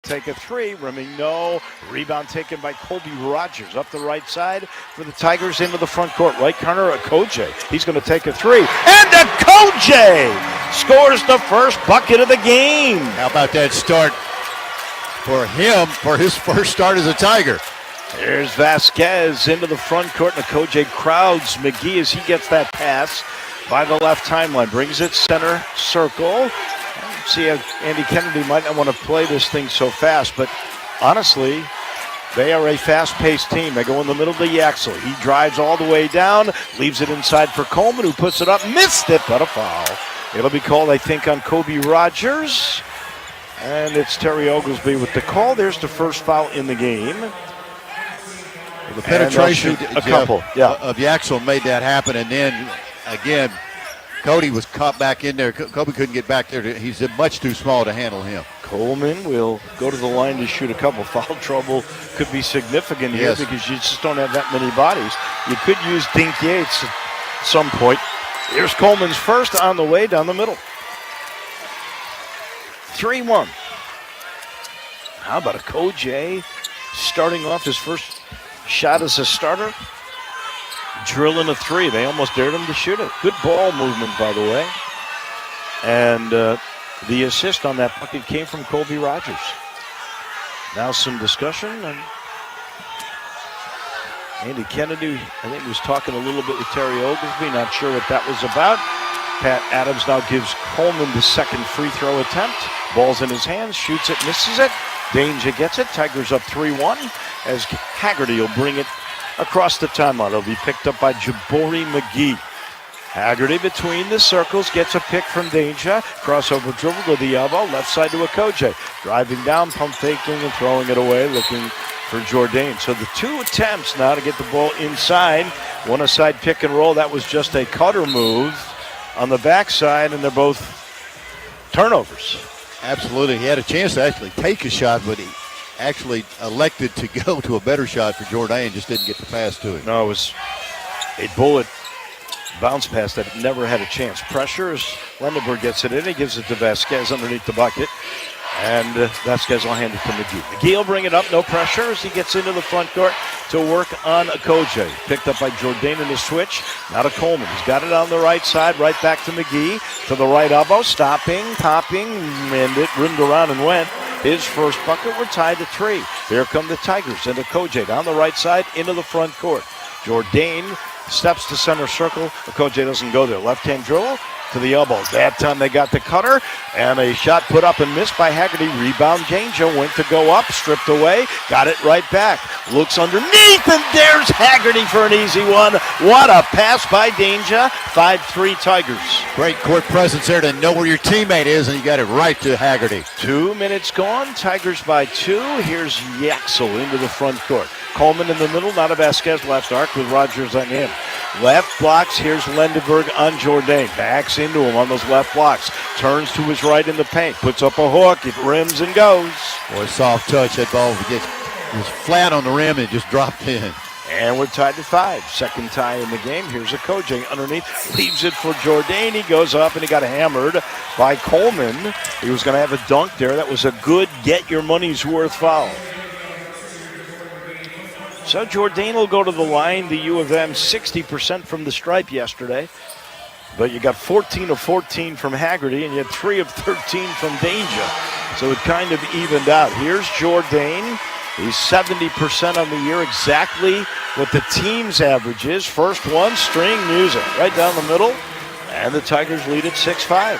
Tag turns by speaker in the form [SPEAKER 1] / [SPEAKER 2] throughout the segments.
[SPEAKER 1] take a three. Rimming, no. Rebound taken by Colby Rogers up the right side for the Tigers into the front court. Right corner, Okoje. He's going to take a three. And Okoje scores the first bucket of the game.
[SPEAKER 2] How about that start for him for his first start as a Tiger?
[SPEAKER 1] There's Vasquez into the front court, and Okoje crowds McGee as he gets that pass by the left timeline. Brings it center circle. See, Andy Kennedy might not want to play this thing so fast, but honestly, they are a fast-paced team. They go in the middle to Yaxel. He drives all the way down, leaves it inside for Coleman, who puts it up, missed it, but a foul. It'll be called, I think, on Colby Rogers, and it's Terry Oglesby with the call. There's the first foul in the game.
[SPEAKER 2] The penetration
[SPEAKER 1] of
[SPEAKER 2] Yaxel made that happen, and then again, Cody was caught back in there. Kobe couldn't get back there. He's much too small to handle him.
[SPEAKER 1] Coleman will go to the line to shoot a couple. Foul trouble could be significant here because you just don't have that many bodies. You could use Dink Yates at some point. Here's Coleman's first on the way down the middle. 3-1. How about Okoje starting off his first shot as a starter? Drilling a three. They almost dared him to shoot it. Good ball movement, by the way. And the assist on that bucket came from Colby Rogers. Now some discussion. And Andy Kennedy, I think, was talking a little bit with Terry Oglesby. Not sure what that was about. Pat Adams now gives Coleman the second free throw attempt. Ball's in his hands. Shoots it, misses it. Danger gets it. Tigers up 3-1 as Haggerty will bring it across the timeline. It'll be picked up by Jabori McGee. Haggerty between the circles gets a pick from Danger. Crossover dribble to the elbow. Left side to Okoje. Driving down, pump faking and throwing it away. Looking for Jourdain. So the two attempts now to get the ball inside. One aside pick and roll. That was just a cutter move on the backside, and they're both turnovers.
[SPEAKER 2] Absolutely. He had a chance to actually take a shot, but he actually elected to go to a better shot for Jourdain, just didn't get the pass to him.
[SPEAKER 1] No, it was a bullet bounce pass that never had a chance. Pressure as Lendeberg gets it in. He gives it to Vasquez underneath the bucket. And Vasquez will hand it to McGee. McGee will bring it up, no pressure as he gets into the front court to work on Okoje. Picked up by Jourdain in the switch. Now to Coleman. He's got it on the right side, right back to McGee. To the right elbow, stopping, popping, and it rimmed around and went. His first bucket. We're tied to 3. Here come the Tigers and Okoje down the right side into the front court. Jourdain steps to center circle. Okoje doesn't go there. Left-hand dribble to the elbows. That time they got the cutter, and a shot put up and missed by Haggerty. Rebound, Danger went to go up, stripped away, got it right back. Looks underneath, and there's Haggerty for an easy one. What a pass by Danger. 5-3 Tigers.
[SPEAKER 2] Great court presence there to know where your teammate is, and you got it right to Haggerty.
[SPEAKER 1] 2 minutes gone. Tigers by 2. Here's Yaxel into the front court. Coleman in the middle, not a Vasquez left arc with Rogers on him. Left blocks, here's Lendeberg on Jourdain. Backs into him on those left blocks. Turns to his right in the paint. Puts up a hook, it rims and goes.
[SPEAKER 2] Boy, soft touch, that ball was flat on the rim and it just dropped in.
[SPEAKER 1] And we're tied to 5. Second tie in the game. Here's Okoje underneath. Leaves it for Jourdain. He goes up and he got hammered by Coleman. He was going to have a dunk there. That was a good get your money's worth foul. So Jourdain will go to the line. The U of M 60% from the stripe yesterday. But you got 14 of 14 from Haggerty, and you had 3 of 13 from Danger. So it kind of evened out. Here's Jourdain. He's 70% on the year, exactly what the team's average is. First one, string music, right down the middle. And the Tigers lead at 6-5.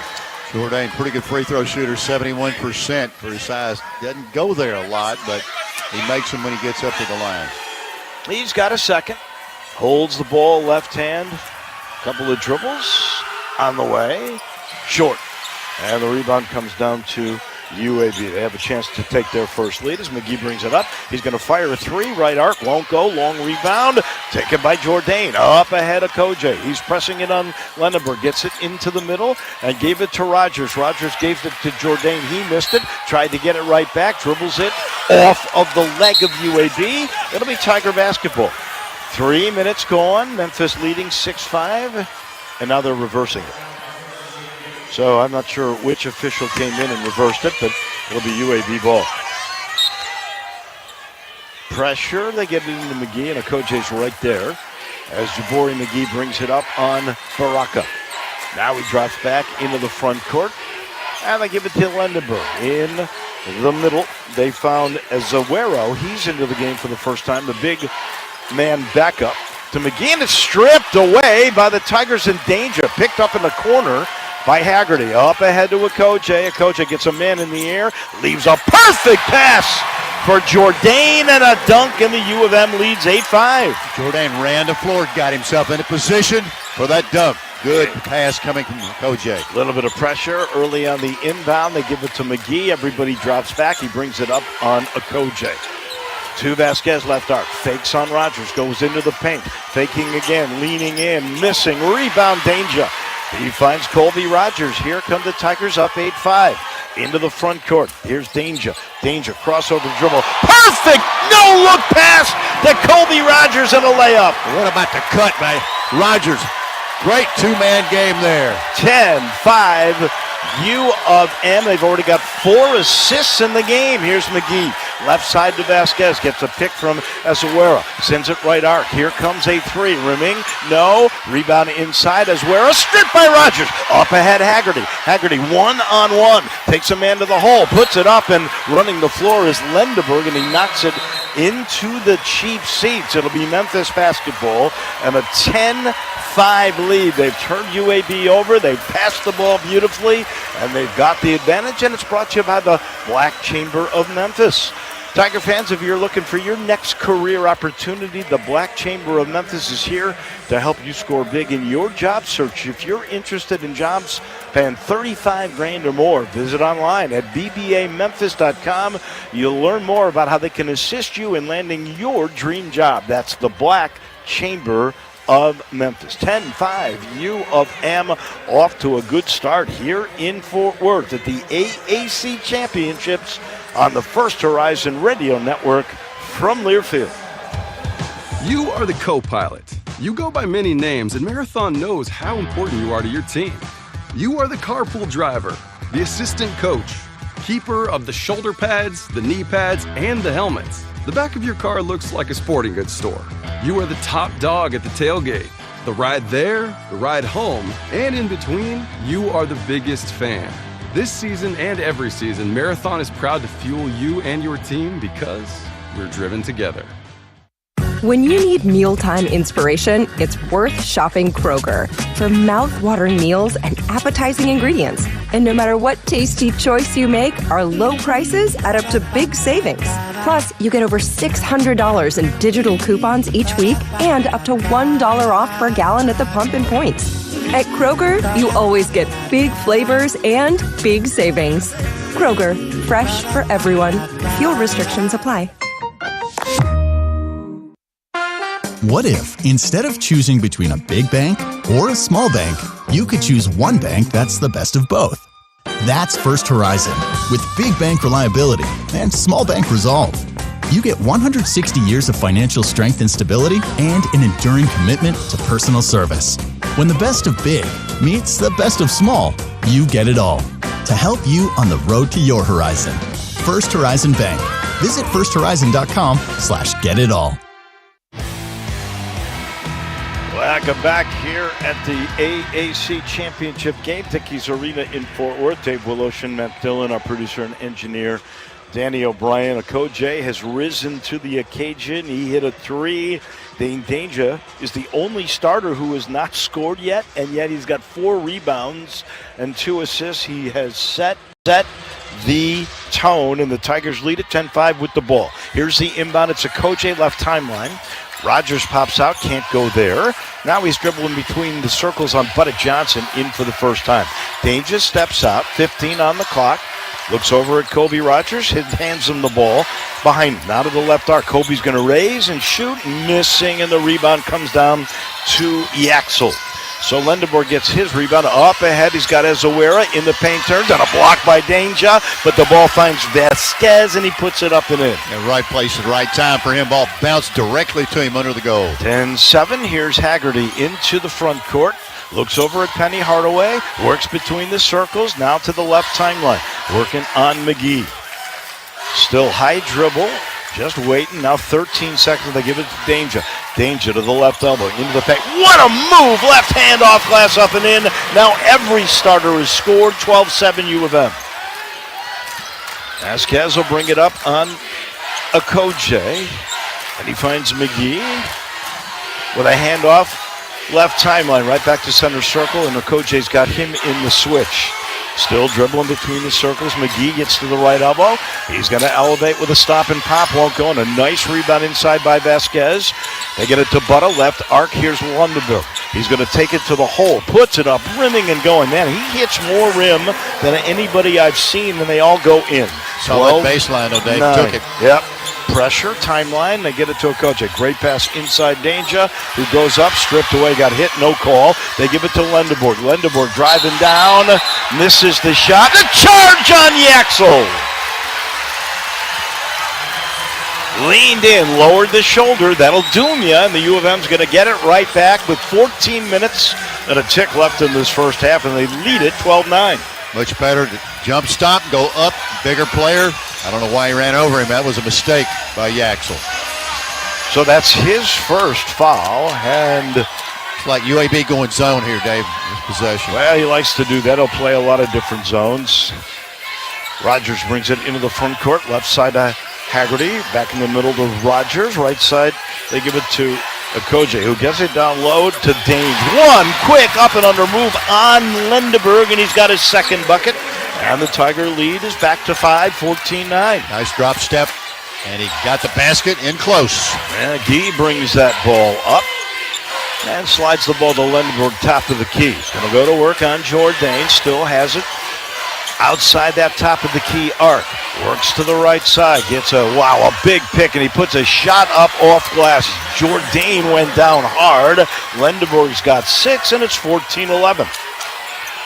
[SPEAKER 2] Jourdain, pretty good free throw shooter, 71% for his size. Doesn't go there a lot, but he makes them when he gets up to the line.
[SPEAKER 1] He's got a second. Holds the ball left hand. Couple of dribbles on the way. Short. And the rebound comes down to UAB. They have a chance to take their first lead as McGee brings it up. He's going to fire a 3. Right arc. Won't go. Long rebound. Taken by Jourdain. Up ahead of Okoje. He's pressing it on Lendeberg. Gets it into the middle and gave it to Rogers. Rogers gave it to Jourdain. He missed it. Tried to get it right back. Dribbles it off of the leg of UAB. It'll be Tiger basketball. 3 minutes gone. Memphis leading 6-5. And now they're reversing it. So I'm not sure which official came in and reversed it, but it'll be UAB ball. pressure. They get it into McGee, and Okoje's right there as Jabari McGee brings it up on Baraka. Now he drops back into the front court, and they give it to Lendenberg in the middle. They found Zawero. He's into the game for the first time. The big man backup to McGee, and it's stripped away by the Tigers in danger. Picked up in the corner by Haggerty. Up ahead to Okoje. Okoje gets a man in the air, leaves a perfect pass for Jourdain, and a dunk, and the U of M leads 8-5.
[SPEAKER 2] Jourdain ran the floor, got himself into position for that dunk. Good pass coming from Okoje.
[SPEAKER 1] A little bit of pressure early on the inbound. They give it to McGee. Everybody drops back. He brings it up on Okoje. To Vasquez, left arc. Fakes on Rogers. Goes into the paint. Faking again. Leaning in. Missing. Rebound danger. He finds Colby Rogers. Here come the Tigers up 8-5. Into the front court. Here's Danger. Danger. Crossover dribble. Perfect! No-look pass to Colby Rogers and a layup.
[SPEAKER 2] What about the cut by Rogers? Great two-man game there.
[SPEAKER 1] 10-5. U of M. They've already got 4 assists in the game. Here's McGee. Left side to Vasquez. Gets a pick from Azuera. Sends it right arc. Here comes a 3. Rimming. No. Rebound inside. Azuera. Stripped by Rogers. Up ahead Haggerty. Haggerty one-on-one. Takes a man to the hole. Puts it up, and running the floor is Lendenberg, and he knocks it into the cheap seats. It'll be Memphis basketball and a 10-5 lead. They've turned UAB over. They've passed the ball beautifully, and they've got the advantage, and it's brought to you by the Black Chamber of Memphis. Tiger fans, if you're looking for your next career opportunity, the Black Chamber of Memphis is here to help you score big in your job search. If you're interested in jobs paying $35,000 or more, visit online at bbamemphis.com. You'll learn more about how they can assist you in landing your dream job. That's the Black Chamber of Memphis. 10-5, U of M off to a good start here in Fort Worth at the AAC Championships on the First Horizon Radio Network from Learfield.
[SPEAKER 3] You are the co-pilot. You go by many names, and Marathon knows how important you are to your team. You are the carpool driver, the assistant coach, keeper of the shoulder pads, the knee pads, and the helmets. The back of your car looks like a sporting goods store. You are the top dog at the tailgate. The ride there, the ride home, and in between, you are the biggest fan. This season and every season, Marathon is proud to fuel you and your team because we're driven together.
[SPEAKER 4] When you need mealtime inspiration, it's worth shopping Kroger for mouth-watering meals and appetizing ingredients. And no matter what tasty choice you make, our low prices add up to big savings. Plus, you get over $600 in digital coupons each week and up to $1 off per gallon at the pump and points. At Kroger, you always get big flavors and big savings. Kroger, fresh for everyone. Fuel restrictions apply.
[SPEAKER 5] What if, instead of choosing between a big bank or a small bank, you could choose one bank that's the best of both? That's First Horizon, with big bank reliability and small bank resolve. You get 160 years of financial strength and stability and an enduring commitment to personal service. When the best of big meets the best of small, you get it all. To help you on the road to your horizon. First Horizon Bank. Visit firsthorizon.com/getitall.
[SPEAKER 1] Welcome back here at the AAC Championship game. Dickies Arena in Fort Worth. Dave Willoshin, Matt Dillon, our producer and engineer, Danny O'Brien. Okoje has risen to the occasion. He hit a 3. Dane Danger is the only starter who has not scored yet, and yet he's got 4 rebounds and 2 assists. He has set the tone, and the Tigers lead at 10-5 with the ball. Here's the inbound. It's Okoje left timeline. Rogers pops out, can't go there. Now he's dribbling between the circles on Buddy Johnson, in for the first time. Danger steps out, 15 on the clock. Looks over at Colby Rogers, hands him the ball behind him. Now to the left arc. Colby's going to raise and shoot, missing, and the rebound comes down to Yaxel. So Lendenborg gets his rebound. Up ahead, he's got Azuera in the paint, turns on a block by Danger, but the ball finds Vasquez, and he puts it up and in.
[SPEAKER 2] The right place at the right time for him. Ball bounced directly to him under the goal.
[SPEAKER 1] 10-7. Here's Haggerty into the front court. Looks over at Penny Hardaway. Works between the circles. Now to the left timeline. Working on McGee. Still high dribble. Just waiting. Now 13 seconds. They give it to Danger. Danger to the left elbow. Into the paint. What a move! Left hand off glass, up and in. Now every starter is scored. 12-7 U of M. Vasquez will bring it up on Okoje. And he finds McGee with a handoff. Left timeline right back to center circle. And Okoje's got him in the switch. Still dribbling between the circles. McGee gets to the right elbow. He's going to elevate with a stop and pop. Won't go. And a nice rebound inside by Vasquez. They get it to Butta. Left arc. Here's Lundeberg. He's going to take it to the hole. Puts it up, rimming and going. Man, he hits more rim than anybody I've seen, and they all go in.
[SPEAKER 2] Solid baseline, though, Dave.
[SPEAKER 1] 9.
[SPEAKER 2] Took it.
[SPEAKER 1] Yep. Pressure, timeline. They get it to Okoje. Great pass inside Danger, who goes up, stripped away, got hit, no call. They give it to Lendeborg. Lendeborg driving down, misses the shot. The charge on Yaxel. Leaned in, lowered the shoulder. That'll doom you, and the U of M's going to get it right back with 14 minutes and a tick left in this first half, and they lead it 12-9.
[SPEAKER 2] Much better to jump stop, go up, bigger player. I don't know why he ran over him. That was a mistake by Yaxel.
[SPEAKER 1] So that's his first foul, and
[SPEAKER 2] it's like UAB going zone here, Dave, this possession.
[SPEAKER 1] Well, he likes to do that. He'll play a lot of different zones. Rogers brings it into the front court, left side to Haggerty, back in the middle to Rogers, right side. They give it to Okoje, who gets it down low to Danes. One quick up and under move on Lendeberg, and he's got his second bucket. And the Tiger lead is back to 5, 14-9.
[SPEAKER 2] Nice drop step, and he got the basket in close.
[SPEAKER 1] Gee brings that ball up and slides the ball to Lendeberg, top of the key. He's going to go to work on Jourdain, still has it outside that top of the key arc. Works to the right side, gets a big pick, and he puts a shot up off glass. Jourdain went down hard. Lendeborg's got 6, and it's 14-11.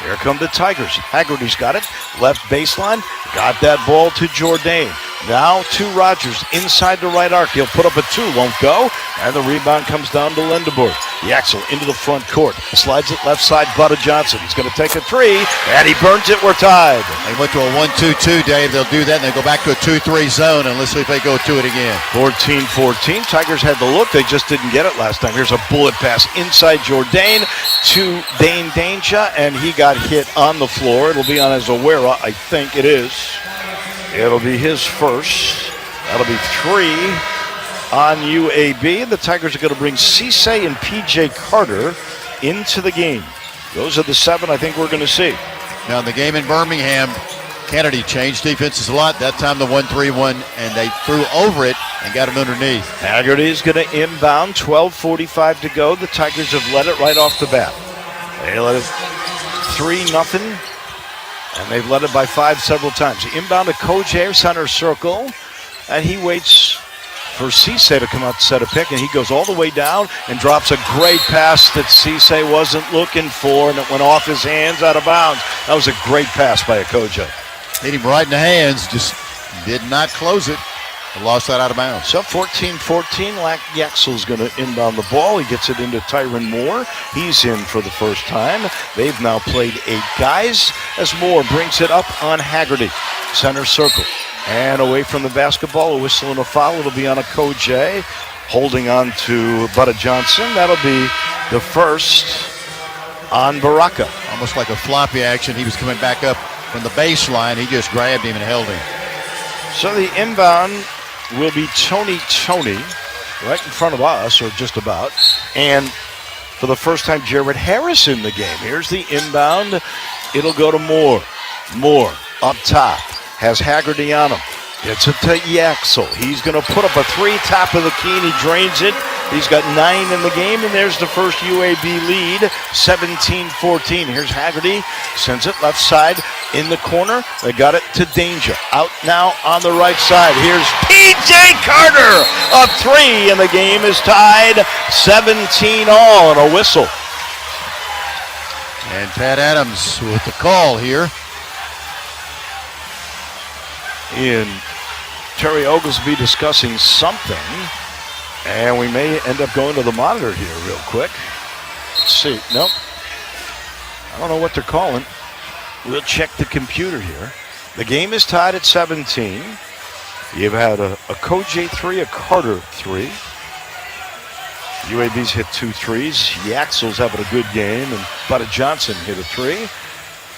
[SPEAKER 1] Here come the Tigers. Haggerty's got it. Left baseline. Got that ball to Jourdain. Now to Rogers. Inside the right arc. He'll put up a 2. Won't go. And the rebound comes down to Lendeborg. Yaxel into the front court. Slides it left side. Butta Johnson. He's going to take a 3. And he burns it. We're tied.
[SPEAKER 2] They went to a 1-2-2, Dave. They'll do that, and they'll go back to a 2-3 zone, and let's see if they go to it again.
[SPEAKER 1] 14-14. Tigers had the look. They just didn't get it last time. Here's a bullet pass inside Jourdain to Dane Danger, and he got hit on the floor. It'll be on Azawera. I think it is. It'll be his first. That'll be 3 on UAB. And the Tigers are going to bring Cisse and P.J. Carter into the game. Those are the 7 I think we're going to see.
[SPEAKER 2] Now in the game in Birmingham, Kennedy changed defenses a lot. That time the 1-3-1, and they threw over it and got it underneath.
[SPEAKER 1] Haggerty's going to inbound. 12:45 to go. The Tigers have led it right off the bat. They let it 3-0. And they've led it by 5 several times. Inbound to Okoje, center circle. And he waits for Cisse to come out to set a pick. And he goes all the way down and drops a great pass that Cisse wasn't looking for. And it went off his hands, out of bounds. That was a great pass by Okoje.
[SPEAKER 2] Hit him right in the hands, just did not close it. Lost that out of bounds.
[SPEAKER 1] So 14-14, Yaxel's going to inbound the ball. He gets it into Tyron Moore. He's in for the first time. They've now played 8 guys as Moore brings it up on Haggerty. Center circle. And away from the basketball, a whistle and a foul. It'll be on Okoje. Holding on to Butta Johnson. That'll be the first on Baraka.
[SPEAKER 2] Almost like a floppy action. He was coming back up from the baseline. He just grabbed him and held him.
[SPEAKER 1] So the inbound will be Tony right in front of us, or just about. And for the first time, Jared Harris in the game. Here's the inbound. It'll go to Moore. Moore up top. Has Haggerty on him. Gets it to Yaxel. He's going to put up a 3, top of the key, and he drains it. He's got 9 in the game, and there's the first UAB lead, 17-14. Here's Haggerty. Sends it left side in the corner. They got it to Danger. Out now on the right side. Here's P.J. Carter. A 3, and the game is tied 17 all, and a whistle.
[SPEAKER 2] And Pat Adams with the call here.
[SPEAKER 1] And Terry Oglesby discussing something. And we may end up going to the monitor here real quick. Let's see. Nope. I don't know what they're calling. We'll check the computer here. The game is tied at 17. You've had a Kojay 3, a Carter 3. UAB's hit 2 threes. Yaxel's having a good game, and Butta Johnson hit a 3.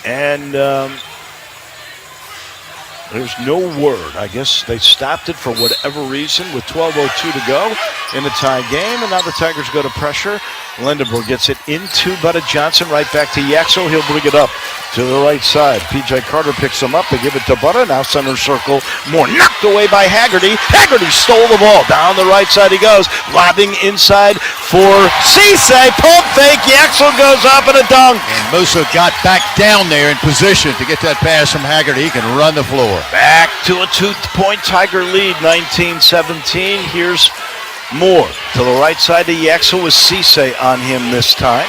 [SPEAKER 1] And there's no word. I guess they stopped it for whatever reason with 12:02 to go in the tie game, and now the Tigers go to pressure. Lindenberg gets it into Butta Johnson, right back to Yaxel. He'll bring it up to the right side. P.J. Carter picks him up. They give it to Butta. Now center circle. More knocked away by Haggerty. Haggerty stole the ball. Down the right side he goes. Lobbing inside for Cisse. Pump fake. Yaxel goes up and a dunk.
[SPEAKER 2] And Musa got back down there in position to get that pass from Haggerty. He can run the floor.
[SPEAKER 1] Back to a 2-point Tiger lead, 19-17. Here's Moore to the right side to Yaxel with Cisse on him this time.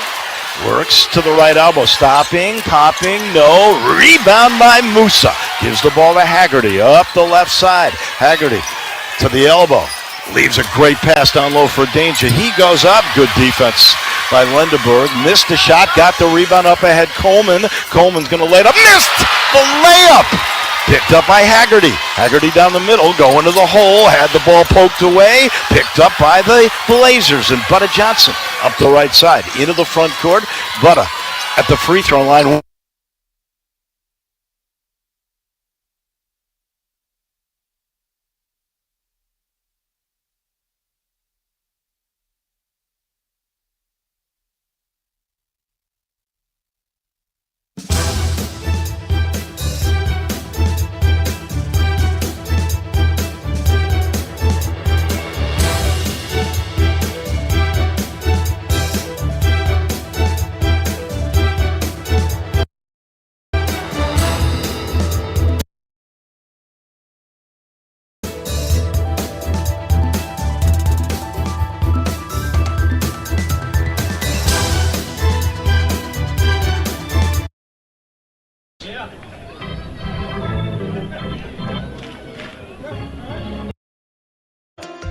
[SPEAKER 1] Works to the right elbow, stopping, popping, no. Rebound by Musa. Gives the ball to Haggerty up the left side. Haggerty to the elbow. Leaves a great pass down low for danger. He goes up. Good defense by Lindenberg. Missed the shot, got the rebound up ahead. Coleman's going to lay it up. Missed the layup. Picked up by Haggerty. Haggerty down the middle, going to the hole, had the ball poked away, picked up by the Blazers, and Butta Johnson up the right side, into the front court. Butta at the free throw line.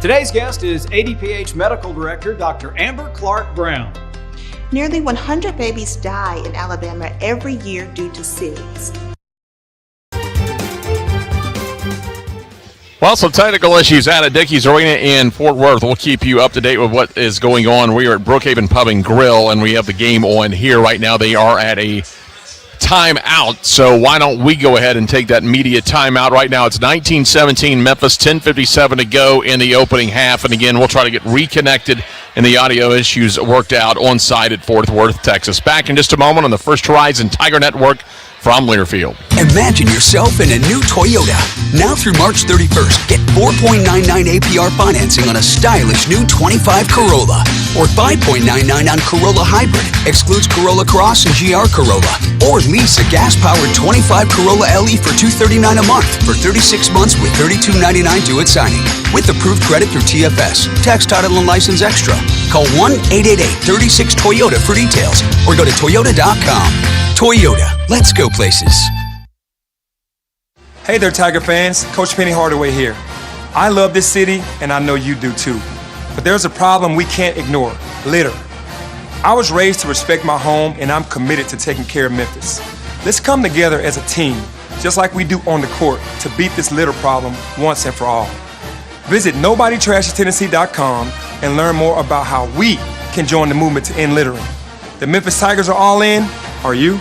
[SPEAKER 6] Today's guest is ADPH Medical Director Dr. Amber Clark Brown.
[SPEAKER 7] Nearly 100 babies die in Alabama every year due to SIDS.
[SPEAKER 8] Well, some technical issues out at Dickey's Arena in Fort Worth. We'll keep you up to date with what is going on. We are at Brookhaven Pub and Grill, and we have the game on here right now. They are at a timeout, so why don't we go ahead and take that media timeout right now. It's 19-17 Memphis, 10:57 to go in the opening half, and again, we'll try to get reconnected and the audio issues worked out on site at Fort Worth, Texas. Back in just a moment on the First Horizon Tiger Network from Learfield.
[SPEAKER 9] Imagine yourself in a new Toyota. Now through March 31st, get 4.99 APR financing on a stylish new 25 Corolla or 5.99 on Corolla Hybrid. Excludes Corolla Cross and GR Corolla. Or lease a gas-powered 25 Corolla LE for $239 a month for 36 months with $32.99 due at signing. With approved credit through TFS. Tax, title, and license extra. Call 1-888-36-TOYOTA for details or go to toyota.com. Toyota. Let's go places.
[SPEAKER 10] Hey there, Tiger fans. Coach Penny Hardaway here. I love this city, and I know you do too. But there's a problem we can't ignore: litter. I was raised to respect my home, and I'm committed to taking care of Memphis. Let's come together as a team, just like we do on the court, to beat this litter problem once and for all. Visit NobodyTrashesTennessee.com and learn more about how we can join the movement to end littering. The Memphis Tigers are all in. Are you?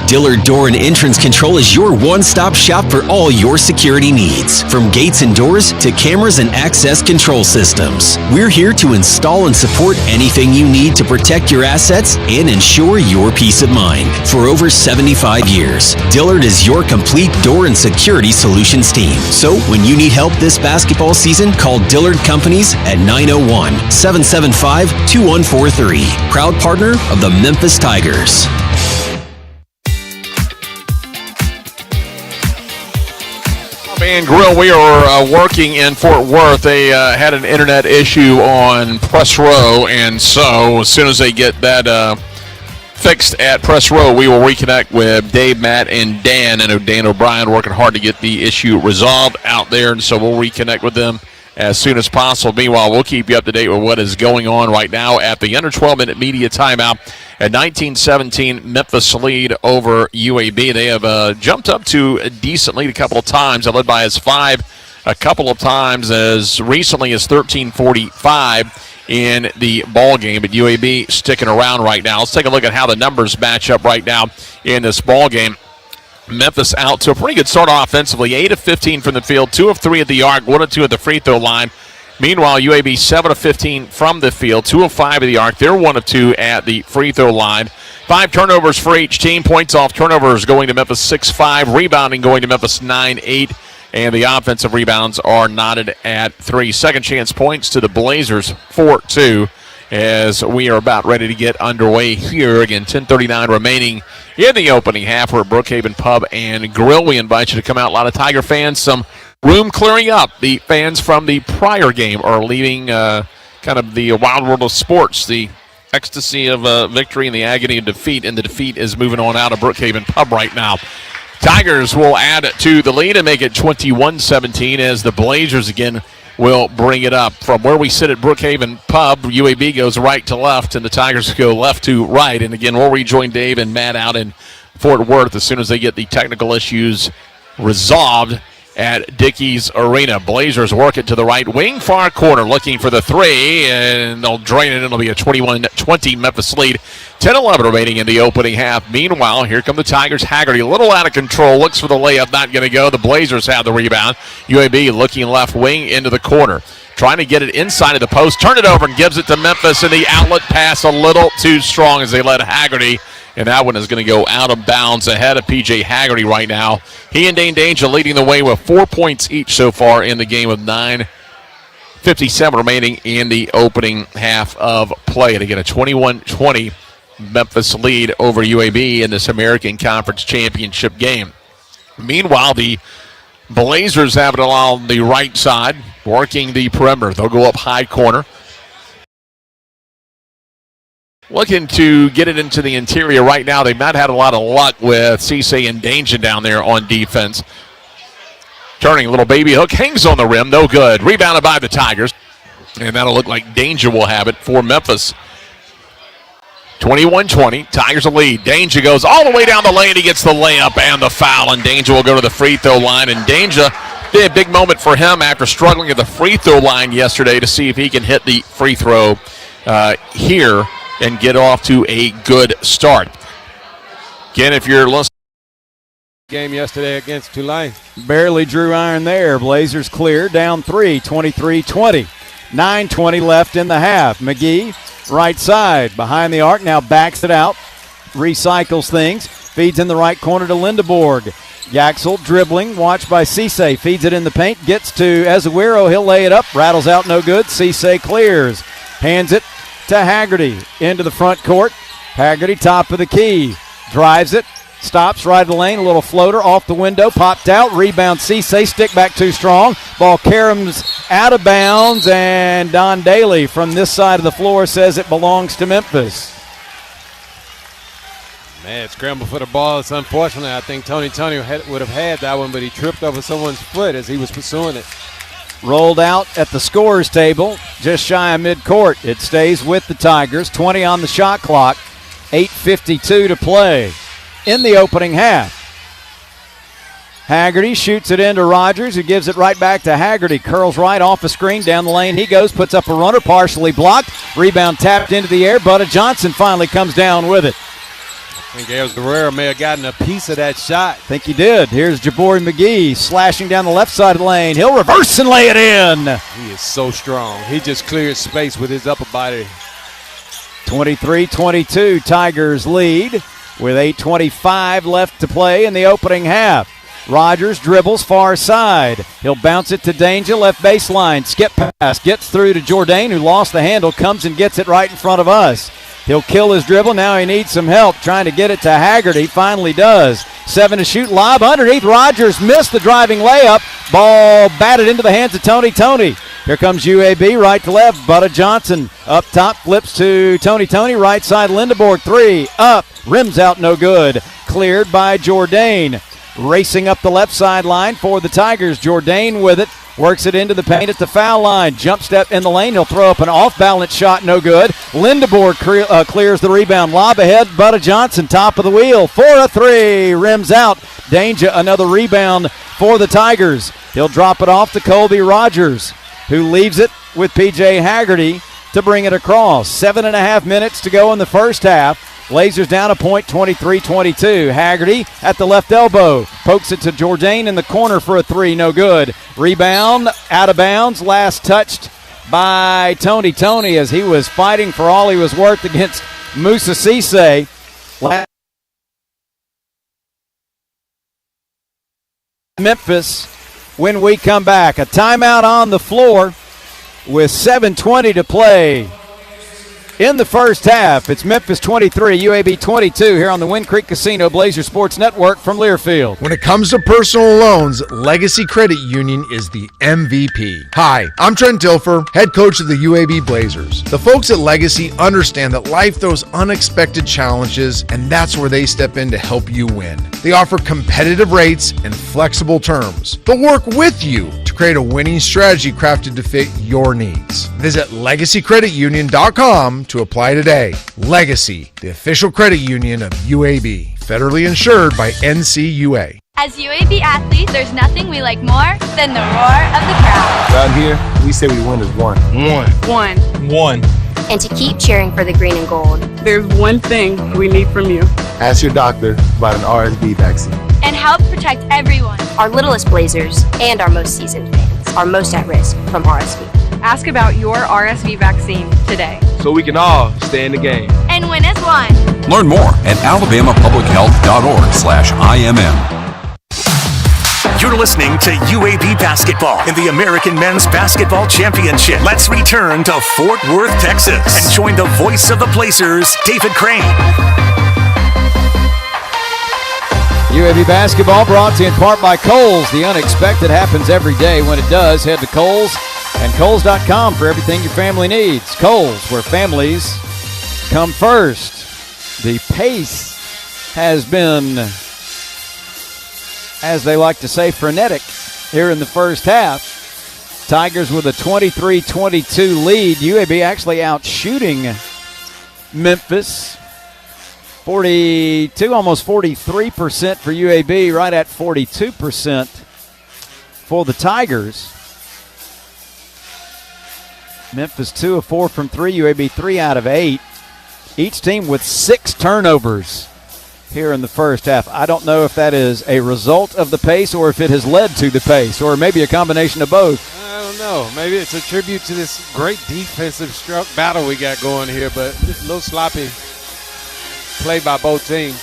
[SPEAKER 11] Dillard Door and Entrance Control is your one-stop shop for all your security needs. From gates and doors to cameras and access control systems. We're here to install and support anything you need to protect your assets and ensure your peace of mind. For over 75 years, Dillard is your complete door and security solutions team. So when you need help this basketball season, call Dillard Companies at 901-775-2143. Proud partner of the Memphis Tigers.
[SPEAKER 8] And Grill, we are working in Fort Worth. They had an internet issue on Press Row, and so as soon as they get that fixed at Press Row, we will reconnect with Dave, Matt, and Dan. I know Dan O'Brien working hard to get the issue resolved out there, and so we'll reconnect with them as soon as possible. Meanwhile, we'll keep you up to date with what is going on right now at the under 12-minute media timeout. At 19-17, Memphis lead over UAB. They have jumped up to a decent lead a couple of times. They led by as 5 a couple of times as recently as 13:45 in the ball game. But UAB sticking around right now. Let's take a look at how the numbers match up right now in this ball game. Memphis out to a pretty good start offensively. 8 of 15 from the field, 2 of 3 at the arc, 1 of 2 at the free throw line. Meanwhile, UAB 7 of 15 from the field, 2 of 5 at the arc. They're 1 of 2 at the free throw line. 5 turnovers for each team. Points off turnovers going to Memphis 6-5. Rebounding going to Memphis 9-8. And the offensive rebounds are knotted at 3. Second chance points to the Blazers 4-2 as we are about ready to get underway here. Again, 10:39 remaining in the opening half. We're at Brookhaven Pub and Grill. We invite you to come out. A lot of Tiger fans, some room clearing up. The fans from the prior game are leaving kind of the wild world of sports, the ecstasy of victory and the agony of defeat, and the defeat is moving on out of Brookhaven Pub right now. Tigers will add to the lead and make it 21-17 as the Blazers again will bring it up. From where we sit at Brookhaven Pub, UAB goes right to left and the Tigers go left to right. And again, we'll rejoin Dave and Matt out in Fort Worth as soon as they get the technical issues resolved at Dickies Arena. Blazers work it to the right wing, far corner, looking for the 3, and they'll drain it. It'll be a 21-20 Memphis lead. 10-11 remaining in the opening half. Meanwhile, here come the Tigers. Haggerty, a little out of control, looks for the layup, not going to go. The Blazers have the rebound. UAB looking left wing into the corner, trying to get it inside of the post, turn it over and gives it to Memphis, and the outlet pass a little too strong as they let Haggerty. And that one is going to go out of bounds ahead of P.J. Haggerty right now. He and Dane Danger leading the way with 4 points each so far in the game with 9:57 remaining in the opening half of play. And again, a 21-20 Memphis lead over UAB in this American Conference Championship game. Meanwhile, the Blazers have it along the right side, working the perimeter. They'll go up high corner. Looking to get it into the interior right now. They've not had a lot of luck with Cisse and Danger down there on defense. Turning, a little baby hook, hangs on the rim, no good. Rebounded by the Tigers. And that'll look like Danger will have it for Memphis. 21-20, Tigers a lead. Danger goes all the way down the lane. He gets the layup and the foul, and Danger will go to the free throw line. And Danger, a big moment for him after struggling at the free throw line yesterday to see if he can hit the free throw here and get off to a good start. Again, if you're listening.
[SPEAKER 12] Game yesterday against Tulane. Barely drew iron there. Blazers clear, down 3, 23-20. 9:20 left in the half. McGee, right side, behind the arc, now backs it out, recycles things, feeds in the right corner to Lindeborg. Yaxel dribbling, watched by Cisse, feeds it in the paint, gets to Azuero, he'll lay it up, rattles out, no good. Cisse clears, hands it to Haggerty into the front court. Haggerty, top of the key, drives it, stops right of the lane, a little floater off the window, popped out, rebound Cisse, stick back too strong. Ball caroms out of bounds, and Don Daly from this side of the floor says it belongs to Memphis.
[SPEAKER 13] Man, scramble for the ball. It's unfortunate. I think Tony would have had that one, but he tripped over someone's foot as he was pursuing it.
[SPEAKER 12] Rolled out at the scorer's table, just shy of midcourt. It stays with the Tigers. 20 on the shot clock, 8:52 to play in the opening half. Haggerty shoots it into Rogers, who gives it right back to Haggerty. Curls right off a screen, down the lane he goes, puts up a runner, partially blocked. Rebound tapped into the air. Butta Johnson finally comes down with it.
[SPEAKER 13] I think Ayers Guerrero may have gotten a piece of that shot.
[SPEAKER 12] I think he did. Here's Jabari McGee slashing down the left side of the lane. He'll reverse and lay it in.
[SPEAKER 13] He is so strong. He just cleared space with his upper body.
[SPEAKER 12] 23-22, Tigers lead with 8:25 left to play in the opening half. Rogers dribbles far side. He'll bounce it to Danger, left baseline. Skip pass, gets through to Jourdain, who lost the handle, comes and gets it right in front of us. He'll kill his dribble. Now he needs some help trying to get it to Haggerty. Finally does. 7 to shoot. Lob underneath. Rogers missed the driving layup. Ball batted into the hands of Tony. Here comes UAB right to left. Butta Johnson up top. Flips to Tony. Right side. Lindeborg 3. Up. Rims out. No good. Cleared by Jourdain. Racing up the left sideline for the Tigers. Jourdain with it. Works it into the paint at the foul line. Jump step in the lane. He'll throw up an off-balance shot. No good. Lindeborg clears the rebound. Lob ahead. Butta Johnson, top of the wheel. For a three. Rims out. Danger, another rebound for the Tigers. He'll drop it off to Colby Rogers, who leaves it with P.J. Haggerty to bring it across. 7.5 minutes to go in the first half. Blazers down a point, 23-22. Haggerty at the left elbow. Pokes it to Jourdain in the corner for a three. No good. Rebound, out of bounds. Last touched by Tony as he was fighting for all he was worth against Musa Cisse. Memphis when we come back. A timeout on the floor with 7:20 to play in the first half. It's Memphis 23, UAB 22 here on the Wind Creek Casino Blazer Sports Network from Learfield.
[SPEAKER 14] When it comes to personal loans, Legacy Credit Union is the MVP. Hi, I'm Trent Dilfer, head coach of the UAB Blazers. The folks at Legacy understand that life throws unexpected challenges, and that's where they step in to help you win. They offer competitive rates and flexible terms. They'll work with you to create a winning strategy crafted to fit your needs. Visit LegacyCreditUnion.com to apply today. Legacy, the official credit union of UAB. Federally insured by NCUA.
[SPEAKER 15] As UAB athletes, there's nothing we like more than the roar of the crowd.
[SPEAKER 16] Out here, we say we win as one. One.
[SPEAKER 17] And to keep cheering for the green and gold.
[SPEAKER 18] There's one thing we need from you.
[SPEAKER 16] Ask your doctor about an RSV vaccine.
[SPEAKER 15] And help protect everyone.
[SPEAKER 17] Our littlest Blazers and our most seasoned fans are most at risk from RSV.
[SPEAKER 18] Ask about your RSV vaccine today.
[SPEAKER 16] So we can all stay in the game.
[SPEAKER 15] And win as one.
[SPEAKER 19] Learn more at alabamapublichealth.org/IMM.
[SPEAKER 20] You're listening to UAB Basketball in the American Men's Basketball Championship. Let's return to Fort Worth, Texas, and join the voice of the Blazers, David Crane.
[SPEAKER 12] UAB Basketball brought to you in part by Kohl's. The unexpected happens every day. When it does, head to Kohl's and Kohl's.com for everything your family needs. Kohl's, where families come first. The pace has been, as they like to say, frenetic here in the first half. Tigers with a 23-22 lead. UAB actually out shooting Memphis. 42, almost 43% for UAB, right at 42% for the Tigers. Memphis 2 of 4 from 3, UAB 3 out of 8. Each team with 6 turnovers here in the first half. I don't know if that is a result of the pace or if it has led to the pace, or maybe a combination of both.
[SPEAKER 13] I don't know. Maybe it's a tribute to this great defensive battle we got going here, but just a little sloppy play by both teams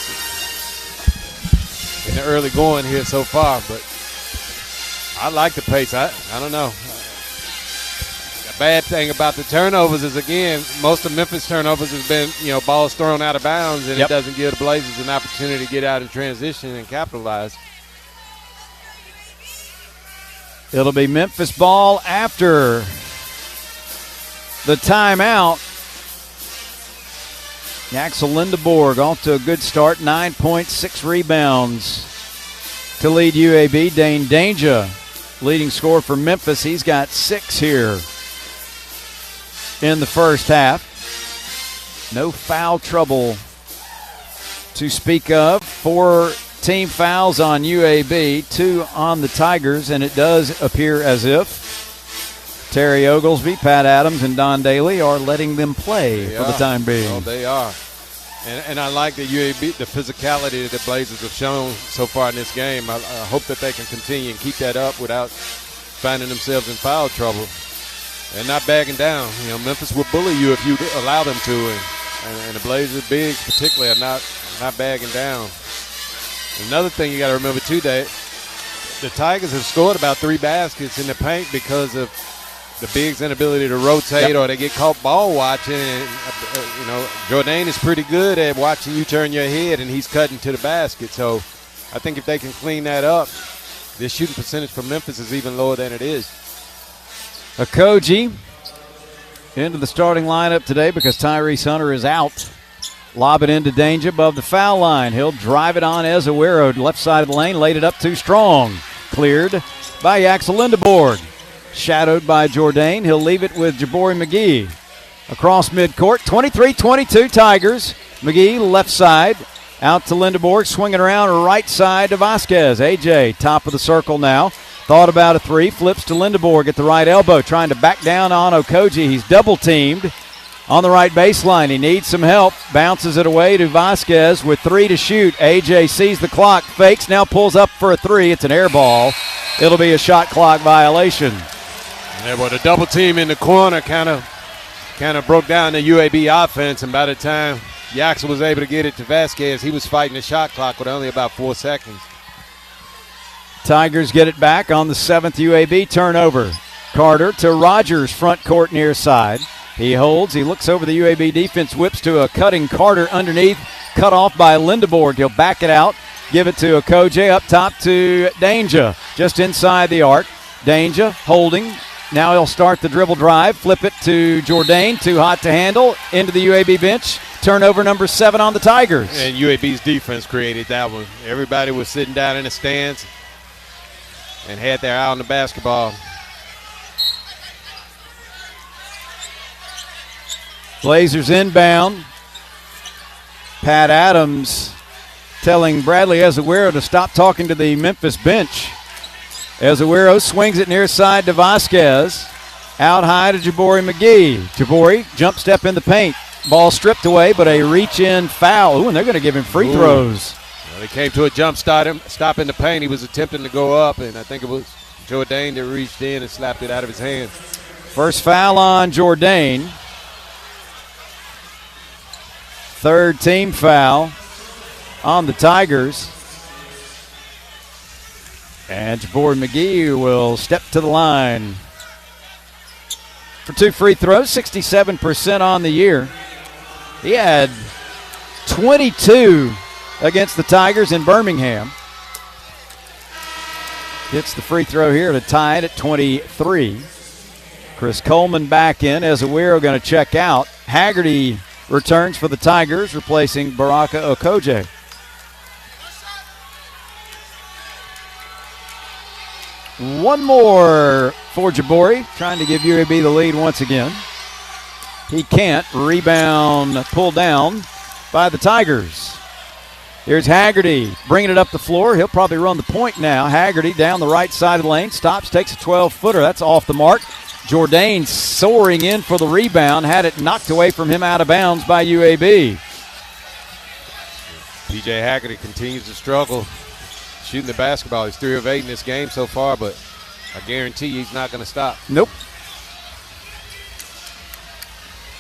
[SPEAKER 13] in the early going here so far. But I like the pace. I don't know. The bad thing about the turnovers is, again, most of Memphis turnovers has been, balls thrown out of bounds, and it doesn't give the Blazers an opportunity to get out in transition and capitalize.
[SPEAKER 12] It'll be Memphis ball after the timeout. Axel Lindeborg off to a good start, 9 points, 6 rebounds to lead UAB. Dane Danger, leading scorer for Memphis. He's got 6 here in the first half. No foul trouble to speak of. 4 team fouls on UAB, 2 on the Tigers, and it does appear as if Terry Oglesby, Pat Adams, and Don Daly are letting them play for the time being.
[SPEAKER 13] Oh, they are. And I like the UAB, the physicality that the Blazers have shown so far in this game. I hope that they can continue and keep that up without finding themselves in foul trouble and not bagging down. Memphis will bully you if you allow them to, and the Blazers bigs particularly are not bagging down. Another thing you got to remember too, that the Tigers have scored about 3 baskets in the paint because of the bigs' inability to rotate, or they get caught ball watching. And, Jourdain is pretty good at watching you turn your head, and he's cutting to the basket. So I think if they can clean that up, this shooting percentage for Memphis is even lower than it is.
[SPEAKER 12] Okogie into the starting lineup today because Tyrese Hunter is out. Lob it into Danger above the foul line. He'll drive it on Ezewiro, left side of the lane, laid it up too strong. Cleared by Axel Lindeborg. shadowed by Jourdain. He'll leave it with Jabari McGee. Across midcourt, 23-22 Tigers. McGee left side, out to Lindeborg, swinging around right side to Vasquez. AJ, top of the circle now. Thought about a three, flips to Lindeborg at the right elbow, trying to back down on Okogie. He's double teamed on the right baseline. He needs some help, bounces it away to Vasquez with 3 to shoot. AJ sees the clock, fakes, now pulls up for a three. It's an air ball. It'll be a shot clock violation.
[SPEAKER 13] Yeah, well, the double team in the corner kind of broke down the UAB offense, and by the time Yaxel was able to get it to Vasquez, he was fighting the shot clock with only about 4 seconds.
[SPEAKER 12] Tigers get it back on the 7th UAB turnover. Carter to Rogers, front court near side. He holds, he looks over the UAB defense, whips to a cutting Carter underneath, cut off by Lindeborg. He'll back it out, give it to Okogie, up top to Danger, just inside the arc. Danger holding. Now he'll start the dribble drive, flip it to Jourdain, too hot to handle, into the UAB bench. Turnover number 7 on the Tigers.
[SPEAKER 13] And UAB's defense created that one. Everybody was sitting down in the stands and had their eye on the basketball.
[SPEAKER 12] Blazers inbound. Pat Adams telling Bradley Azuero to stop talking to the Memphis bench. Azuero swings it near side to Vasquez. Out high to Jabari McGee. Jabari jump step in the paint. Ball stripped away, but a reach-in foul. Ooh, and they're going to give him free throws.
[SPEAKER 13] Well, they came to a jump stop in the paint. He was attempting to go up, and I think it was Jourdain that reached in and slapped it out of his hands.
[SPEAKER 12] First foul on Jourdain. Third team foul on the Tigers. And Jabari McGee will step to the line for 2 free throws, 67% on the year. He had 22 against the Tigers in Birmingham. Gets the free throw here to tie it at 23. Chris Coleman back in. Azuero going to check out. Haggerty returns for the Tigers, replacing Baraka Okogie. One more for Jabari, trying to give UAB the lead once again. He can't. Rebound pulled down by the Tigers. Here's Haggerty bringing it up the floor. He'll probably run the point now. Haggerty down the right side of the lane, stops, takes a 12-footer. That's off the mark. Jourdain soaring in for the rebound, had it knocked away from him out of bounds by UAB.
[SPEAKER 13] P.J. Haggerty continues to struggle shooting the basketball. He's 3 of 8 in this game so far, but I guarantee you he's not going to stop.
[SPEAKER 12] Nope.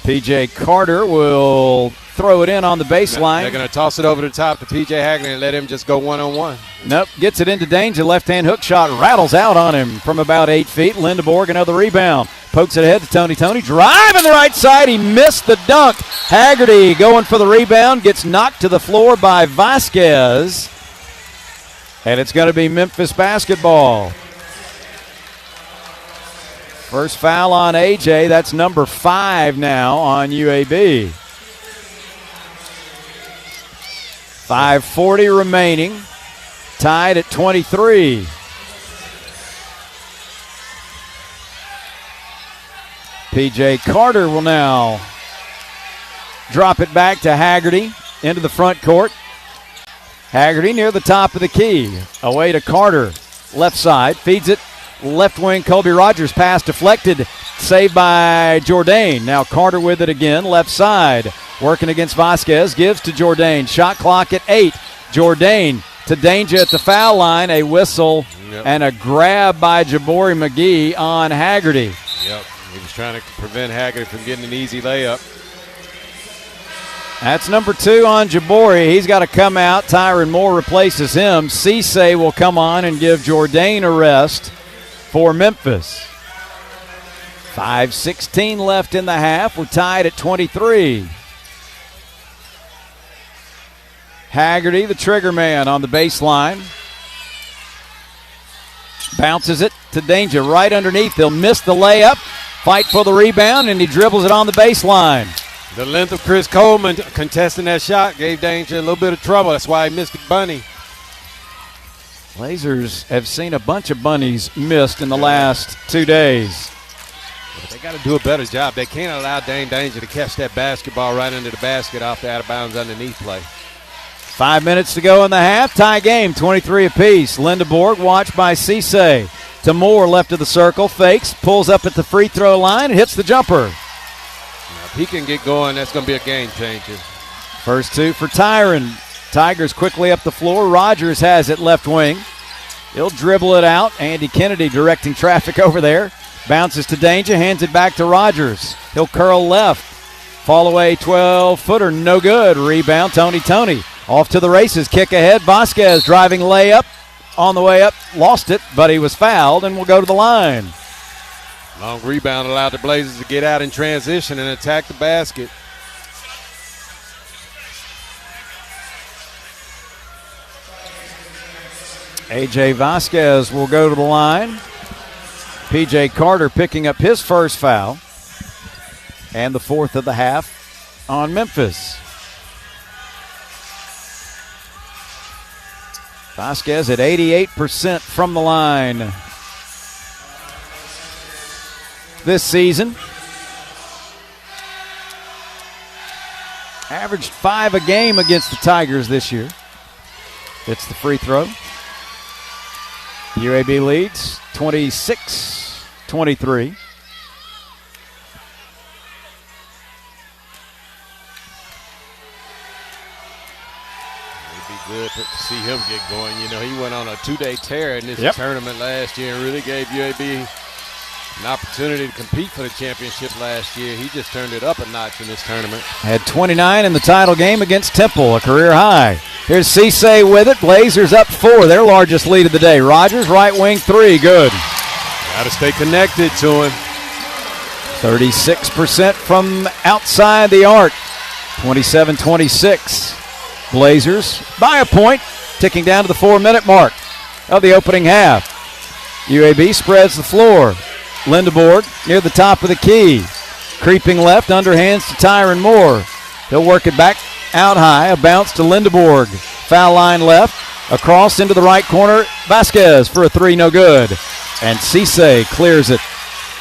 [SPEAKER 12] P.J. Carter will throw it in on the baseline.
[SPEAKER 13] They're going to toss it over the top to P.J. Haggerty and let him just go one-on-one.
[SPEAKER 12] Nope, gets it into danger. Left-hand hook shot rattles out on him from about 8 feet. Lindeborg, another rebound. Pokes it ahead to Tony. Tony driving the right side. He missed the dunk. Haggerty going for the rebound. Gets knocked to the floor by Vasquez. And it's going to be Memphis basketball. First foul on AJ. That's number 5 now on UAB. 5:40 remaining. Tied at 23. P.J. Carter will now drop it back to Haggerty into the front court. Haggerty near the top of the key. Away to Carter. Left side. Feeds it. Left wing. Colby Rogers pass deflected. Saved by Jourdain. Now Carter with it again. Left side. Working against Vasquez. Gives to Jourdain. Shot clock at 8. Jourdain to danger at the foul line. A whistle and a grab by Jabari McGee on Haggerty.
[SPEAKER 13] Yep. He was trying to prevent Haggerty from getting an easy layup.
[SPEAKER 12] That's number 2 on Jabari. He's got to come out. Tyron Moore replaces him. Cisse will come on and give Jourdain a rest for Memphis. 5:16 left in the half. We're tied at 23. Haggerty, the trigger man on the baseline. Bounces it to Danger right underneath. He'll miss the layup. Fight for the rebound, and he dribbles it on the baseline.
[SPEAKER 13] The length of Chris Coleman contesting that shot gave Danger a little bit of trouble. That's why he missed the bunny.
[SPEAKER 12] Blazers have seen a bunch of bunnies missed in the last 2 days.
[SPEAKER 13] But they got to do a better job. They can't allow Dane Danger to catch that basketball right into the basket off the out-of-bounds underneath play.
[SPEAKER 12] 5 minutes to go in the half. Tie game, 23 apiece. Lindeborg watched by Cisse. To Moore, left of the circle. Fakes, pulls up at the free throw line, and hits the jumper.
[SPEAKER 13] Now, if he can get going, that's going to be a game changer.
[SPEAKER 12] First two for Tyron. Tigers quickly up the floor. Rogers has it left wing. He'll dribble it out. Andy Kennedy directing traffic over there. Bounces to Danger, hands it back to Rogers. He'll curl left. Fall away 12-footer, no good. Rebound, Tony. Off to the races, kick ahead. Vasquez driving layup. On the way up, lost it, but he was fouled and will go to the line.
[SPEAKER 13] Long rebound allowed the Blazers to get out in transition and attack the basket.
[SPEAKER 12] A.J. Vasquez will go to the line. P.J. Carter picking up his first foul. And the fourth of the half on Memphis. Vasquez at 88% from the line this season. Averaged 5 a game against the Tigers this year. It's the free throw. UAB leads 26-23.
[SPEAKER 13] Good to see him get going. You know, he went on a 2-day tear in this tournament last year and really gave UAB an opportunity to compete for the championship last year. He just turned it up a notch in this tournament.
[SPEAKER 12] Had 29 in the title game against Temple, a career high. Here's Cisse with it. Blazers up 4, their largest lead of the day. Rogers, right wing 3, good.
[SPEAKER 13] Got to stay connected to him.
[SPEAKER 12] 36% from outside the arc. 27-26. Blazers by a point, ticking down to the 4-minute mark of the opening half. UAB spreads the floor. Lindeborg near the top of the key. Creeping left, underhands to Tyron Moore. He'll work it back out high. A bounce to Lindeborg. Foul line left. Across into the right corner. Vasquez for a 3, no good. And Cisse clears it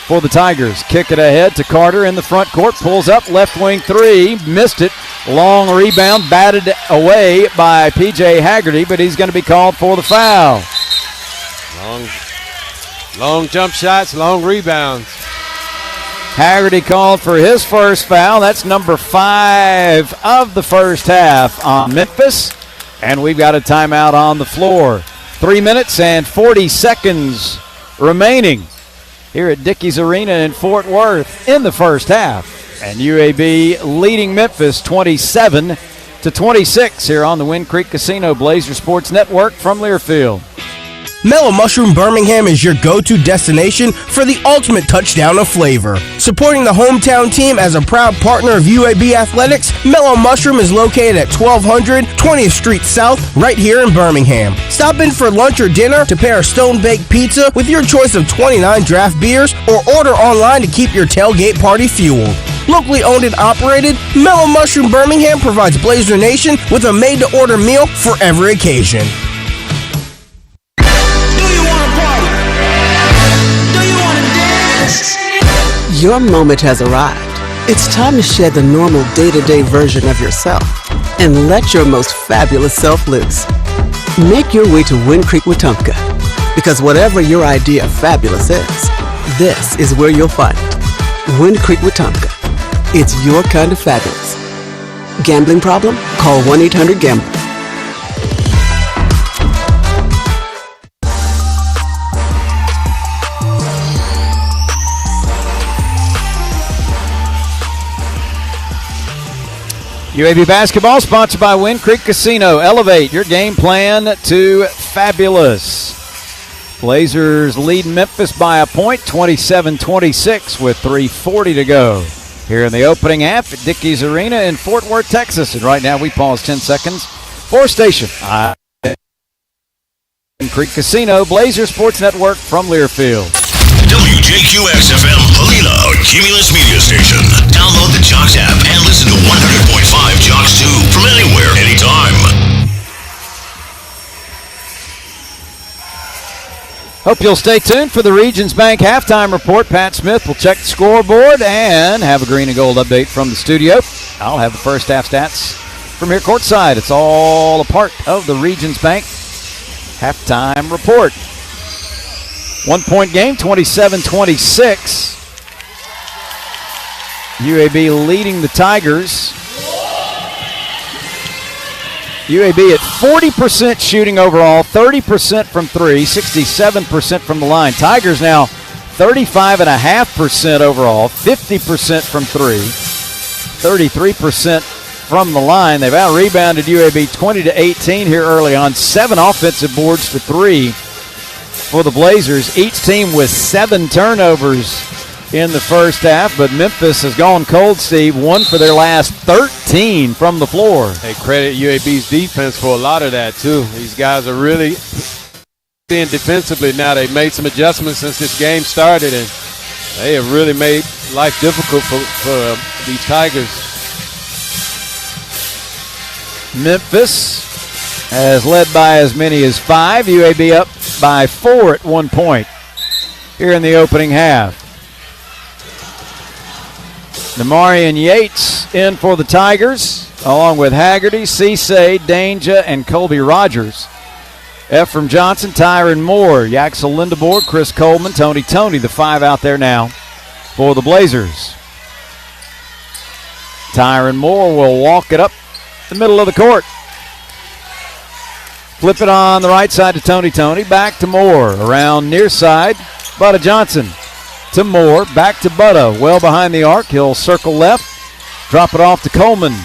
[SPEAKER 12] for the Tigers. Kick it ahead to Carter in the front court. Pulls up, left wing 3. Missed it. Long rebound, batted away by P.J. Haggerty, but he's going to be called for the foul.
[SPEAKER 13] Long jump shots, long rebounds.
[SPEAKER 12] Haggerty called for his first foul. That's number 5 of the first half on Memphis. And we've got a timeout on the floor. 3 minutes and 40 seconds remaining here at Dickies Arena in Fort Worth in the first half. And UAB leading Memphis 27-26 here on the Wind Creek Casino Blazer Sports Network from Learfield.
[SPEAKER 21] Mellow Mushroom Birmingham is your go-to destination for the ultimate touchdown of flavor. Supporting the hometown team as a proud partner of UAB Athletics, Mellow Mushroom is located at 1200 20th Street South, right here in Birmingham. Stop in for lunch or dinner to pair a stone-baked pizza with your choice of 29 draft beers, or order online to keep your tailgate party fueled. Locally owned and operated, Mellow Mushroom Birmingham provides Blazer Nation with a made-to-order meal for every occasion.
[SPEAKER 22] Your moment has arrived. It's time to shed the normal day-to-day version of yourself and let your most fabulous self loose. Make your way to Wind Creek, Wetumpka, because whatever your idea of fabulous is, this is where you'll find it. Wind Creek, Wetumpka. It's your kind of fabulous. Gambling problem? Call 1-800-GAMBLER.
[SPEAKER 12] UAB Basketball sponsored by Wind Creek Casino. Elevate your game plan to fabulous. Blazers lead Memphis by a point, 27-26 with 3:40 to go. Here in the opening half at Dickies Arena in Fort Worth, Texas. And right now we pause 10 seconds for station. Wind Creek Casino, Blazer Sports Network from Learfield.
[SPEAKER 23] WJQX-FM Helena, Cumulus Media Station. Download the Jocks app and listen to 100.5 Jocks 2 from anywhere, anytime.
[SPEAKER 12] Hope you'll stay tuned for the Regions Bank halftime report. Pat Smith will check the scoreboard and have a green and gold update from the studio. I'll have the first half stats from here courtside. It's all a part of the Regions Bank halftime report. 1 point game, 27-26. UAB leading the Tigers. UAB at 40% shooting overall, 30% from three, 67% from the line. Tigers now 35.5% overall, 50% from three, 33% from the line. They've out-rebounded UAB 20-18 here early on. 7 offensive boards to 3 for the Blazers. Each team with 7 turnovers in the first half, but Memphis has gone cold, Steve. 1 for their last 13 from the floor.
[SPEAKER 13] Hey, credit UAB's defense for a lot of that, too. These guys are really thin defensively now. They've made some adjustments since this game started, and they have really made life difficult for these Tigers.
[SPEAKER 12] Memphis has led by as many as 5. UAB up by 4 at 1 point here in the opening half. Demarion Yates in for the Tigers, along with Haggerty, Cisse, Danger, and Colby Rogers. Ephraim Johnson, Tyron Moore, Yaxel Lindeborg, Chris Coleman, Tony, the 5 out there now for the Blazers. Tyron Moore will walk it up the middle of the court. Flip it on the right side to Tony, back to Moore, around near side, Butta Johnson. To Moore, back to Butta, well behind the arc. He'll circle left, drop it off to Coleman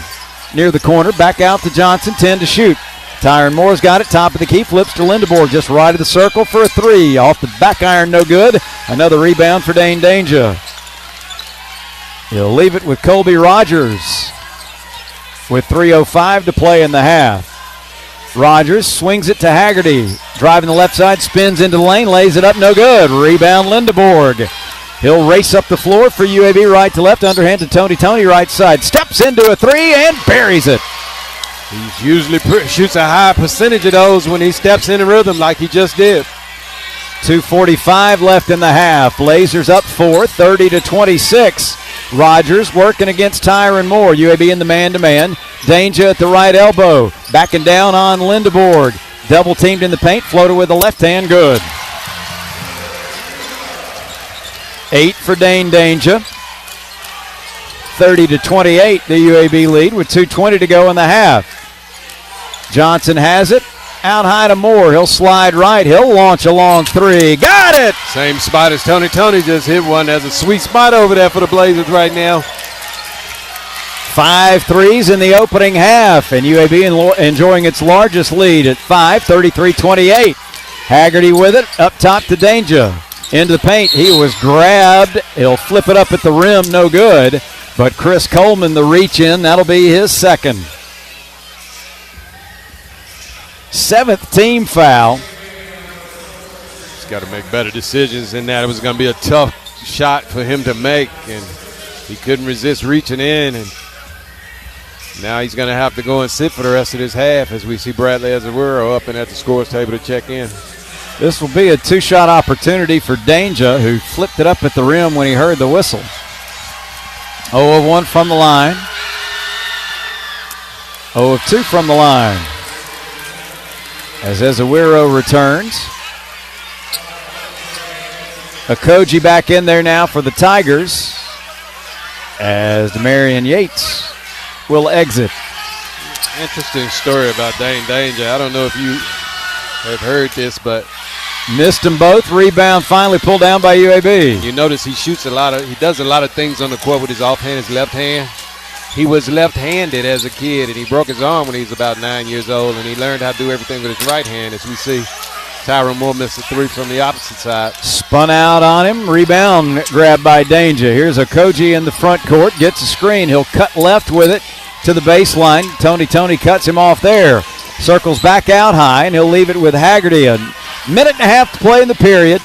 [SPEAKER 12] near the corner, back out to Johnson, 10 to shoot. Tyron Moore's got it, top of the key, flips to Lindeborg, just right of the circle for a 3. Off the back iron, no good. Another rebound for Dane Danger. He'll leave it with Colby Rogers with 3:05 to play in the half. Rogers swings it to Haggerty. Driving the left side, spins into the lane, lays it up, no good. Rebound Lindeborg. He'll race up the floor for UAB right to left, underhand to Tony right side. Steps into a 3 and buries it.
[SPEAKER 13] He usually shoots a high percentage of those when he steps in rhythm like he just did.
[SPEAKER 12] 2:45 left in the half. Blazers up 4, 30-26. Rogers working against Tyron Moore. UAB in the man-to-man. Danger at the right elbow. Backing down on Lindeborg. Double teamed in the paint. Floater with the left hand. Good. 8 for Dane Danger. 30-28, the UAB lead with 2:20 to go in the half. Johnson has it. Out high to Moore. He'll slide right. He'll launch a long 3. Got it!
[SPEAKER 13] Same spot as Tony just hit one. There's a sweet spot over there for the Blazers right now.
[SPEAKER 12] 5 threes in the opening half, and UAB enjoying its largest lead at 5, 33-28. Haggerty with it, up top to Danger. Into the paint, he was grabbed. He'll flip it up at the rim, no good. But Chris Coleman, the reach in, that'll be his second. 7th team foul.
[SPEAKER 13] He's got to make better decisions than that. It was going to be a tough shot for him to make, and he couldn't resist reaching in. And now he's going to have to go and sit for the rest of this half as we see Bradley Azuero up and at the scores table to check in.
[SPEAKER 12] This will be a 2-shot opportunity for Danger, who flipped it up at the rim when he heard the whistle. 0 of 1 from the line. 0 of 2 from the line. As Azuero returns. Okogie back in there now for the Tigers. As Demarion Yates will exit.
[SPEAKER 13] Interesting story about Dane Danger. I don't know if you have heard this, but
[SPEAKER 12] missed them both. Rebound finally pulled down by UAB.
[SPEAKER 13] You notice he does a lot of things on the court with his offhand, his left hand. He was left-handed as a kid, and he broke his arm when he was about 9 years old, and he learned how to do everything with his right hand, as we see. Tyron Moore missed a 3 from the opposite side.
[SPEAKER 12] Spun out on him. Rebound grabbed by Danger. Here's Okogie in the front court. Gets a screen. He'll cut left with it to the baseline. Tony cuts him off there. Circles back out high, and he'll leave it with Haggerty. A minute and a half to play in the period.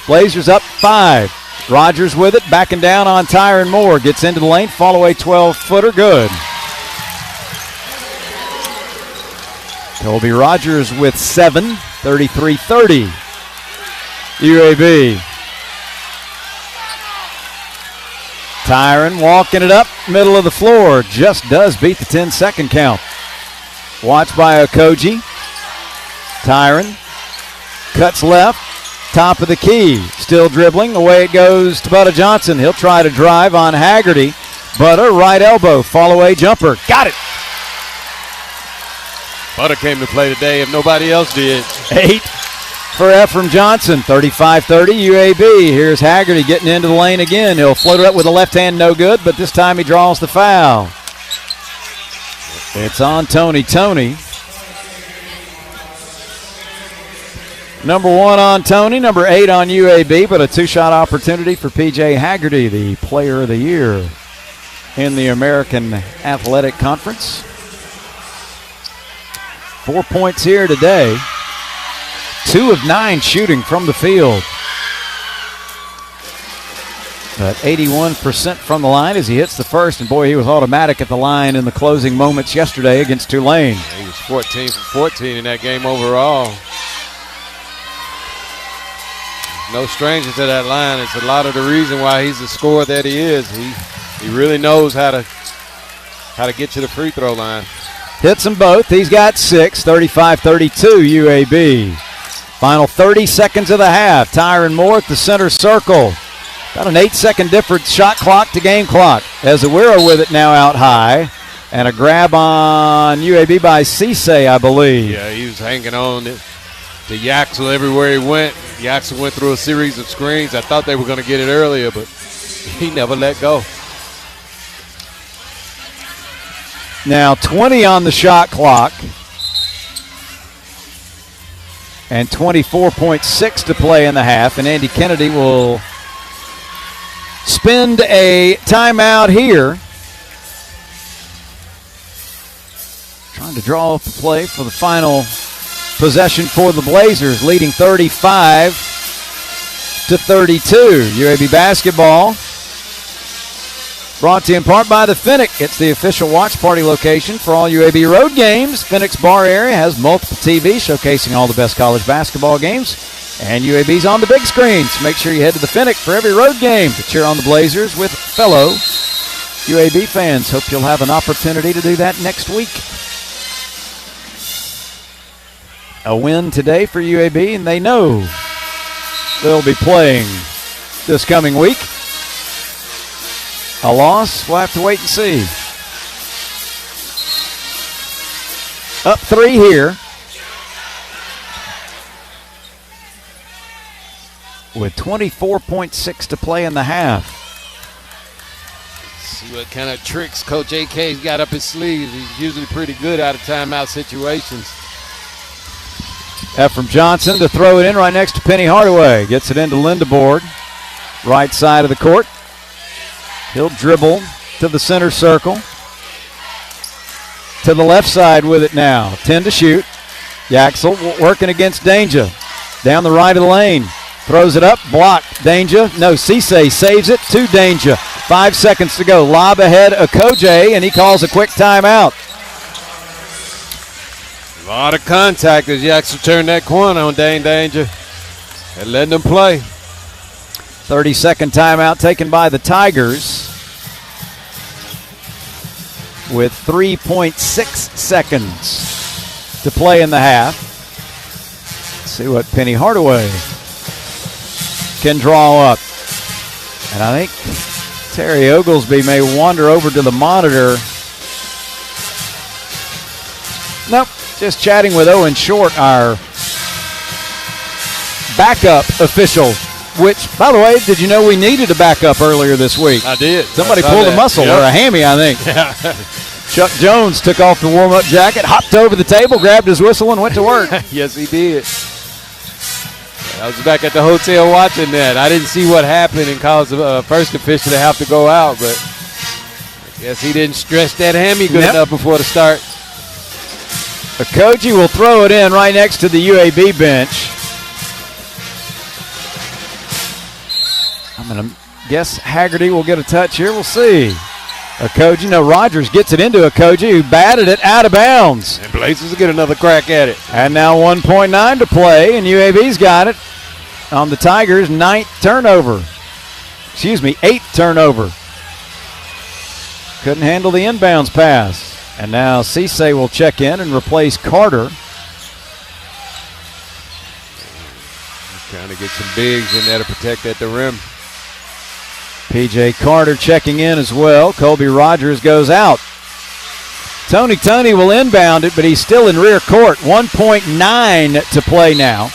[SPEAKER 12] Blazers up 5. Rogers with it, backing down on Tyron Moore. Gets into the lane, fall away 12-footer, good. Colby Rogers with 7, 33-30. UAB. Tyron walking it up, middle of the floor. Just does beat the 10-second count. Watched by Okoji. Tyron cuts left, top of the key. Still dribbling. Away it goes to Butta Johnson. He'll try to drive on Haggerty. Butta, right elbow, fall-away jumper. Got it.
[SPEAKER 13] Butta came to play today if nobody else did.
[SPEAKER 12] 8 for Ephraim Johnson, 35-30 UAB. Here's Haggerty getting into the lane again. He'll float it up with a left hand, no good, but this time he draws the foul. It's on Tony. Number 1 on Tony, number 8 on UAB, but a 2-shot opportunity for P.J. Haggerty, the player of the year in the American Athletic Conference. 4 points here today. 2 of 9 shooting from the field. But 81% from the line as he hits the first. And boy, he was automatic at the line in the closing moments yesterday against Tulane.
[SPEAKER 13] He was 14 for 14 in that game overall. No stranger to that line. It's a lot of the reason why he's the scorer that he is. He really knows how to get to the free throw line.
[SPEAKER 12] Hits them both. He's got 6, 35-32 UAB. Final 30 seconds of the half. Tyron Moore at the center circle. About an 8-second difference, shot clock to game clock. Ezewiro with it now out high. And a grab on UAB by Cisse, I believe.
[SPEAKER 13] Yeah, he was hanging on to Yaxel everywhere he went. Yaxel went through a series of screens. I thought they were going to get it earlier, but he never let go.
[SPEAKER 12] Now 20 on the shot clock. And 24.6 to play in the half. And Andy Kennedy will spend a timeout here. Trying to draw up the play for the final possession for the Blazers, leading 35-32. UAB basketball brought to you in part by the Finnick. It's the official watch party location for all UAB road games. Finnick's bar area has multiple TVs showcasing all the best college basketball games. And UAB's on the big screen, so make sure you head to the Finnick for every road game to cheer on the Blazers with fellow UAB fans. Hope you'll have an opportunity to do that next week. A win today for UAB, and they know they'll be playing this coming week. A loss, we'll have to wait and see. Up 3 here. With 24.6 to play in the half.
[SPEAKER 13] See what kind of tricks Coach AK's got up his sleeves. He's usually pretty good out of timeout situations.
[SPEAKER 12] Ephraim Johnson to throw it in right next to Penny Hardaway. Gets it into Lindebord. Right side of the court. He'll dribble to the center circle. To the left side with it now. 10 to shoot. Yaxel working against Danger. Down the right of the lane. Throws it up. Blocked. Danger. No, Cisse saves it to Danger. 5 seconds to go. Lob ahead Okoje, and he calls a quick timeout.
[SPEAKER 13] A lot of contact as Yaxel turned that corner on Danger. And letting them play.
[SPEAKER 12] 30-second timeout taken by the Tigers with 3.6 seconds to play in the half. Let's see what Penny Hardaway can draw up. And I think Terry Oglesby may wander over to the monitor. Nope, just chatting with Owen Short, our backup official. Which, by the way, did you know we needed a backup earlier this week?
[SPEAKER 13] I did.
[SPEAKER 12] Somebody pulled a muscle or a hammy, I think.
[SPEAKER 13] Yeah.
[SPEAKER 12] Chuck Jones took off the warm-up jacket, hopped over the table, grabbed his whistle, and went to work.
[SPEAKER 13] Yes, he did. I was back at the hotel watching that. I didn't see what happened and caused the first official to have to go out, but I guess he didn't stretch that hammy good enough before the start.
[SPEAKER 12] Okoji will throw it in right next to the UAB bench. I'm going to guess Haggerty will get a touch here. We'll see. Okoji, no, Rogers gets it into Okoji, who batted it out of bounds.
[SPEAKER 13] And Blazers will get another crack at it.
[SPEAKER 12] And now 1.9 to play, and UAB's got it. on the Tigers, 8th turnover. Couldn't handle the inbounds pass. And now Cisse will check in and replace Carter.
[SPEAKER 13] Trying to get some bigs in there to protect at the rim.
[SPEAKER 12] P.J. Carter checking in as well. Colby Rogers goes out. Tony will inbound it, but he's still in rear court. 1.9 to play now.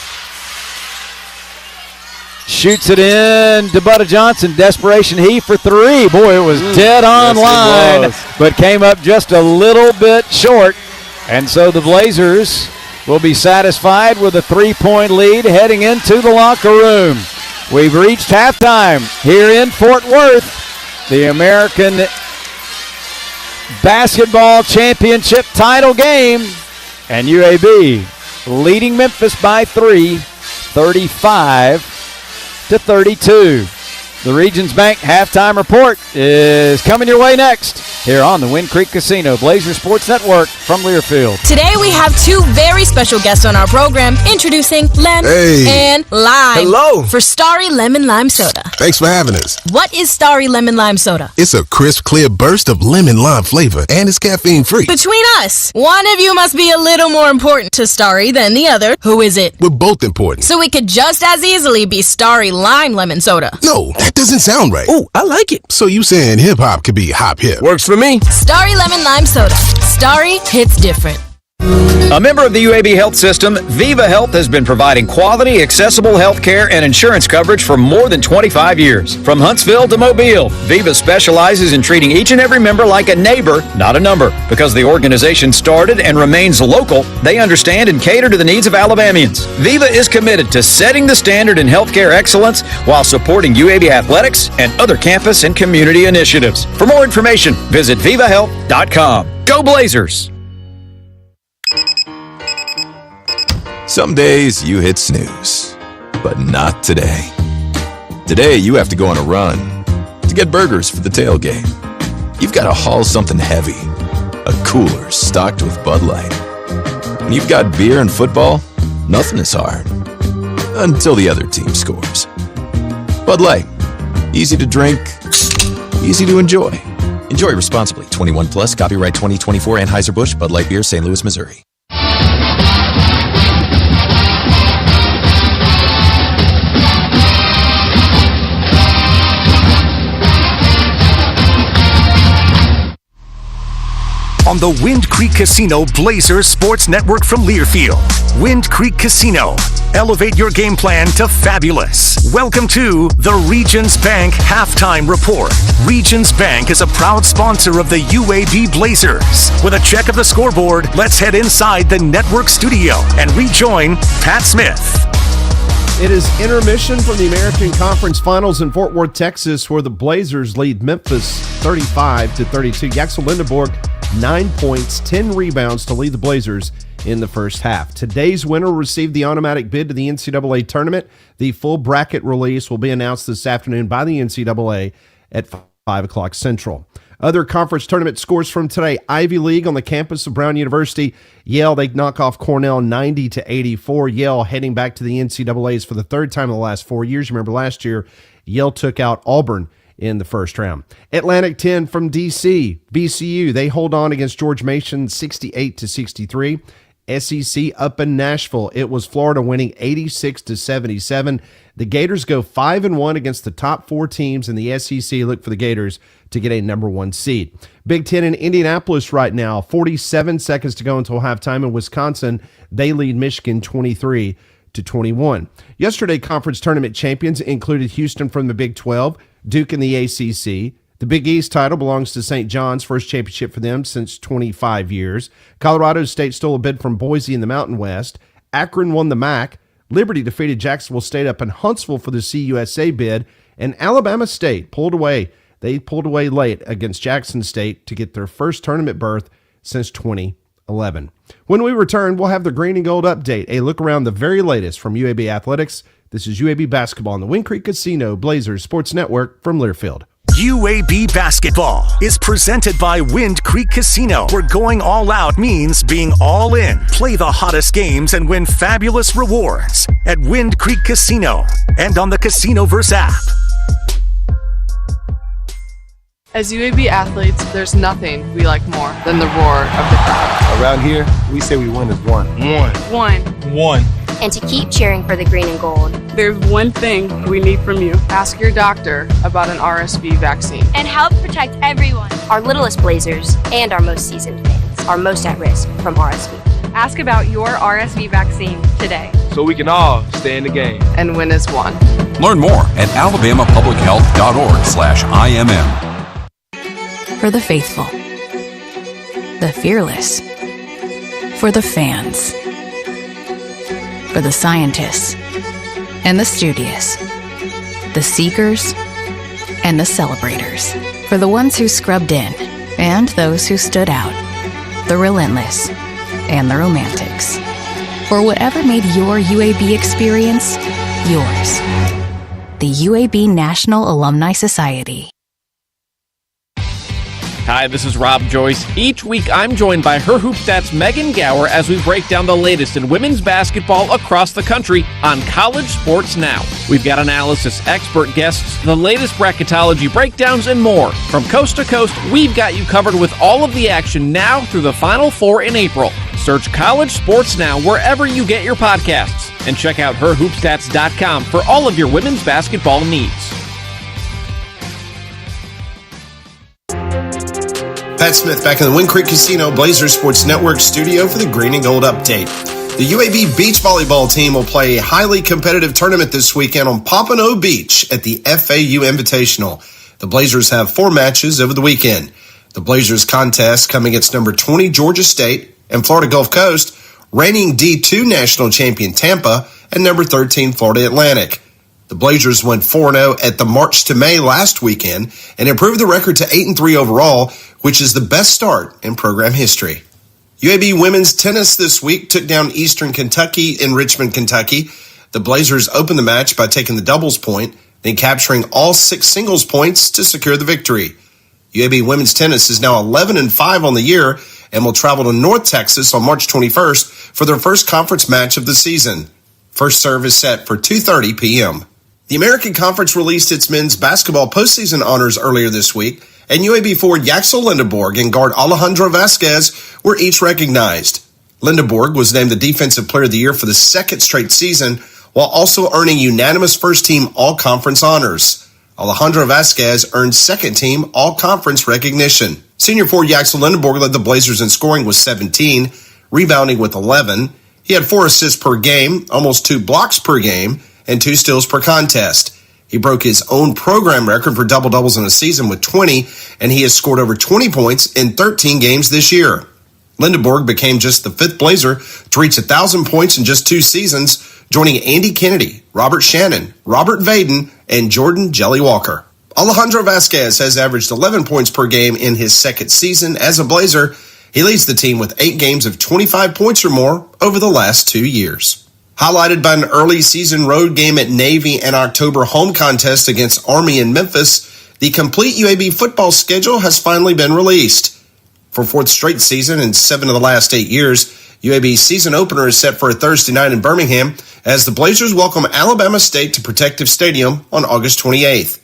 [SPEAKER 12] Shoots it in to Butta Johnson. Desperation heave for three. Boy, it was dead on line, but came up just a little bit short. And so the Blazers will be satisfied with a 3-point lead heading into the locker room. We've reached halftime here in Fort Worth. The American Basketball Championship title game. And UAB leading Memphis by 3, 35-32. The Regions Bank halftime report is coming your way next here on the Wind Creek Casino Blazer Sports Network from Learfield.
[SPEAKER 3] Today we have two very special guests on our program introducing Lem and Lime.
[SPEAKER 4] Hello.
[SPEAKER 3] For Starry Lemon Lime Soda.
[SPEAKER 4] Thanks for having us.
[SPEAKER 3] What is Starry Lemon Lime Soda?
[SPEAKER 4] It's a crisp, clear burst of lemon lime flavor, and it's caffeine free.
[SPEAKER 3] Between us, one of you must be a little more important to Starry than the other. Who is it?
[SPEAKER 4] We're both important.
[SPEAKER 3] So it could just as easily be Starry Lime Lemon Soda.
[SPEAKER 4] No, that doesn't sound right.
[SPEAKER 3] Oh, I like it.
[SPEAKER 4] So you saying hip-hop could be hop-hip?
[SPEAKER 3] Works for me. Starry Lemon Lime Soda. Starry hits different.
[SPEAKER 5] A member of the UAB Health System, Viva Health has been providing quality, accessible health care and insurance coverage for more than 25 years. From Huntsville to Mobile, Viva specializes in treating each and every member like a neighbor, not a number. Because the organization started and remains local, they understand and cater to the needs of Alabamians. Viva is committed to setting the standard in healthcare excellence while supporting UAB athletics and other campus and community initiatives. For more information, visit vivahealth.com. Go Blazers!
[SPEAKER 19] Some days you hit snooze, but not today. Today you have to go on a run to get burgers for the tailgate. You've got to haul something heavy, a cooler stocked with Bud Light. When you've got beer and football, nothing is hard, until the other team scores. Bud Light, easy to drink, easy to enjoy. Enjoy responsibly. 21 plus, copyright 2024 Anheuser-Busch, Bud Light Beer, St. Louis, Missouri.
[SPEAKER 20] On the Wind Creek Casino Blazers Sports Network from Learfield. Wind Creek Casino. Elevate your game plan to fabulous. Welcome to the Regions Bank Halftime Report. Regions Bank is a proud sponsor of the UAB Blazers. With a check of the scoreboard, let's head inside the network studio and rejoin Pat Smith.
[SPEAKER 24] It is intermission from the American Conference Finals in Fort Worth, Texas, where the Blazers lead Memphis 35-32. Yaxel Lindenborg, 9 points, 10 rebounds to lead the Blazers in the first half. Today's winner received the automatic bid to the NCAA Tournament. The full bracket release will be announced this afternoon by the NCAA at 5 o'clock Central. Other conference tournament scores from today. Ivy League on the campus of Brown University. Yale, they knock off Cornell 90-84. Yale heading back to the NCAAs for the third time in the last 4 years. You remember last year, Yale took out Auburn in the first round. Atlantic 10 from D.C. BCU, they hold on against George Mason 68-63. SEC up in Nashville. It was Florida winning 86-77. The Gators go 5-1 against the top four teams in the SEC. Look for the Gators to get a number one seed. Big Ten in Indianapolis right now. 47 seconds to go until halftime in Wisconsin. They lead Michigan 23-21. Yesterday, conference tournament champions included Houston from the Big 12, Duke in the ACC. The Big East title belongs to St. John's, first championship for them since 25 years. Colorado State stole a bid from Boise in the Mountain West. Akron won the MAC. Liberty defeated Jacksonville State up in Huntsville for the CUSA bid. And Alabama State pulled away. They pulled away late against Jackson State to get their first tournament berth since 2011. When we return, we'll have the Green and Gold update, a look around the very latest from UAB Athletics. This is UAB Basketball on the Wind Creek Casino Blazers Sports Network from Learfield.
[SPEAKER 20] UAB Basketball is presented by Wind Creek Casino, where going all out means being all in. Play the hottest games and win fabulous rewards at Wind Creek Casino and on the Casinoverse app.
[SPEAKER 1] As UAB athletes, there's nothing we like more than the roar of the crowd.
[SPEAKER 16] Around here, we say we win as one.
[SPEAKER 15] One. And to keep cheering for the green and gold.
[SPEAKER 18] There's one thing we need from you.
[SPEAKER 1] Ask your doctor about an RSV vaccine.
[SPEAKER 15] And help protect everyone. Our littlest Blazers and our most seasoned fans are most at risk from RSV.
[SPEAKER 18] Ask about your RSV vaccine today.
[SPEAKER 16] So we can all stay in the game.
[SPEAKER 1] And win as one.
[SPEAKER 2] Learn more at alabamapublichealth.org/IMM.
[SPEAKER 6] For the faithful, the fearless, for the fans, for the scientists and the studious, the seekers and the celebrators, for the ones who scrubbed in and those who stood out, the relentless and the romantics, for whatever made your UAB experience yours. The UAB National Alumni Society.
[SPEAKER 7] Hi, this is Rob Joyce. Each week, I'm joined by Her Hoop Stats' Megan Gower as we break down the latest in women's basketball across the country on College Sports Now. We've got analysis, expert guests, the latest bracketology breakdowns, and more. From coast to coast, we've got you covered with all of the action now through the Final Four in April. Search College Sports Now wherever you get your podcasts, and check out herhoopstats.com for all of your women's basketball needs.
[SPEAKER 25] Pat Smith back in the Wind Creek Casino Blazers Sports Network studio for the Green and Gold Update. The UAB beach volleyball team will play a highly competitive tournament this weekend on Pompano Beach at the FAU Invitational. The Blazers have 4 matches over the weekend. The Blazers contest coming against number 20 Georgia State and Florida Gulf Coast, reigning D2 national champion Tampa, and number 13 Florida Atlantic. The Blazers went 4-0 at the March to May last weekend and improved the record to 8-3 overall, which is the best start in program history. UAB women's tennis this week took down Eastern Kentucky in Richmond, Kentucky. The Blazers opened the match by taking the doubles point, then capturing all 6 singles points to secure the victory. UAB women's tennis is now 11-5 on the year and will travel to North Texas on March 21st for their first conference match of the season. First serve is set for 2:30 p.m. The American Conference released its men's basketball postseason honors earlier this week, and UAB forward Yaxel Lindeborg and guard Alejandro Vasquez were each recognized. Lindeborg was named the Defensive Player of the Year for the second straight season, while also earning unanimous first-team All-Conference honors. Alejandro Vasquez earned second-team All-Conference recognition. Senior forward Yaxel Lindeborg led the Blazers in scoring with 17, rebounding with 11. He had 4 assists per game, almost 2 blocks per game, and 2 steals per contest. He broke his own program record for double-doubles in a season with 20, and he has scored over 20 points in 13 games this year. Lindeborg became just the 5th Blazer to reach 1,000 points in just 2 seasons, joining Andy Kennedy, Robert Shannon, Robert Vaden, and Jordan Jelly Walker. Alejandro Vasquez has averaged 11 points per game in his second season as a Blazer. He leads the team with 8 games of 25 points or more over the last 2 years. Highlighted by an early season road game at Navy and October home contest against Army in Memphis, the complete UAB football schedule has finally been released. For 4th straight season and 7 of the last 8 years, UAB's season opener is set for a Thursday night in Birmingham as the Blazers welcome Alabama State to Protective Stadium on August 28th.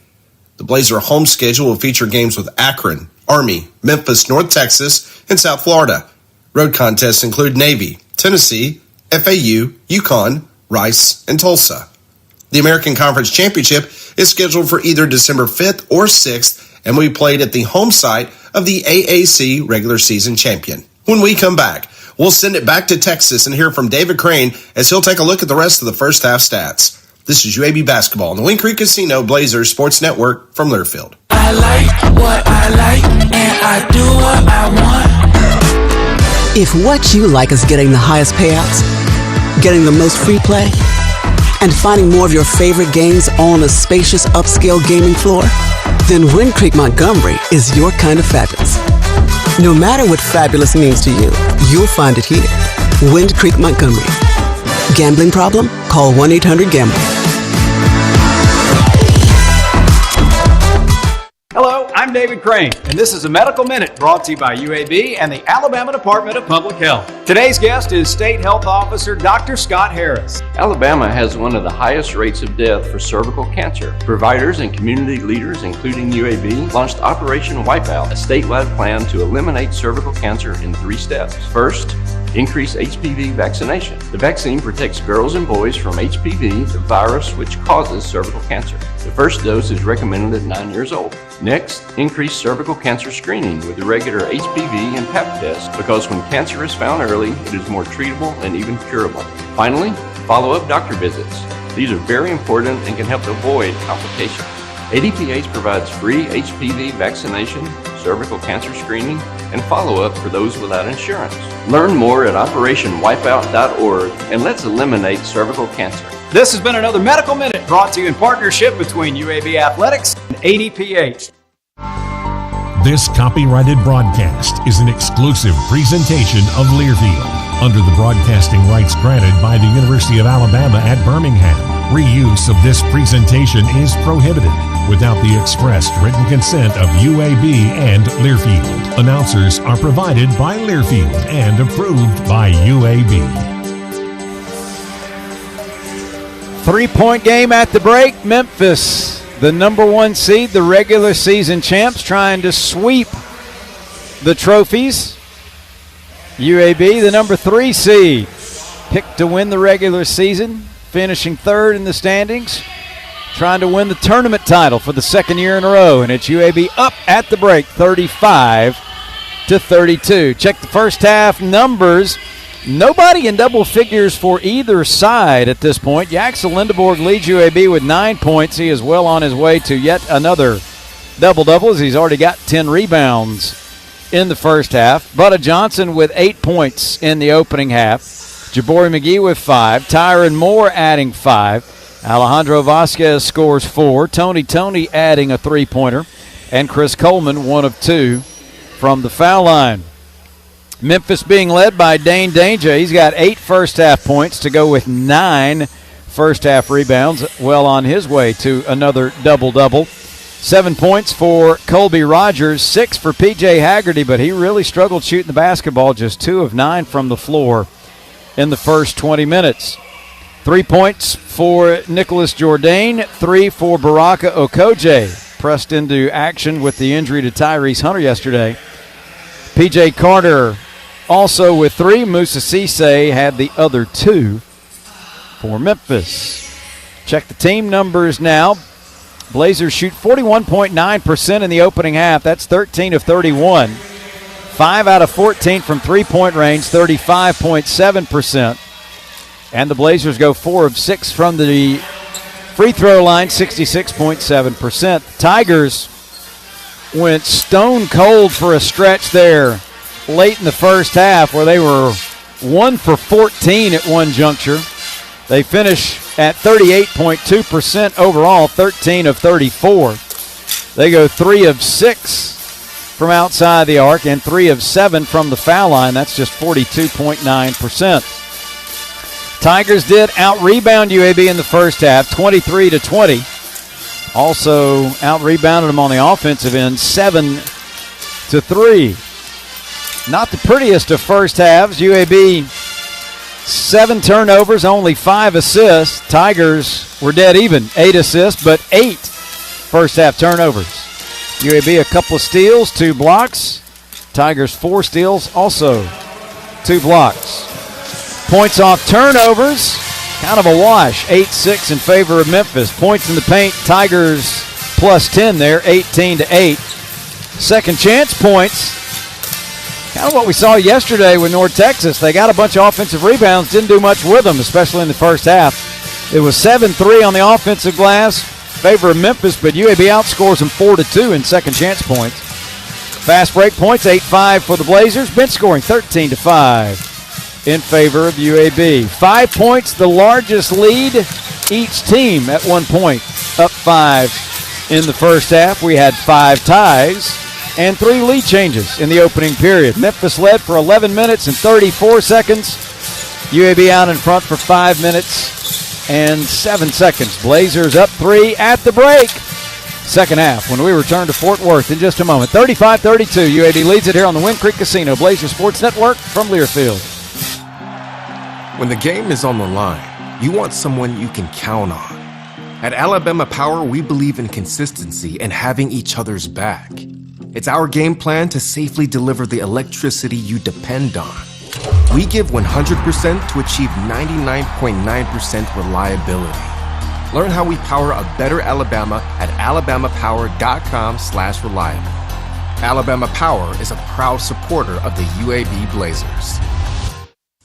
[SPEAKER 25] The Blazer home schedule will feature games with Akron, Army, Memphis, North Texas, and South Florida. Road contests include Navy, Tennessee, FAU, UConn, Rice, and Tulsa. The American Conference Championship is scheduled for either December 5th or 6th and will be played at the home site of the AAC regular season champion. When we come back, we'll send it back to Texas and hear from David Crane as he'll take a look at the rest of the first half stats. This is UAB Basketball on the Wind Creek Casino Blazers Sports Network from Learfield.
[SPEAKER 26] I like what I like and I do what I want.
[SPEAKER 22] If what you like is getting the highest payouts, getting the most free play, and finding more of your favorite games on a spacious upscale gaming floor, then Wind Creek Montgomery is your kind of fabulous. No matter what fabulous means to you, you'll find it here. Wind Creek Montgomery. Gambling problem? Call 1-800-GAMBLER.
[SPEAKER 27] Hello,
[SPEAKER 5] David Crane, and this is a Medical Minute brought to you by UAB and the Alabama Department of Public Health. Today's guest is State Health Officer Dr. Scott Harris.
[SPEAKER 8] Alabama has one of the highest rates of death for cervical cancer. Providers and community leaders, including UAB, launched Operation Wipeout, a statewide plan to eliminate cervical cancer in 3 steps. First, increase HPV vaccination. The vaccine protects girls and boys from HPV, the virus which causes cervical cancer. The first dose is recommended at 9 years old. Next, increase cervical cancer screening with the regular HPV and Pap test, because when cancer is found early, it is more treatable and even curable. Finally, follow-up doctor visits. These are very important and can help avoid complications. ADPH provides free HPV vaccination, cervical cancer screening, and follow-up for those without insurance. Learn more at operationwipeout.org and let's eliminate cervical cancer.
[SPEAKER 5] This has been another Medical Minute brought to you in partnership between UAB Athletics and ADPH.
[SPEAKER 9] This copyrighted broadcast is an exclusive presentation of Learfield under the broadcasting rights granted by the University of Alabama at Birmingham. Reuse of this presentation is prohibited without the expressed written consent of UAB and Learfield. Announcers are provided by Learfield and approved by UAB.
[SPEAKER 12] 3-point game at the break. Memphis, the number 1 seed, the regular season champs, trying to sweep the trophies. UAB, the number 3 seed, picked to win the regular season, finishing 3rd in the standings, trying to win the tournament title for the 2nd year in a row, and it's UAB up at the break, 35-32. Check the first half numbers. Nobody in double figures for either side at this point. Yaxel Lindeborg leads UAB with 9 points. He is well on his way to yet another double-double, as he's already got 10 rebounds in the first half. Butta Johnson with 8 points in the opening half. Jabori McGee with 5. Tyron Moore adding 5. Alejandro Vasquez scores 4. Tony adding a 3-pointer. And Chris Coleman, 1 of 2 from the foul line. Memphis being led by Dane Danger. He's got 8 first-half points to go with 9 first-half rebounds. Well on his way to another double-double. 7 points for Colby Rogers, 6 for P.J. Haggerty, but he really struggled shooting the basketball, just 2 of 9 from the floor in the first 20 minutes. 3 points for Nicholas Jourdain, 3 for Baraka Okoje, pressed into action with the injury to Tyrese Hunter yesterday. P.J. Carter also with 3. Musa Cisse had the other 2 for Memphis. Check the team numbers now. Blazers shoot 41.9% in the opening half. That's 13 of 31. 5 out of 14 from three-point range, 35.7%. And the Blazers go 4 of 6 from the free throw line, 66.7%. Tigers went stone cold for a stretch there late in the first half where they were 1 for 14 at one juncture. They finish at 38.2% overall, 13 of 34. They go 3 of 6 from outside the arc and 3 of 7 from the foul line. That's just 42.9%. Tigers did out-rebound UAB in the first half, 23-20. Also out-rebounded them on the offensive end, 7-3. Not the prettiest of first halves. UAB 7 turnovers, only 5 assists. Tigers were dead even, 8 assists, but 8 first half turnovers. UAB a couple of steals, 2 blocks. Tigers 4 steals, also 2 blocks. Points off turnovers, kind of a wash, 8-6 in favor of Memphis. Points in the paint, Tigers plus 10 there, 18-8. Second chance points, kind of what we saw yesterday with North Texas. They got a bunch of offensive rebounds, didn't do much with them, especially in the first half. It was 7-3 on the offensive glass, favor of Memphis, but UAB outscores them 4-2 in second chance points. Fast break points, 8-5 for the Blazers. Bench scoring 13-5 in favor of UAB. 5 points, the largest lead each team at one point. Up 5 in the first half. We had 5 ties and 3 lead changes in the opening period. Memphis led for 11 minutes and 34 seconds. UAB out in front for 5 minutes and 7 seconds. Blazers up 3 at the break. second half when we return to Fort Worth in just a moment. 35-32, UAB leads it here on the Wind Creek Casino Blazer Sports Network from Learfield.
[SPEAKER 10] When the game is on the line, you want someone you can count on. At Alabama Power, we believe in consistency and having each other's back. It's our game plan to safely deliver the electricity you depend on. We give 100% to achieve 99.9% reliability. Learn how we power a better Alabama at alabamapower.com/reliable. Alabama Power is a proud supporter of the UAB Blazers.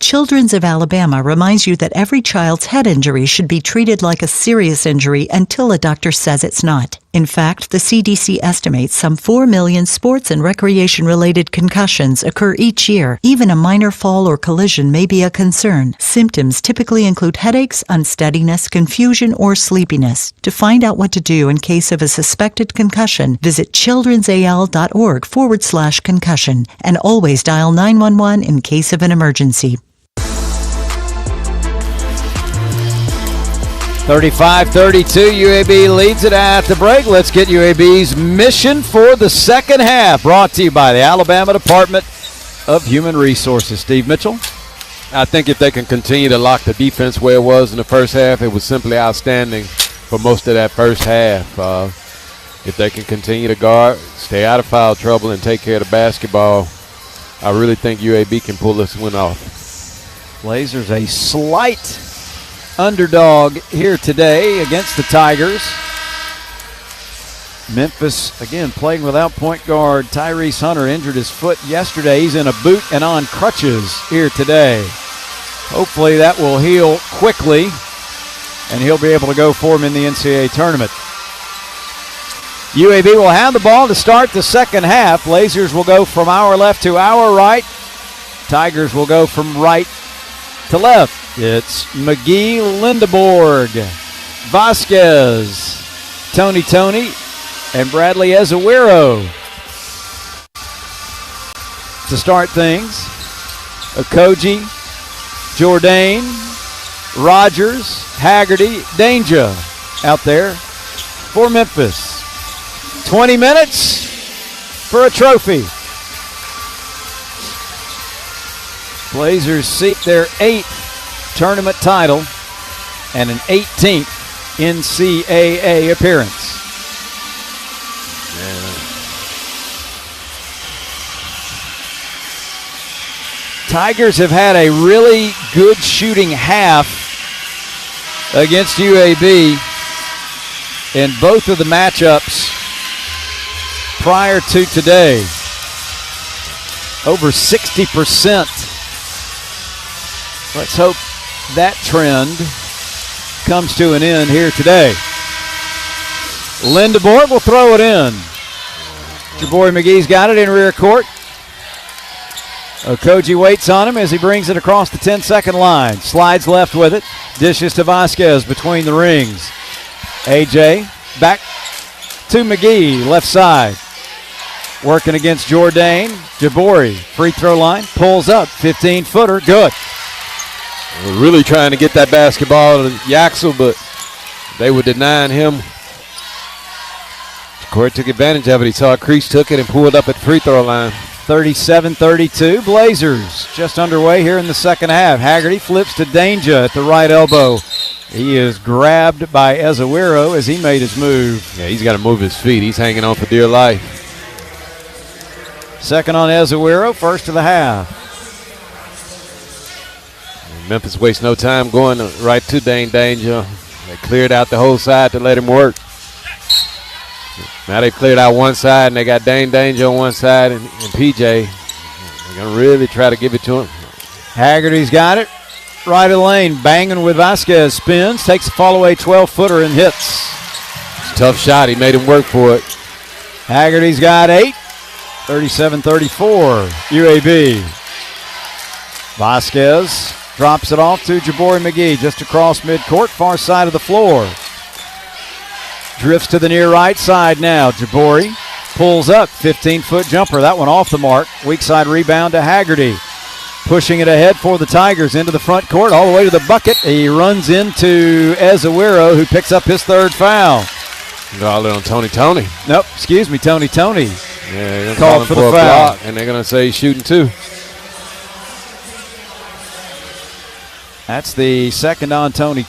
[SPEAKER 11] Children's of Alabama reminds you that every child's head injury should be treated like a serious injury until a doctor says it's not. In fact, the CDC estimates some 4 million sports and recreation-related concussions occur each year. Even a minor fall or collision may be a concern. Symptoms typically include headaches, unsteadiness, confusion, or sleepiness. To find out what to do in case of a suspected concussion, visit childrensal.org/concussion and always dial 911 in case of an emergency.
[SPEAKER 12] 35-32, UAB leads it at the break. Let's get UAB's mission for the second half, brought to you by the Alabama Department of Human Resources. Steve Mitchell.
[SPEAKER 13] I think if they can continue to lock the defense where it was in the first half, it was simply outstanding for most of that first half. If they can continue to guard, stay out of foul trouble, and take care of the basketball, I really think UAB can pull this one off.
[SPEAKER 12] Blazers a slight underdog here today against the Tigers. Memphis, again, playing without point guard Tyrese Hunter, injured his foot yesterday. He's in a boot and on crutches here today. Hopefully that will heal quickly, and he'll be able to go for him in the NCAA Tournament. UAB will have the ball to start the second half. Blazers will go from our left to our right. Tigers will go from right to left. It's McGee, Lindeborg, Vasquez, Tony, and Bradley Ezewiro. To start things, Okogie, Jourdain, Rogers, Haggerty, Danger out there for Memphis. 20 minutes for a trophy. Blazers seek their 8th tournament title and an 18th NCAA appearance. Tigers have had a really good shooting half against UAB in both of the matchups prior to today. Over 60%. Let's hope that trend comes to an end here today. Lindeborg will throw it in. Jabari McGee's got it in rear court. Okogie waits on him as he brings it across the 10-second line. Slides left with it. Dishes to Vasquez between the rings. AJ back to McGee, left side. Working against Jourdain. Jabari, free throw line, pulls up, 15-footer, good.
[SPEAKER 13] We're really trying to get that basketball to Yaxel, but they were denying him. Corey took advantage of it. He saw Crease took it and pulled up at the free throw line.
[SPEAKER 12] 37-32, Blazers just underway here in the second half. Haggerty flips to Danger at the right elbow. He is grabbed by Ezewiro as he made his move.
[SPEAKER 13] Yeah, he's got to move his feet. He's hanging on for dear life.
[SPEAKER 12] Second on Ezewiro, first of the half.
[SPEAKER 13] Memphis wastes no time going right to Danger. They cleared out the whole side to let him work. Now they've cleared out one side, and they got Danger on one side and PJ. They're going to really try to give it to him.
[SPEAKER 12] Haggerty's got it. Right of the lane, banging with Vasquez. Spins, takes a fall-away 12-footer and hits.
[SPEAKER 13] It's a tough shot. He made him work for it.
[SPEAKER 12] Haggerty's got 8. 37-34, UAB. Vasquez drops it off to Jabari McGee just across midcourt, far side of the floor. Drifts to the near right side now. Jabari pulls up, 15-foot jumper. That one off the mark. Weak side rebound to Haggerty. Pushing it ahead for the Tigers into the front court, all the way to the bucket. He runs into Ezewiro, who picks up his third foul.
[SPEAKER 13] Call it on Tony.
[SPEAKER 12] Nope, excuse me, Tony.
[SPEAKER 13] Yeah, they're
[SPEAKER 12] called for the
[SPEAKER 13] a
[SPEAKER 12] foul.
[SPEAKER 13] block, and they're going to say he's shooting 2.
[SPEAKER 12] That's the second on Tony.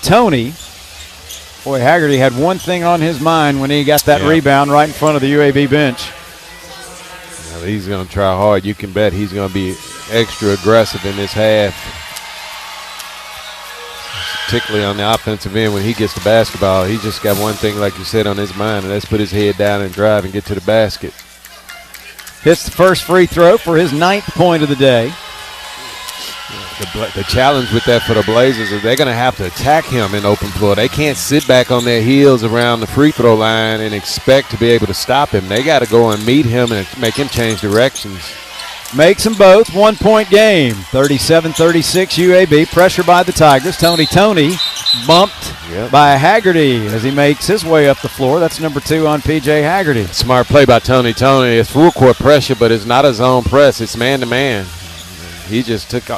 [SPEAKER 12] Boy, Haggerty had one thing on his mind when he got that rebound right in front of the UAB bench.
[SPEAKER 13] Well, he's going to try hard. You can bet he's going to be extra aggressive in this half, particularly on the offensive end when he gets the basketball. He's just got one thing, like you said, on his mind, and that's put his head down and drive and get to the basket.
[SPEAKER 12] Hits the first free throw for his 9th point of the day.
[SPEAKER 13] The challenge with that for the Blazers is they're going to have to attack him in open floor. They can't sit back on their heels around the free throw line and expect to be able to stop him. They got to go and meet him and make him change directions.
[SPEAKER 12] Makes them both 1-point game. 37-36 UAB. Pressure by the Tigers. Tony bumped by Haggerty as he makes his way up the floor. That's number 2 on P.J. Haggerty.
[SPEAKER 13] Smart play by Tony. It's full court pressure, but it's not a zone press. It's man-to-man. He just took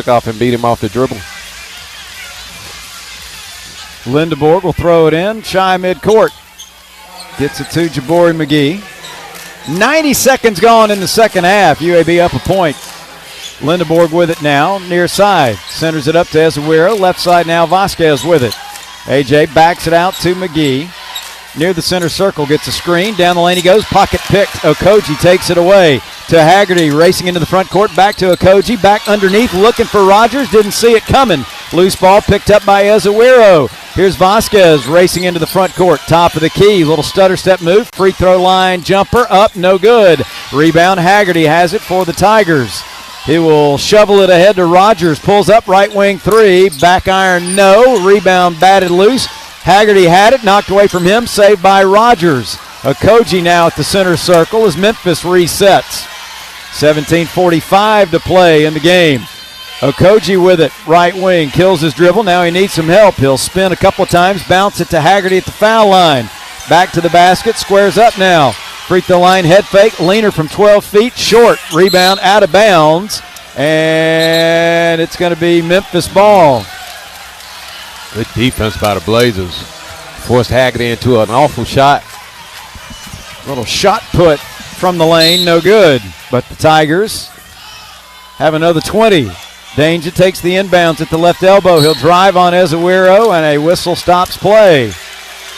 [SPEAKER 13] off and beat him off the dribble.
[SPEAKER 12] Lindeborg will throw it in. Shy midcourt. Gets it to Jabari McGee. 90 seconds gone in the second half. UAB up a point. Lindeborg with it now. Near side. Centers it up to Ezewira. Left side now. Vasquez with it. AJ backs it out to McGee. Near the center circle. Gets a screen. Down the lane he goes. Pocket picked. Okogie takes it away to Haggerty. Racing into the front court. Back to Okogie. Back underneath. Looking for Rogers. Didn't see it coming. Loose ball picked up by Ezewira. Here's Vasquez racing into the front court. Top of the key. Little stutter step move. Free throw line jumper. Up. No good. Rebound. Haggerty has it for the Tigers. He will shovel it ahead to Rogers. Pulls up. Right wing 3. Back iron. No. Rebound batted loose. Haggerty had it. Knocked away from him. Saved by Rogers. Okogie now at the center circle as Memphis resets. 17:45 to play in the game. Okogie with it, right wing, kills his dribble. Now he needs some help. He'll spin a couple of times, bounce it to Haggerty at the foul line. Back to the basket, squares up now. Free throw line, head fake, leaner from 12 feet, short. Rebound out of bounds, and it's going to be Memphis ball.
[SPEAKER 13] Good defense by the Blazers. Forced Haggerty into an awful shot.
[SPEAKER 12] Little shot put from the lane, no good. But the Tigers have another 20. Danger takes the inbounds at the left elbow. He'll drive on Ezewira, and a whistle stops play.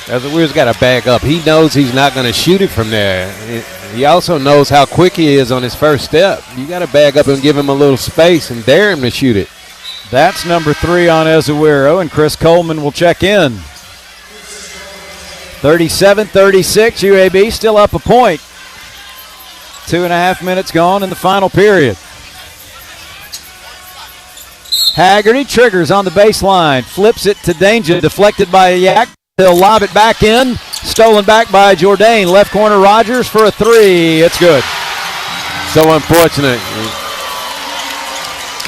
[SPEAKER 13] Ezewira's got to back up. He knows he's not going to shoot it from there. He also knows how quick he is on his first step. You got to back up and give him a little space and dare him to shoot it.
[SPEAKER 12] That's number 3 on Ezewira, and Chris Coleman will check in. 37-36, UAB still up a point. 2.5 minutes gone in the final period. Haggerty triggers on the baseline, flips it to Danger, deflected by Yak. He'll lob it back in, stolen back by Jourdain. Left corner Rogers for a 3. It's good.
[SPEAKER 13] So unfortunate.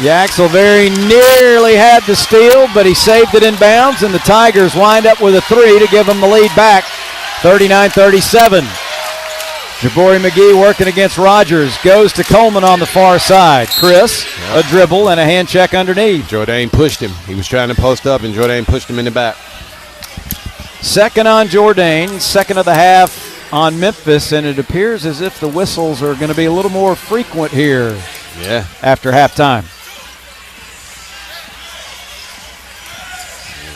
[SPEAKER 12] Yaxel very nearly had the steal, but he saved it in bounds, and the Tigers wind up with a 3 to give them the lead back. 39-37. Jabari McGee working against Rogers. Goes to Coleman on the far side. Chris, a dribble and a hand check underneath.
[SPEAKER 13] Jourdain pushed him. He was trying to post up, and Jourdain pushed him in the back.
[SPEAKER 12] Second on Jourdain. Second of the half on Memphis, and it appears as if the whistles are going to be a little more frequent here after halftime.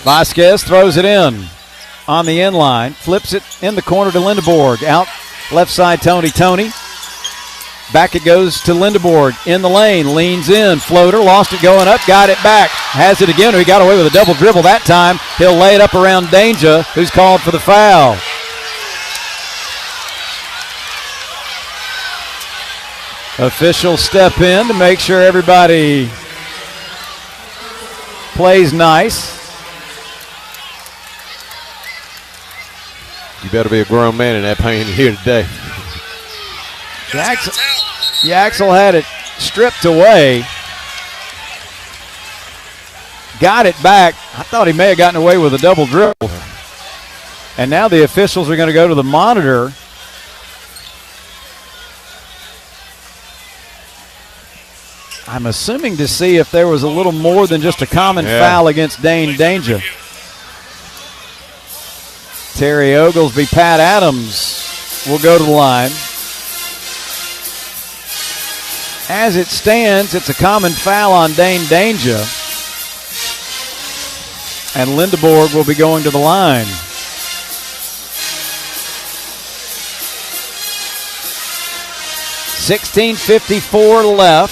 [SPEAKER 12] Vasquez throws it in on the end line. Flips it in the corner to Lindeborg. Out left side, Tony. Back it goes to Lindeborg in the lane. Leans in. Floater. Lost it going up. Got it back. Has it again. He got away with a double dribble that time. He'll lay it up around Danger, who's called for the foul. Officials step in to make sure everybody plays nice.
[SPEAKER 13] You better be a grown man in that paint here today.
[SPEAKER 12] Yaxel had it stripped away. Got it back. I thought he may have gotten away with a double dribble. And now the officials are going to go to the monitor. I'm assuming to see if there was a little more than just a common foul against Dane Danger. Terry Oglesby, Pat Adams will go to the line. As it stands, it's a common foul on Dane Danger. And Lindeborg will be going to the line. 16:54 left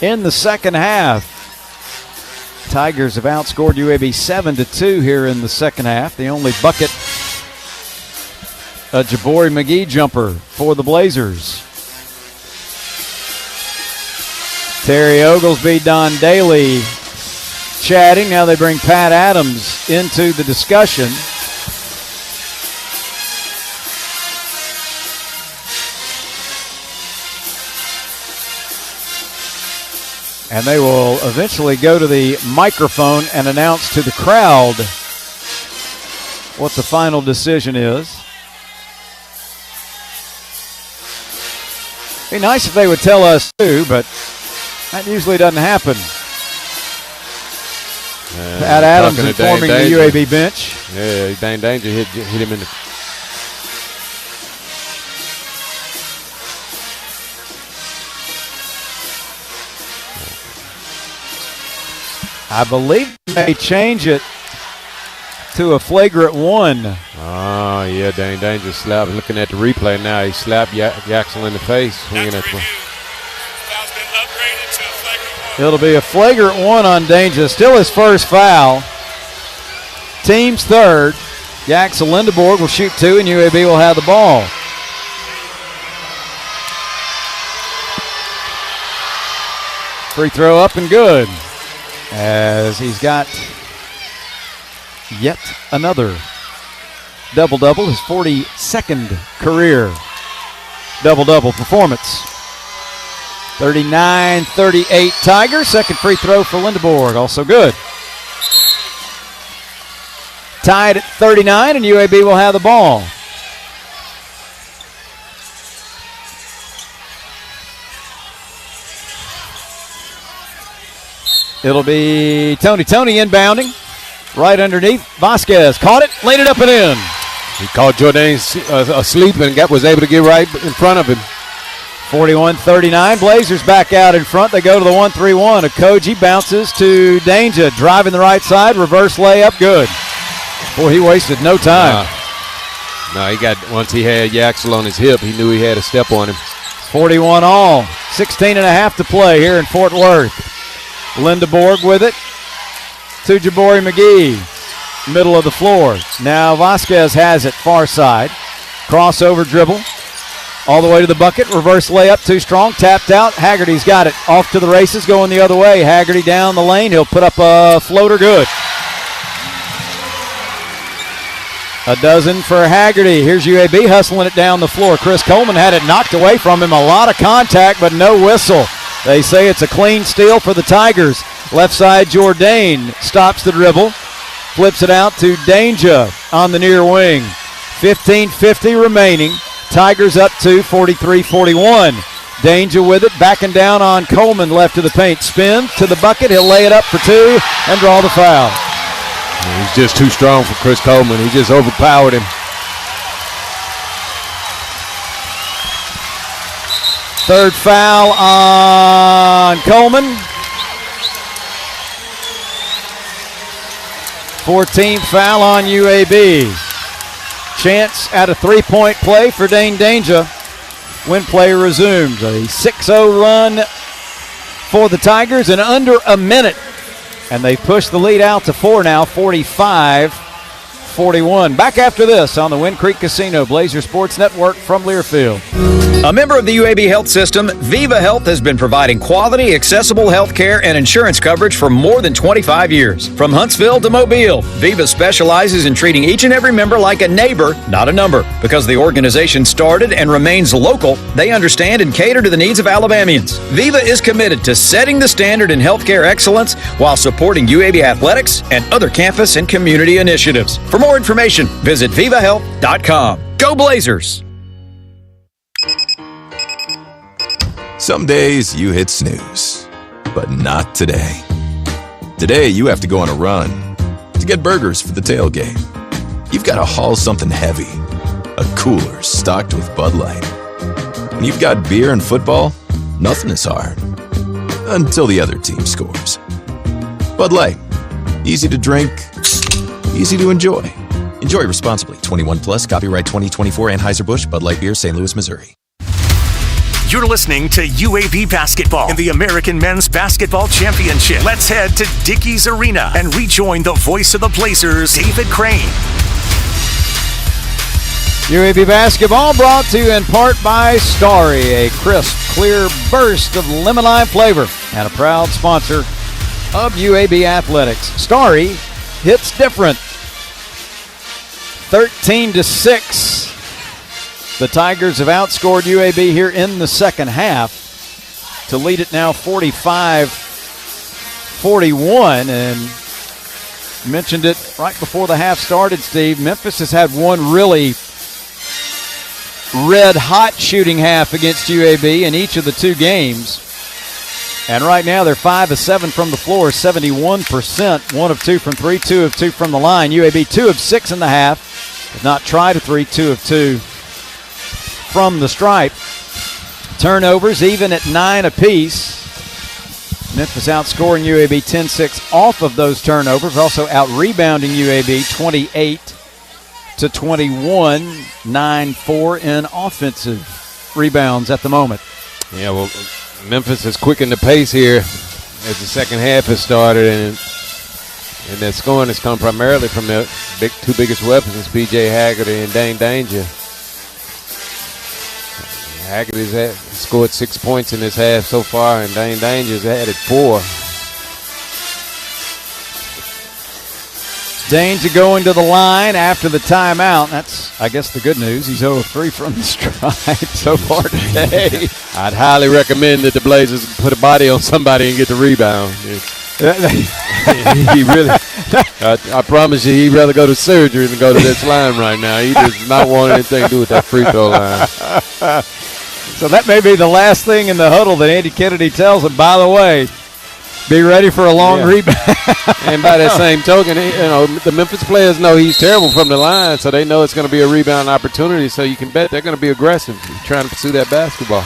[SPEAKER 12] in the second half. Tigers have outscored UAB 7-2 here in the second half. The only bucket, a Jabari McGee jumper for the Blazers. Terry Oglesby, Don Daly chatting. Now they bring Pat Adams into the discussion. And they will eventually go to the microphone and announce to the crowd what the final decision is. Be nice if they would tell us too, but that usually doesn't happen. Pat Adams informing the UAB bench.
[SPEAKER 13] Yeah, Dane Danger hit him in the...
[SPEAKER 12] I believe they may change it to a flagrant one.
[SPEAKER 13] Oh, yeah, Dane Danger slapped. Looking at the replay now, he slapped Yaxel in the face. Swinging at
[SPEAKER 12] It'll be a flagrant one on Danger. Still his first foul. Team's third. Yaxel Lindeborg will shoot two, and UAB will have the ball. Free throw up and good, as he's got yet another double-double, his 42nd career double-double performance. 39-38 Tigers. Second free throw for Lindeborg, also good. Tied at 39, and UAB will have the ball. It'll be Tony inbounding. Right underneath. Vasquez caught it, laid it up and in.
[SPEAKER 13] He caught Jordan asleep and was able to get right in front of him.
[SPEAKER 12] 41-39. Blazers back out in front. They go to the 1-3-1. Okoji bounces to Danger. Driving the right side. Reverse layup. Good. Boy, he wasted no time.
[SPEAKER 13] No, once he had Yaxel on his hip, he knew he had a step on him.
[SPEAKER 12] 41 all. 16 and a half to play here in Fort Worth. Lindeborg with it to Jabari McGee. Middle of the floor. Now Vasquez has it far side. Crossover dribble. All the way to the bucket. Reverse layup. Too strong. Tapped out. Haggerty's got it. Off to the races. Going the other way. Haggerty down the lane. He'll put up a floater. Good. A dozen for Haggerty. Here's UAB hustling it down the floor. Chris Coleman had it knocked away from him. A lot of contact, but no whistle. They say it's a clean steal for the Tigers. Left side, Jourdain stops the dribble. Flips it out to Danger on the near wing. 15:50 remaining. Tigers up to 43-41. Danger with it, backing down on Coleman, left of the paint. Spin to the bucket. He'll lay it up for two and draw the foul.
[SPEAKER 13] He's just too strong for Chris Coleman. He just overpowered him.
[SPEAKER 12] Third foul on Coleman. 14th foul on UAB. Chance at a three-point play for Dane Danger when play resumes. A 6-0 run for the Tigers in under a minute. And they push the lead out to 4 now, 45-41. Back after this on the Wind Creek Casino Blazer Sports Network from Learfield.
[SPEAKER 5] A member of the UAB Health System, Viva Health has been providing quality, accessible health care and insurance coverage for more than 25 years. From Huntsville to Mobile, Viva specializes in treating each and every member like a neighbor, not a number. Because the organization started and remains local, they understand and cater to the needs of Alabamians. Viva is committed to setting the standard in healthcare excellence while supporting UAB athletics and other campus and community initiatives. For more information, visit vivahealth.com. Go Blazers!
[SPEAKER 19] Some days you hit snooze, but not today. Today you have to go on a run to get burgers for the tailgate. you've got to haul something heavy. A cooler stocked with Bud Light. When you've got beer and football, nothing is hard. Until the other team scores. Bud Light. Easy to drink, easy to enjoy. Enjoy responsibly. 21 plus, copyright 2024 Anheuser-Busch, Bud Light Beer, St. Louis, Missouri.
[SPEAKER 20] You're listening to UAB Basketball in the American Men's Basketball Championship. Let's head to Dickies Arena and rejoin the voice of the Blazers, David Crane.
[SPEAKER 12] UAB Basketball brought to you in part by Starry, a crisp, clear burst of lemon lime flavor, and a proud sponsor of UAB Athletics. Starry hits different. 13-6. The Tigers have outscored UAB here in the second half to lead it now 45-41. And mentioned it right before the half started, Steve. Memphis has had one really red-hot shooting half against UAB in each of the two games. And right now they're 5 of 7 from the floor, 71%. 1 of 2 from 3, 2 of 2 from the line. UAB 2 of 6 in the half. Have not tried a 3, 2 of 2 from the stripe. Turnovers even at 9 apiece. Memphis outscoring UAB 10-6 off of those turnovers. Also out-rebounding UAB 28-21, 9-4 in offensive rebounds at the moment.
[SPEAKER 13] Yeah, well, Memphis has quickened the pace here as the second half has started, and that scoring has come primarily from the two biggest weapons, B.J. Haggerty and Dane Danger. Haggerty's scored 6 points in this half so far, and Dane Danger's added 4.
[SPEAKER 12] Danger going to the line after the timeout. That's, I guess, the good news. He's 0-3 from the stripe so far today.
[SPEAKER 13] I'd highly recommend that the Blazers put a body on somebody and get the rebound. He really, I promise you, he'd rather go to surgery than go to this line right now. He does not want anything to do with that free throw line.
[SPEAKER 12] So that may be the last thing in the huddle that Andy Kennedy tells him. By the way, be ready for a long rebound.
[SPEAKER 13] And by that same token, the Memphis players know he's terrible from the line, so they know it's going to be a rebound opportunity. So you can bet they're going to be aggressive trying to pursue that basketball.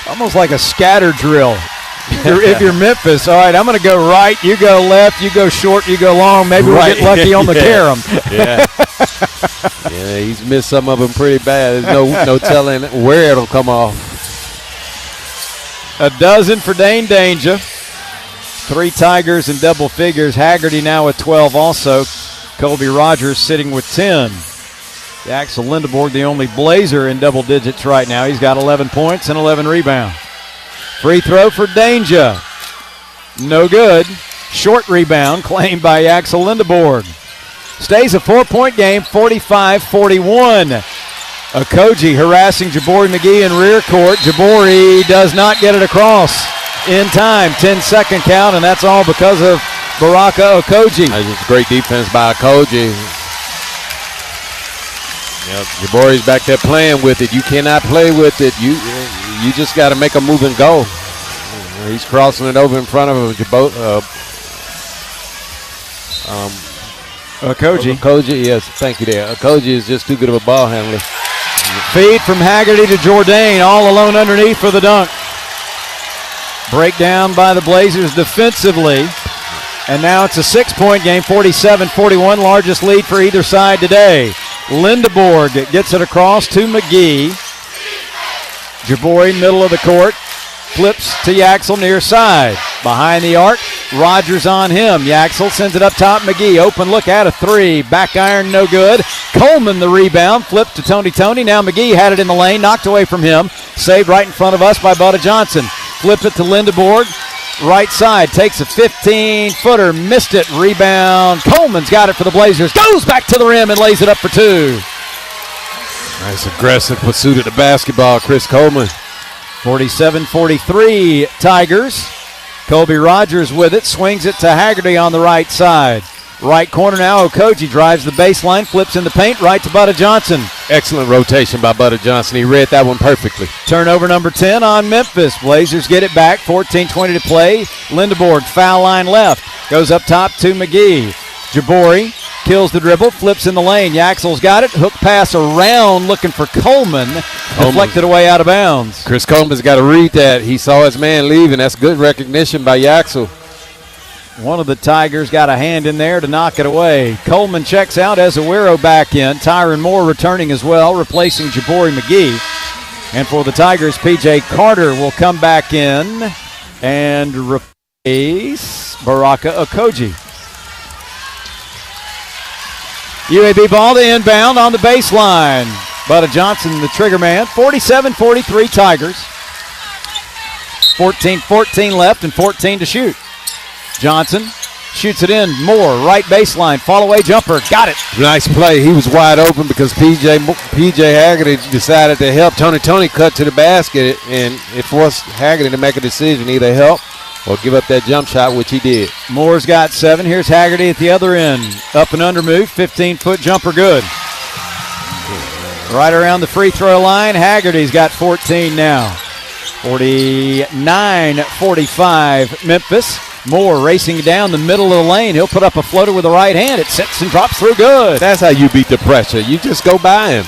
[SPEAKER 12] Almost like a scatter drill. If you're Memphis, all right, I'm going to go right, you go left, you go short, you go long. Maybe we'll get lucky on the carom.
[SPEAKER 13] Yeah, he's missed some of them pretty bad. There's no telling where it'll come off.
[SPEAKER 12] A dozen for Dane Danger. 3 Tigers in double figures. Haggerty now with 12 also. Colby Rogers sitting with 10. Axel Lindeborg, the only Blazer in double digits right now. He's got 11 points and 11 rebounds. Free throw for Danger. No good. Short rebound claimed by Axel Lindeborg. Stays a 4-point game, 45-41. Okogie harassing Jabori McGee in rear court. Jabori does not get it across in time. 10-second count, and that's all because of Baraka Okogie.
[SPEAKER 13] That's great defense by Okogie. Jabori's back there playing with it. You cannot play with it. You just got to make a move and go. He's crossing it over in front of him.
[SPEAKER 12] Okogie.
[SPEAKER 13] Okogie, yes, thank you there. Okogie is just too good of a ball handler.
[SPEAKER 12] Feed from Haggerty to Jourdain, all alone underneath for the dunk. Breakdown by the Blazers defensively. And now it's a 6-point game, 47-41, largest lead for either side today. Lindeborg gets it across to McGee. Jabori, middle of the court, flips to Yaxel near side. Behind the arc, Rogers on him. Yaxel sends it up top. McGee, open look at a 3. Back iron, no good. Coleman the rebound, flipped to Tony. Now McGee had it in the lane, knocked away from him. Saved right in front of us by Butta Johnson. Flip it to Lindeborg. Right side, takes a 15-footer, missed it, rebound. Coleman's got it for the Blazers, goes back to the rim and lays it up for 2.
[SPEAKER 13] Nice aggressive pursuit of the basketball, Chris Coleman.
[SPEAKER 12] 47-43 Tigers. Colby Rogers with it, swings it to Haggerty on the right side. Right corner now, Okogie drives the baseline, flips in the paint, right to Butta Johnson.
[SPEAKER 13] Excellent rotation by Butta Johnson. He read that one perfectly.
[SPEAKER 12] Turnover number 10 on Memphis. Blazers get it back, 14-20 to play. Lindeborg, foul line left. Goes up top to McGee. Jabori kills the dribble, flips in the lane. Yaxel's got it. Hook pass around, looking for Coleman. Deflected away out of bounds.
[SPEAKER 13] Chris Coleman's got to read that. He saw his man leaving. That's good recognition by Yaxel.
[SPEAKER 12] One of the Tigers got a hand in there to knock it away. Coleman checks out. Ezewiro back in. Tyron Moore returning as well, replacing Jabori McGee. And for the Tigers, P.J. Carter will come back in and replace Baraka Okoji. UAB ball to inbound on the baseline. Butta Johnson, the trigger man. 47-43 Tigers. 14-14 left and 14 to shoot. Johnson shoots it in. Moore, right baseline. Fall away jumper. Got it.
[SPEAKER 13] Nice play. He was wide open because P.J. Haggerty decided to help. Tony cut to the basket, and it forced Haggerty to make a decision, either help or give up that jump shot, which he did.
[SPEAKER 12] Moore's got 7. Here's Haggerty at the other end. Up and under move. 15-foot jumper good. Right around the free throw line. Haggerty's got 14 now. 49-45 Memphis. Moore racing down the middle of the lane. He'll put up a floater with the right hand. It sits and drops through good.
[SPEAKER 13] That's how you beat the pressure. You just go by him.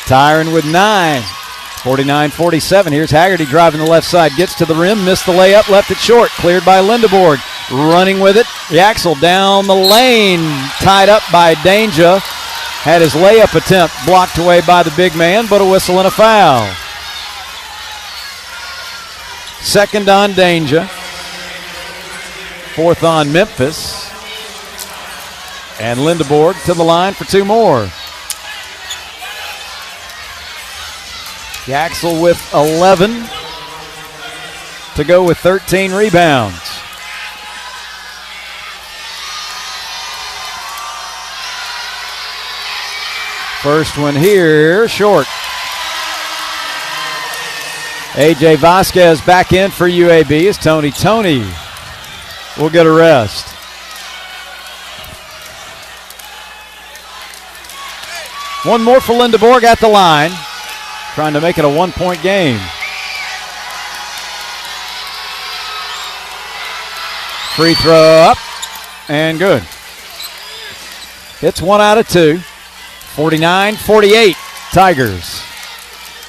[SPEAKER 12] Tyron with 9. 49-47. Here's Haggerty driving the left side. Gets to the rim. Missed the layup. Left it short. Cleared by Lindeborg. Running with it. Yaxel down the lane. Tied up by Danger. Had his layup attempt blocked away by the big man, but a whistle and a foul. Second on Danger. Fourth on Memphis. And Lindeborg to the line for 2 more. Yaxel with 11 to go with 13 rebounds. First one here, short. A.J. Vasquez back in for UAB as Tony will get a rest. One more for Lindeborg at the line. Trying to make it a 1-point game. Free throw up and good. It's 1 out of 2. 49-48 Tigers.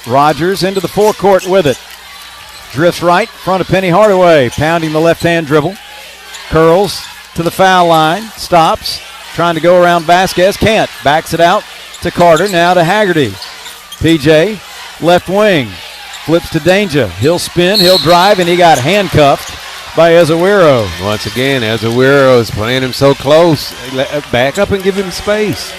[SPEAKER 12] Rogers into the forecourt with it. Drifts right, front of Penny Hardaway, pounding the left-hand dribble. Curls to the foul line, stops, trying to go around Vasquez, can't. Backs it out to Carter, now to Haggerty. PJ, left wing, flips to Danger. He'll spin, he'll drive, and he got handcuffed by Ezewiro.
[SPEAKER 13] Once again, Ezewiro is playing him so close. Back up and give him space.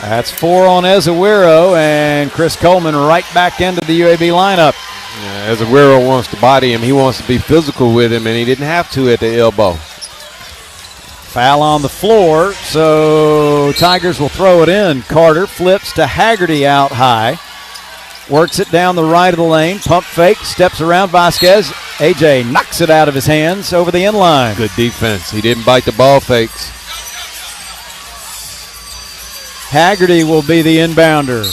[SPEAKER 12] That's 4 on Ezewiro, and Chris Coleman right back into the UAB lineup.
[SPEAKER 13] Yeah, Ezewiro wants to body him. He wants to be physical with him, and he didn't have to at the elbow.
[SPEAKER 12] Foul on the floor, so Tigers will throw it in. Carter flips to Haggerty out high. Works it down the right of the lane. Pump fake, steps around Vasquez. AJ knocks it out of his hands over the end line.
[SPEAKER 13] Good defense. He didn't bite the ball fakes.
[SPEAKER 12] Haggerty will be the inbounder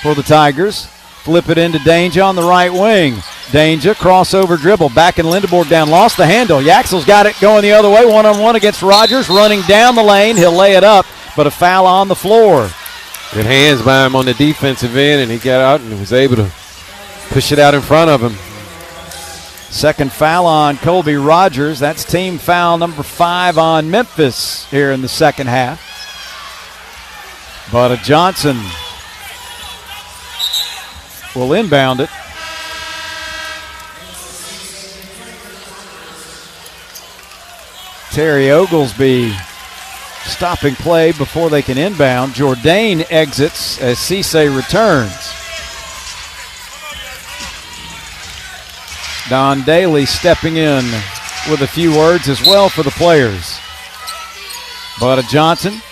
[SPEAKER 12] for the Tigers. Flip it into Danger on the right wing. Danger, crossover dribble. Back and Lindeborg down. Lost the handle. Yaxel's got it going the other way. 1-on-1 against Rogers. Running down the lane. He'll lay it up, but a foul on the floor.
[SPEAKER 13] Good hands by him on the defensive end, and he got out and was able to push it out in front of him.
[SPEAKER 12] Second foul on Colby Rogers. That's team foul number 5 on Memphis here in the second half. Butta Johnson will inbound it. Terry Oglesby stopping play before they can inbound. Jourdain exits as Cisse returns. Don Daly stepping in with a few words as well for the players. Butta Johnson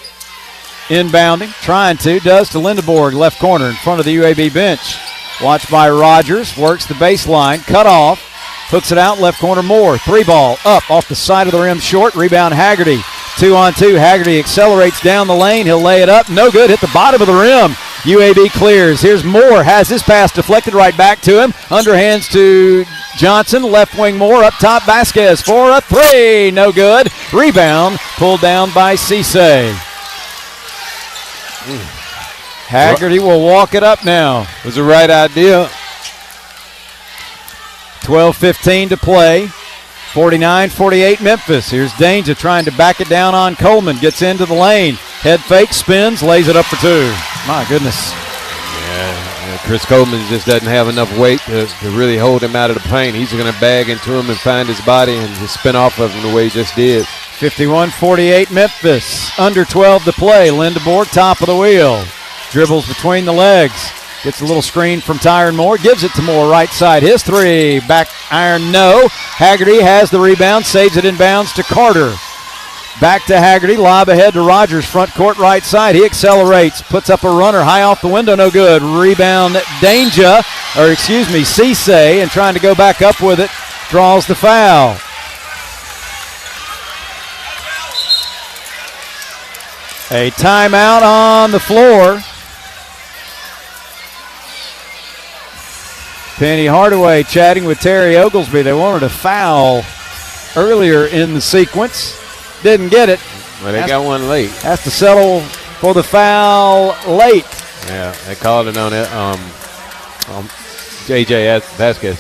[SPEAKER 12] inbounding, trying to, does to Lindeborg, left corner in front of the UAB bench. Watched by Rogers, works the baseline, cut off, hooks it out, left corner Moore. 3-ball, up off the side of the rim, short, rebound Haggerty. 2-on-2, Haggerty accelerates down the lane, he'll lay it up, no good, hit the bottom of the rim. UAB clears, here's Moore, has his pass deflected right back to him, underhands to Johnson, left wing Moore, up top Vasquez for a three. No good. Rebound pulled down by Cisse. Haggerty will walk it up now.
[SPEAKER 13] It was the right idea.
[SPEAKER 12] 12:15 to play. 49-48 Memphis. Here's Danger trying to back it down on Coleman. Gets into the lane. Head fake, spins, lays it up for two. My goodness.
[SPEAKER 13] Yeah, Chris Coleman just doesn't have enough weight to really hold him out of the paint. He's going to bag into him and find his body and just spin off of him the way he just did.
[SPEAKER 12] 51-48 Memphis. Under 12 to play. Lindeborg, top of the wheel. Dribbles between the legs. Gets a little screen from Tyron Moore. Gives it to Moore, right side. His three. Back iron, no. Haggerty has the rebound. Saves it inbounds to Carter. Back to Haggerty. Lob ahead to Rogers. Front court, right side. He accelerates. Puts up a runner. High off the window. No good. Rebound, Cisse. And trying to go back up with it. Draws the foul. A timeout on the floor. Penny Hardaway chatting with Terry Oglesby. They wanted a foul earlier in the sequence. Didn't get it.
[SPEAKER 13] Well, they got one late.
[SPEAKER 12] Has to settle for the foul late.
[SPEAKER 13] Yeah, they called it on it. J.J. Vasquez.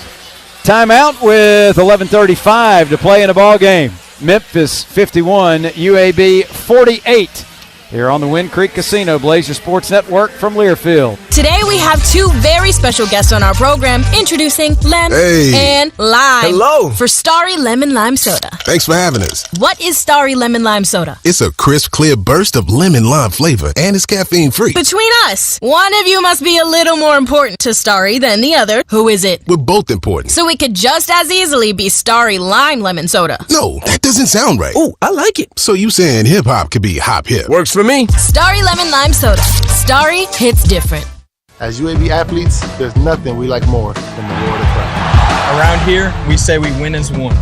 [SPEAKER 12] Timeout with 11:35 to play in a ball game. Memphis 51, UAB 48. Here on the Wind Creek Casino Blazer Sports Network from Learfield.
[SPEAKER 3] Today we have two very special guests on our program. Introducing Lem and Lime.
[SPEAKER 4] Hello.
[SPEAKER 3] For Starry Lemon Lime Soda.
[SPEAKER 4] Thanks for having us.
[SPEAKER 3] What is Starry Lemon Lime Soda?
[SPEAKER 4] It's a crisp, clear burst of lemon lime flavor, and it's caffeine-free.
[SPEAKER 3] Between us, one of you must be a little more important to Starry than the other. Who is it?
[SPEAKER 4] We're both important.
[SPEAKER 3] So it could just as easily be Starry Lime Lemon Soda.
[SPEAKER 4] No, that doesn't sound right. Oh, I like it. So you saying hip-hop could be hop-hip.
[SPEAKER 16] Works for me.
[SPEAKER 3] Starry Lemon Lime Soda. Starry hits different.
[SPEAKER 16] As UAB athletes, there's nothing we like more than the Lord of Christ.
[SPEAKER 14] Around here, we say we win as one.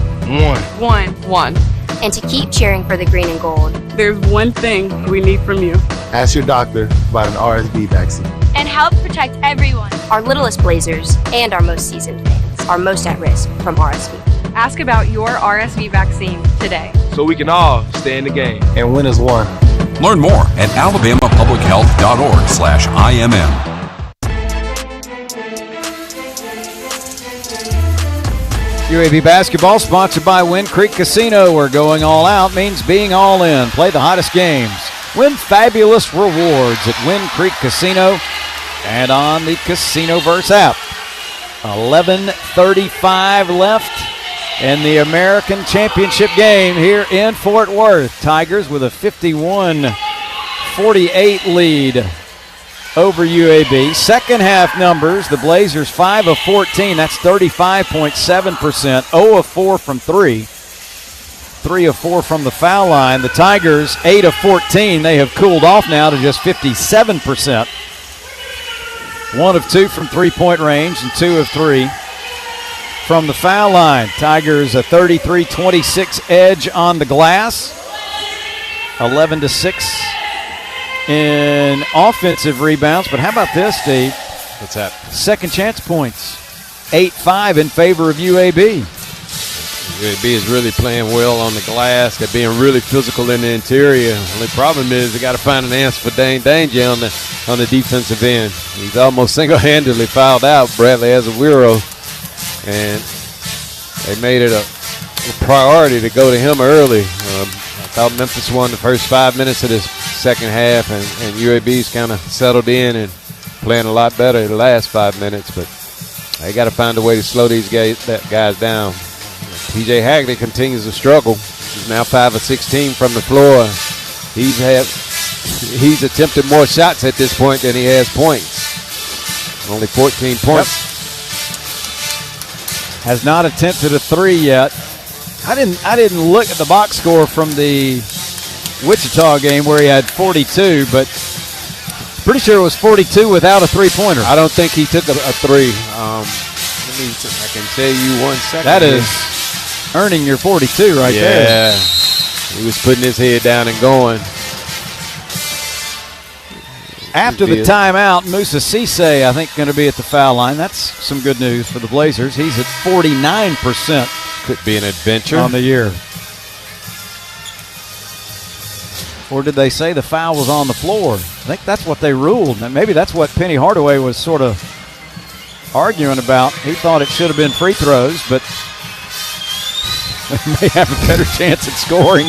[SPEAKER 18] One.
[SPEAKER 15] And to keep cheering for the green and gold.
[SPEAKER 18] There's one thing we need from you.
[SPEAKER 16] Ask your doctor about an RSV vaccine.
[SPEAKER 15] And help protect everyone. Our littlest Blazers and our most seasoned fans are most at risk from RSV.
[SPEAKER 18] Ask about your RSV vaccine today.
[SPEAKER 16] So we can all stay in the game and win as one.
[SPEAKER 2] Learn more at alabamapublichealth.org/IMM.
[SPEAKER 12] UAB basketball sponsored by Wind Creek Casino, where going all out means being all in. Play the hottest games. Win fabulous rewards at Wind Creek Casino and on the Casinoverse app. 11:35 left in the American Championship game here in Fort Worth. Tigers with a 51-48 lead over UAB. Second half numbers, the Blazers 5 of 14. That's 35.7%. 0 of 4 from 3. 3 of 4 from the foul line. The Tigers 8 of 14. They have cooled off now to just 57%. 1 of 2 from three-point range and 2 of 3 from the foul line. Tigers a 33-26 edge on the glass. 11-6 in offensive rebounds. But how about this, Steve?
[SPEAKER 13] What's that?
[SPEAKER 12] Second chance points. 8-5 in favor of UAB.
[SPEAKER 13] UAB is really playing well on the glass. They're being really physical in the interior. The only problem is they got to find an answer for Dane Danger on the defensive end. He's almost single-handedly fouled out Bradley Azawiro, and they made it a priority to go to him early. I thought Memphis won the first 5 minutes of this second half, and UAB's kind of settled in and playing a lot better the last 5 minutes, but they got to find a way to slow these guys down. P.J. Haggerty continues to struggle. He's now 5 of 16 from the floor. He's attempted more shots at this point than he has points. Only 14 points.
[SPEAKER 12] Yep. Has not attempted a three yet. I didn't look at the box score from the Wichita game where he had 42, but pretty sure it was 42 without a three-pointer.
[SPEAKER 13] I don't think he took a three. I can tell you 1 second.
[SPEAKER 12] That is earning your 42 right there.
[SPEAKER 13] Yeah, he was putting his head down and going.
[SPEAKER 12] After the timeout, Musa Cisse, I think, going to be at the foul line. That's some good news for the Blazers. He's at 49%.
[SPEAKER 13] Could be an adventure
[SPEAKER 12] on the year. Or did they say the foul was on the floor? I think that's what they ruled. And maybe that's what Penny Hardaway was sort of arguing about. He thought it should have been free throws, but they may have a better chance at scoring.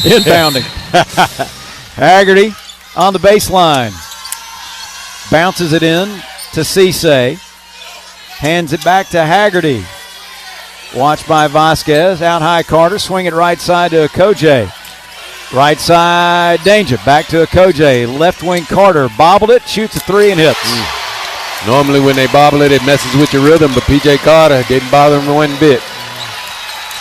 [SPEAKER 12] Inbounding. Haggerty on the baseline. Bounces it in to Cisse. Hands it back to Haggerty. Watched by Vasquez. Out high Carter. Swing it right side to Okoje. Right side Danger. Back to Okoje. Left wing Carter. Bobbled it. Shoots a three and hits.
[SPEAKER 13] Normally when they bobble it, it messes with your rhythm, but P.J. Carter didn't bother him one bit.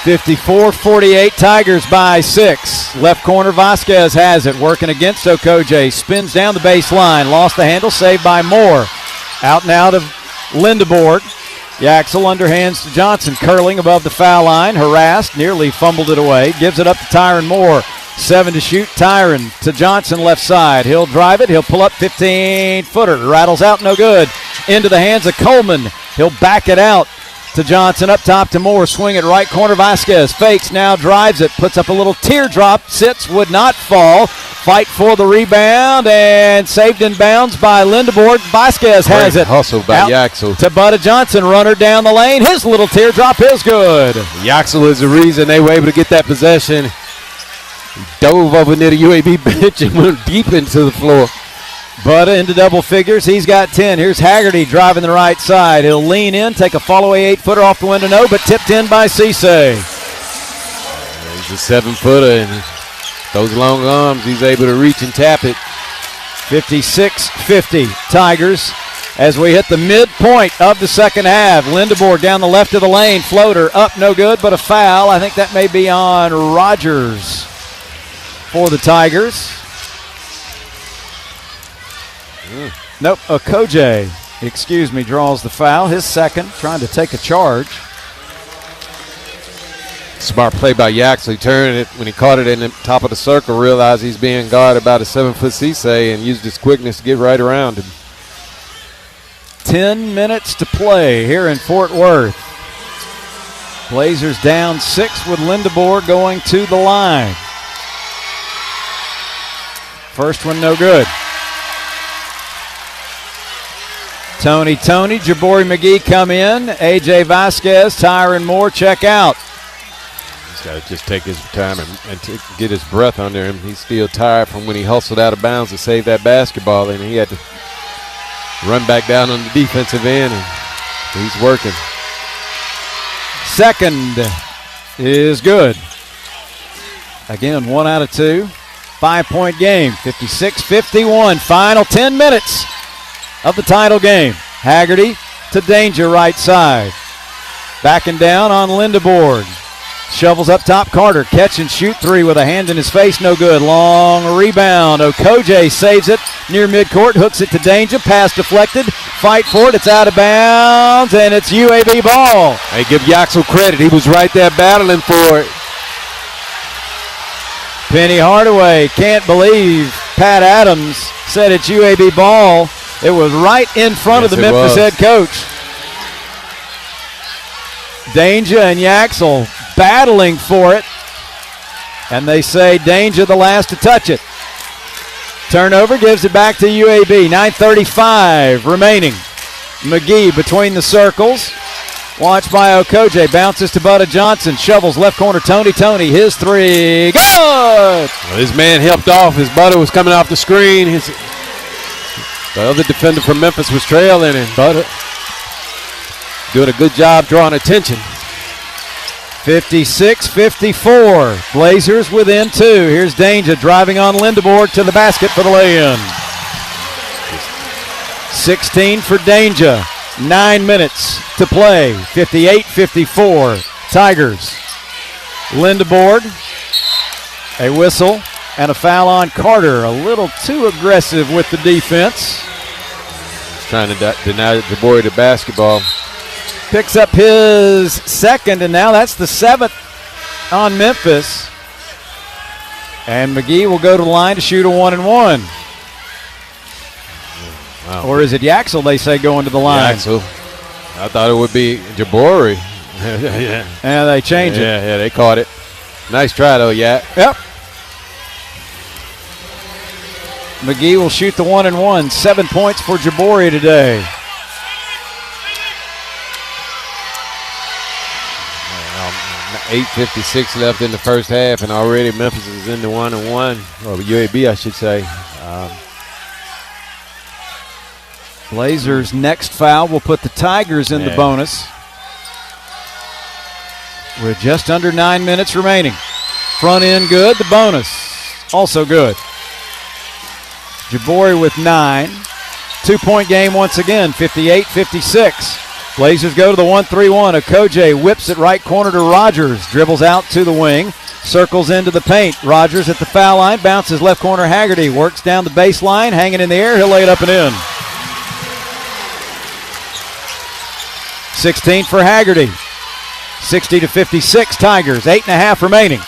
[SPEAKER 12] 54-48, Tigers by 6. Left corner, Vasquez has it, working against Okoje. Spins down the baseline, lost the handle, saved by Moore. Out and out of Lindeborg. Yaxel underhands to Johnson, curling above the foul line, harassed, nearly fumbled it away. Gives it up to Tyron Moore. 7 to shoot, Tyron to Johnson left side. He'll drive it, he'll pull up 15-footer. Rattles out, no good. Into the hands of Coleman. He'll back it out to Johnson, up top to Moore, swing it right corner, Vasquez fakes, now drives it, puts up a little teardrop, sits, would not fall, fight for the rebound, and saved in bounds by Lindeborg. Vasquez has it.
[SPEAKER 13] Hustle by Yaxel.
[SPEAKER 12] To Butta Johnson, runner down the lane, his little teardrop is good.
[SPEAKER 13] Yaxel is the reason they were able to get that possession. He dove over near the UAB bench and went deep into the floor.
[SPEAKER 12] Butta into double figures. He's got 10. Here's Haggerty driving the right side. He'll lean in, take a follow-away 8-footer off the window, no, but tipped in by Cisse.
[SPEAKER 13] He's a 7-footer, and those long arms, he's able to reach and tap it.
[SPEAKER 12] 56-50, Tigers. As we hit the midpoint of the second half, Lindeborg down the left of the lane, floater up, no good, but a foul. I think that may be on Rogers for the Tigers. Nope, Okoje, draws the foul. His second, trying to take a charge.
[SPEAKER 13] Smart play by Yaxel. He turned it when he caught it in the top of the circle, realized he's being guarded by the 7-foot Cisse and used his quickness to get right around him.
[SPEAKER 12] 10 minutes to play here in Fort Worth. Blazers down 6 with Lindeborg going to the line. First one no good. Tony, Jabari McGee come in. A.J. Vasquez, Tyron Moore check out.
[SPEAKER 13] He's got to just take his time and get his breath under him. He's still tired from when he hustled out of bounds to save that basketball, and he had to run back down on the defensive end, and he's working.
[SPEAKER 12] Second is good. Again, 1 out of 2. 5-point game, 56-51. Final 10 minutes of the title game. Haggerty to Danger, right side. Backing down on Lindeborg. Shovels up top, Carter. Catch and shoot three with a hand in his face, no good. Long rebound. Okoje saves it near midcourt, hooks it to Danger. Pass deflected. Fight for it. It's out of bounds, and it's UAB ball.
[SPEAKER 13] Hey, give Yaxel credit. He was right there battling for it.
[SPEAKER 12] Penny Hardaway can't believe Pat Adams said it's UAB ball. It was right in front of the Memphis head coach. Danger and Yaxel battling for it. And they say Danger the last to touch it. Turnover gives it back to UAB. 9:35 remaining. McGee between the circles. Watched by Okoje. Bounces to Butta Johnson. Shovels left corner. Tony. His three. Good!
[SPEAKER 13] Well, his man helped off as Butta was coming off the screen. The other defender from Memphis was trailing, and Butta doing a good job drawing attention.
[SPEAKER 12] 56-54. Blazers within 2. Here's Danger driving on Lindeborg to the basket for the lay-in. 16 for Danger. 9 minutes to play. 58-54. Tigers. Lindeborg. A whistle and a foul on Carter. A little too aggressive with the defense.
[SPEAKER 13] He's trying to deny Jabari the basketball.
[SPEAKER 12] Picks up his second, and now that's the 7th on Memphis. And McGee will go to the line to shoot a 1-and-1.
[SPEAKER 13] Wow.
[SPEAKER 12] Or is it Yaxel, they say, going to the line?
[SPEAKER 13] Yaxel. I thought it would be Jabori.
[SPEAKER 12] Yeah. And they changed it.
[SPEAKER 13] Yeah, they caught it. Nice try, though, Yak.
[SPEAKER 12] Yep. McGee will shoot the 1-and-1. 7 points for Jabori today.
[SPEAKER 13] 8:56 left in the first half, and already Memphis is in the 1-and-1, or UAB, I should say.
[SPEAKER 12] Blazers' next foul will put the Tigers in the bonus with just under 9 minutes remaining. Front end good, the bonus also good. Jabori with 9. 2-point game once again, 58-56. Blazers go to the 1-3-1. Okoje whips it right corner to Rogers. Dribbles out to the wing. Circles into the paint. Rogers at the foul line. Bounces left corner. Haggerty works down the baseline. Hanging in the air. He'll lay it up and in. 16 for Haggerty. 60-56 Tigers. 8.5 remaining.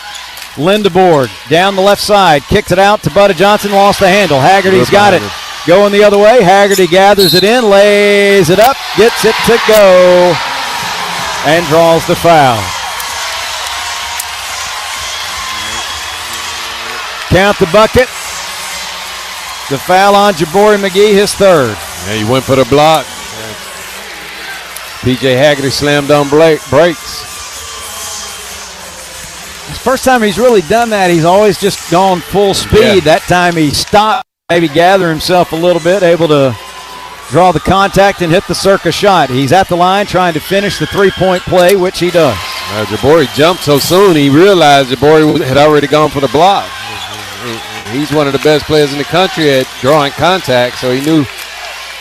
[SPEAKER 12] Lindeborg down the left side. Kicks it out to Budda Johnson. Lost the handle. Haggerty's got it. Going the other way. Haggerty gathers it in. Lays it up. Gets it to go. And draws the foul. Count the bucket. The foul on Jabori McGee, his third.
[SPEAKER 13] Yeah, he went for the block. P.J. Haggerty slammed on brakes.
[SPEAKER 12] It's the first time he's really done that. He's always just gone full speed.
[SPEAKER 13] Yeah.
[SPEAKER 12] That time he stopped, maybe gather himself a little bit, able to draw the contact and hit the circa shot. He's at the line trying to finish the three-point play, which he does.
[SPEAKER 13] Jabori jumped so soon, he realized Jabori had already gone for the block. He's one of the best players in the country at drawing contact, so he knew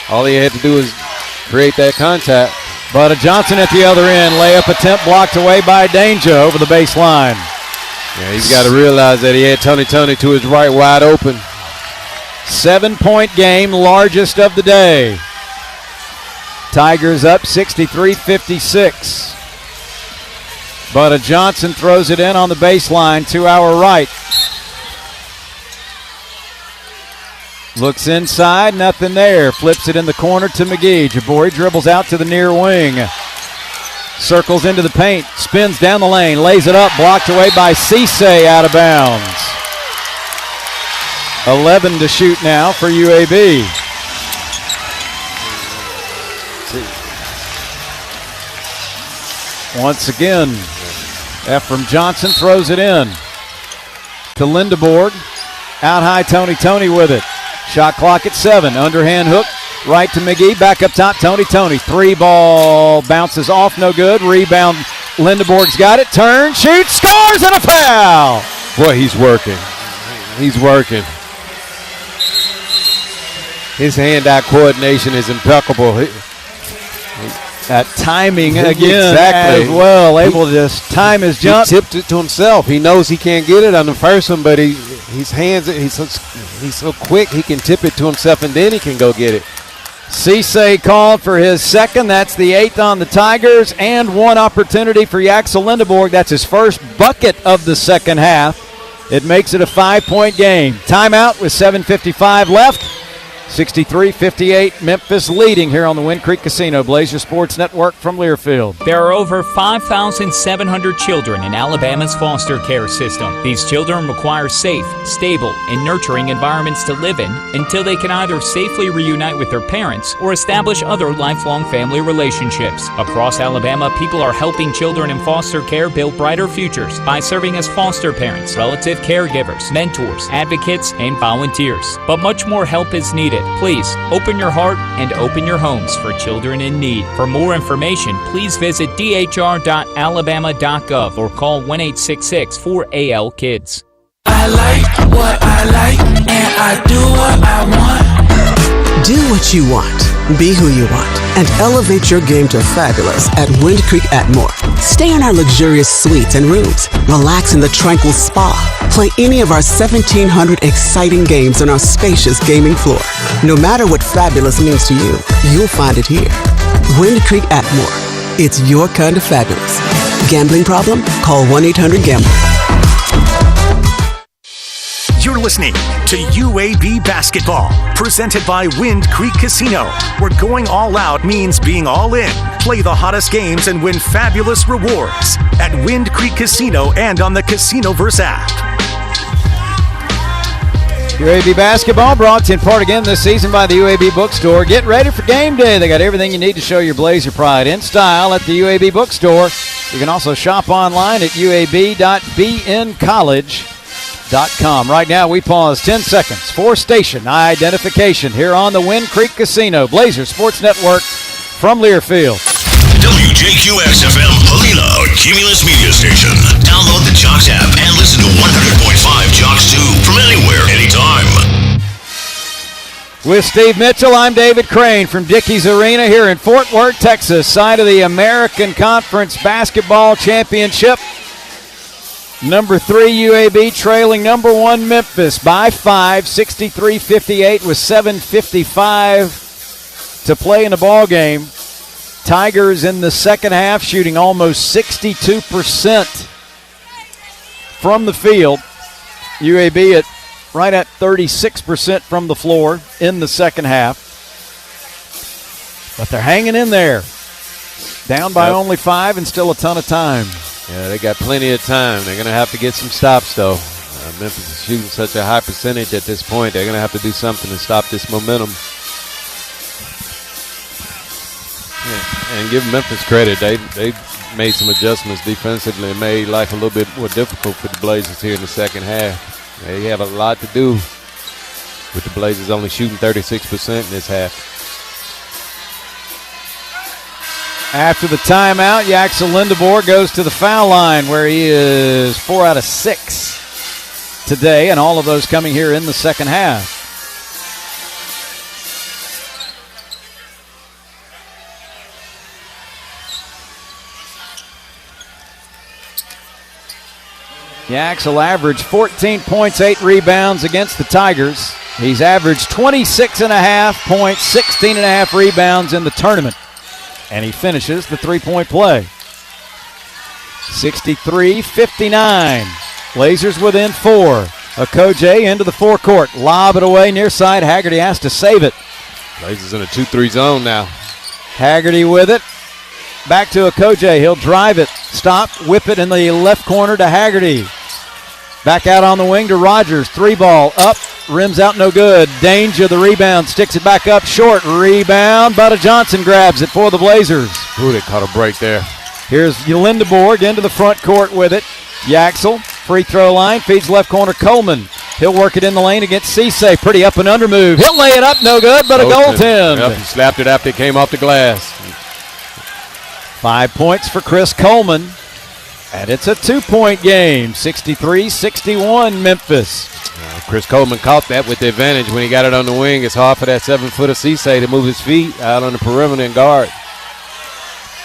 [SPEAKER 13] all he had to do was create that contact.
[SPEAKER 12] Budda Johnson at the other end. Layup attempt blocked away by Danger over the baseline.
[SPEAKER 13] Yeah, he's got to realize that he had Tony to his right wide open.
[SPEAKER 12] 7-point game, largest of the day. Tigers up 63-56. Budda Johnson throws it in on the baseline to our right. Looks inside, nothing there. Flips it in the corner to McGee. Jabori dribbles out to the near wing. Circles into the paint, spins down the lane, lays it up, blocked away by Cisse, out of bounds. 11 to shoot now for UAB. Once again, Ephraim Johnson throws it in to Lindeborg. Out high, Tony with it. Shot clock at 7. Underhand hook, right to McGee. Back up top, Tony. Three ball bounces off, no good. Rebound, Lindeborg's got it. Turn, shoots, scores, and a foul.
[SPEAKER 13] Boy, he's working. He's working. His hand-eye coordination is impeccable.
[SPEAKER 12] That timing again
[SPEAKER 13] exactly.
[SPEAKER 12] as well. Able to just time his jump.
[SPEAKER 13] He tipped it to himself. He knows he can't get it on the first one, but his hands, he's so quick, he can tip it to himself, and then he can go get it.
[SPEAKER 12] Cisse called for his second. That's the 8th on the Tigers, and one opportunity for Yaxel Lindeborg. That's his first bucket of the second half. It makes it a 5-point game. Timeout with 7:55 left. 63-58, Memphis leading here on the Wind Creek Casino Blazer Sports Network from Learfield.
[SPEAKER 1] There are over 5,700 children in Alabama's foster care system. These children require safe, stable, and nurturing environments to live in until they can either safely reunite with their parents or establish other lifelong family relationships. Across Alabama, people are helping children in foster care build brighter futures by serving as foster parents, relative caregivers, mentors, advocates, and volunteers. But much more help is needed. Please open your heart and open your homes for children in need. For more information, please visit dhr.alabama.gov or call 1-866-4AL-KIDS.
[SPEAKER 26] I like what I like, and I do what I want.
[SPEAKER 22] Do what you want, be who you want, and elevate your game to fabulous at Wind Creek Atmore. Stay in our luxurious suites and rooms, relax in the tranquil spa, play any of our 1,700 exciting games on our spacious gaming floor. No matter what fabulous means to you, you'll find it here. Wind Creek Atmore. It's your kind of fabulous. Gambling problem? Call 1-800-GAMBLER.
[SPEAKER 20] You're listening to UAB Basketball, presented by Wind Creek Casino, where going all out means being all in. Play the hottest games and win fabulous rewards at Wind Creek Casino and on the Casinoverse app.
[SPEAKER 12] UAB Basketball brought to you in part again this season by the UAB Bookstore. Get ready for game day. They got everything you need to show your Blazer pride in style at the UAB Bookstore. You can also shop online at uab.bncollege.com. Right now, we pause 10 seconds for station identification here on the Wind Creek Casino Blazer Sports Network from Learfield.
[SPEAKER 6] WJQX-FM Helena, Cumulus Media Station. Download the Jocks app and listen to 100.5 Jocks 2 from anywhere, anytime.
[SPEAKER 12] With Steve Mitchell, I'm David Crane from Dickies Arena here in Fort Worth, Texas, site of the American Conference Basketball Championship. Number 3 UAB trailing number 1 Memphis by 5, 63-58 with 7:55 to play in the ball game. Tigers in the second half shooting almost 62% from the field. UAB right at 36% from the floor in the second half. But they're hanging in there. Down by only 5 and still a ton of time.
[SPEAKER 13] Yeah, they got plenty of time. They're going to have to get some stops, though. Memphis is shooting such a high percentage at this point. They're going to have to do something to stop this momentum. Yeah, and give Memphis credit. They made some adjustments defensively and made life a little bit more difficult for the Blazers here in the second half. They have a lot to do with the Blazers only shooting 36% in this half.
[SPEAKER 12] After the timeout, Yaxel Lindeborg goes to the foul line where he is 4 out of 6 today, and all of those coming here in the second half. Yaxel averaged 14 points, 8 rebounds against the Tigers. He's averaged 26.5 points, 16.5 rebounds in the tournament. And he finishes the three-point play. 63-59. Blazers within 4. Okoje into the forecourt. Lob it away near side. Haggerty has to save it.
[SPEAKER 13] Blazers in a 2-3 zone now.
[SPEAKER 12] Haggerty with it. Back to Okoje. He'll drive it. Stop. Whip it in the left corner to Haggerty. Back out on the wing to Rogers. 3-ball up. Rims out no good. Danger the rebound. Sticks it back up short. Rebound. Butta Johnson grabs it for the Blazers.
[SPEAKER 13] Ooh, they caught a break there.
[SPEAKER 12] Here's Lindeborg into the front court with it. Yaxel. Free throw line. Feeds left corner Coleman. He'll work it in the lane against Cisse. Pretty up and under move. He'll lay it up. No good, but a goaltend.
[SPEAKER 13] Yep, he slapped it after it came off the glass.
[SPEAKER 12] 5 points for Chris Coleman. And it's a 2-point game. 63-61 Memphis.
[SPEAKER 13] Chris Coleman caught that with the advantage when he got it on the wing. It's hard for that 7-footer Cisse to move his feet out on the perimeter and guard.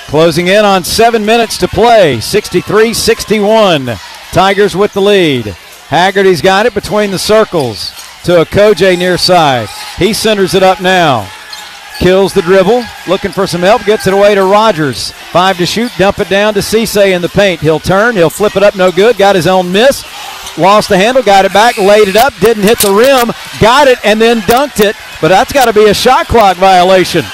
[SPEAKER 12] Closing in on 7 minutes to play. 63-61. Tigers with the lead. Haggerty's got it between the circles to Okoje near side. He centers it up now. Kills the dribble, looking for some help, gets it away to Rogers. 5 to shoot, dump it down to Cisse in the paint. He'll turn, he'll flip it up, no good, got his own miss. Lost the handle, got it back, laid it up, didn't hit the rim, got it, and then dunked it. But that's got to be a shot clock violation.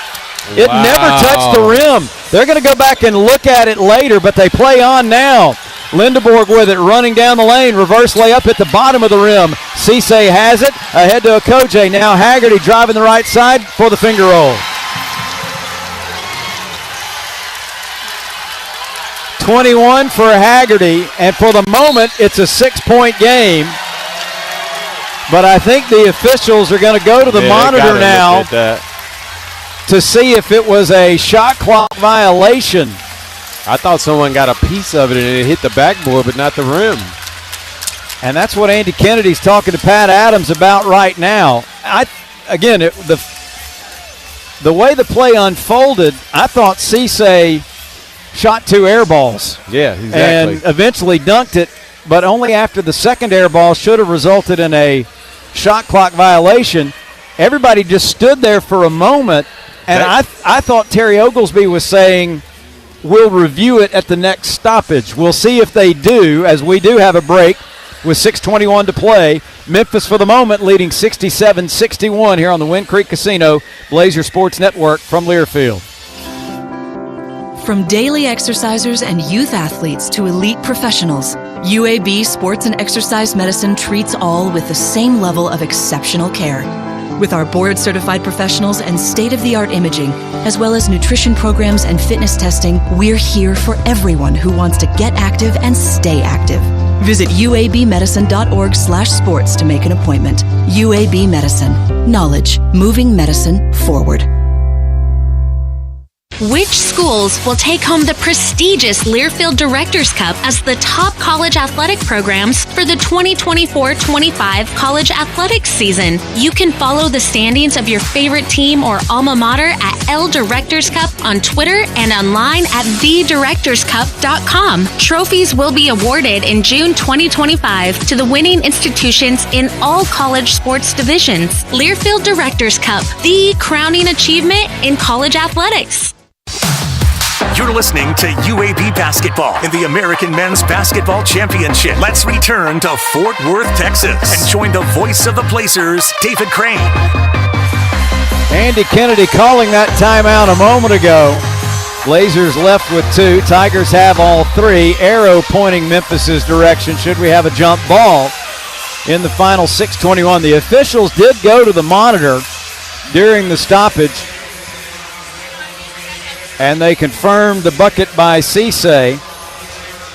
[SPEAKER 12] It never touched the rim. They're going to go back and look at it later, but they play on now. Lindeborg with it, running down the lane. Reverse layup at the bottom of the rim. Cisse has it, ahead to Okoje. Now Haggerty driving the right side for the finger roll. 21 for Haggerty, and for the moment, it's a 6-point game. But I think the officials are going to go to the monitor now to see if it was a shot clock violation.
[SPEAKER 13] I thought someone got a piece of it and it hit the backboard, but not the rim.
[SPEAKER 12] And that's what Andy Kennedy's talking to Pat Adams about right now. The way the play unfolded, I thought Cisse shot 2 air balls.
[SPEAKER 13] Yeah, exactly.
[SPEAKER 12] And eventually dunked it, but only after the second air ball should have resulted in a shot clock violation. Everybody just stood there for a moment, and I thought Terry Oglesby was saying, we'll review it at the next stoppage. We'll see if they do, as we do have a break with 6:21 to play. Memphis for the moment leading 67-61 here on the Wind Creek Casino Blazer Sports Network from Learfield.
[SPEAKER 7] From daily exercisers and youth athletes to elite professionals, UAB Sports and Exercise Medicine treats all with the same level of exceptional care. With our board-certified professionals and state-of-the-art imaging, as well as nutrition programs and fitness testing, we're here for everyone who wants to get active and stay active. Visit uabmedicine.org/sports to make an appointment. UAB Medicine. Knowledge. Moving medicine forward.
[SPEAKER 17] Which schools will take home the prestigious Learfield Directors Cup as the top college athletic programs for the 2024-25 college athletics season? You can follow the standings of your favorite team or alma mater at L Directors Cup on Twitter and online at thedirectorscup.com. Trophies will be awarded in June 2025 to the winning institutions in all college sports divisions. Learfield Directors Cup, the crowning achievement in college athletics.
[SPEAKER 20] You're listening to UAB Basketball in the American Men's Basketball Championship. Let's return to Fort Worth, Texas, and join the voice of the Blazers, David Crane.
[SPEAKER 12] Andy Kennedy calling that timeout a moment ago. Blazers left with 2. Tigers have all 3. Arrow pointing Memphis's direction should we have a jump ball in the final 6:21. The officials did go to the monitor during the stoppage, and they confirmed the bucket by Cisse.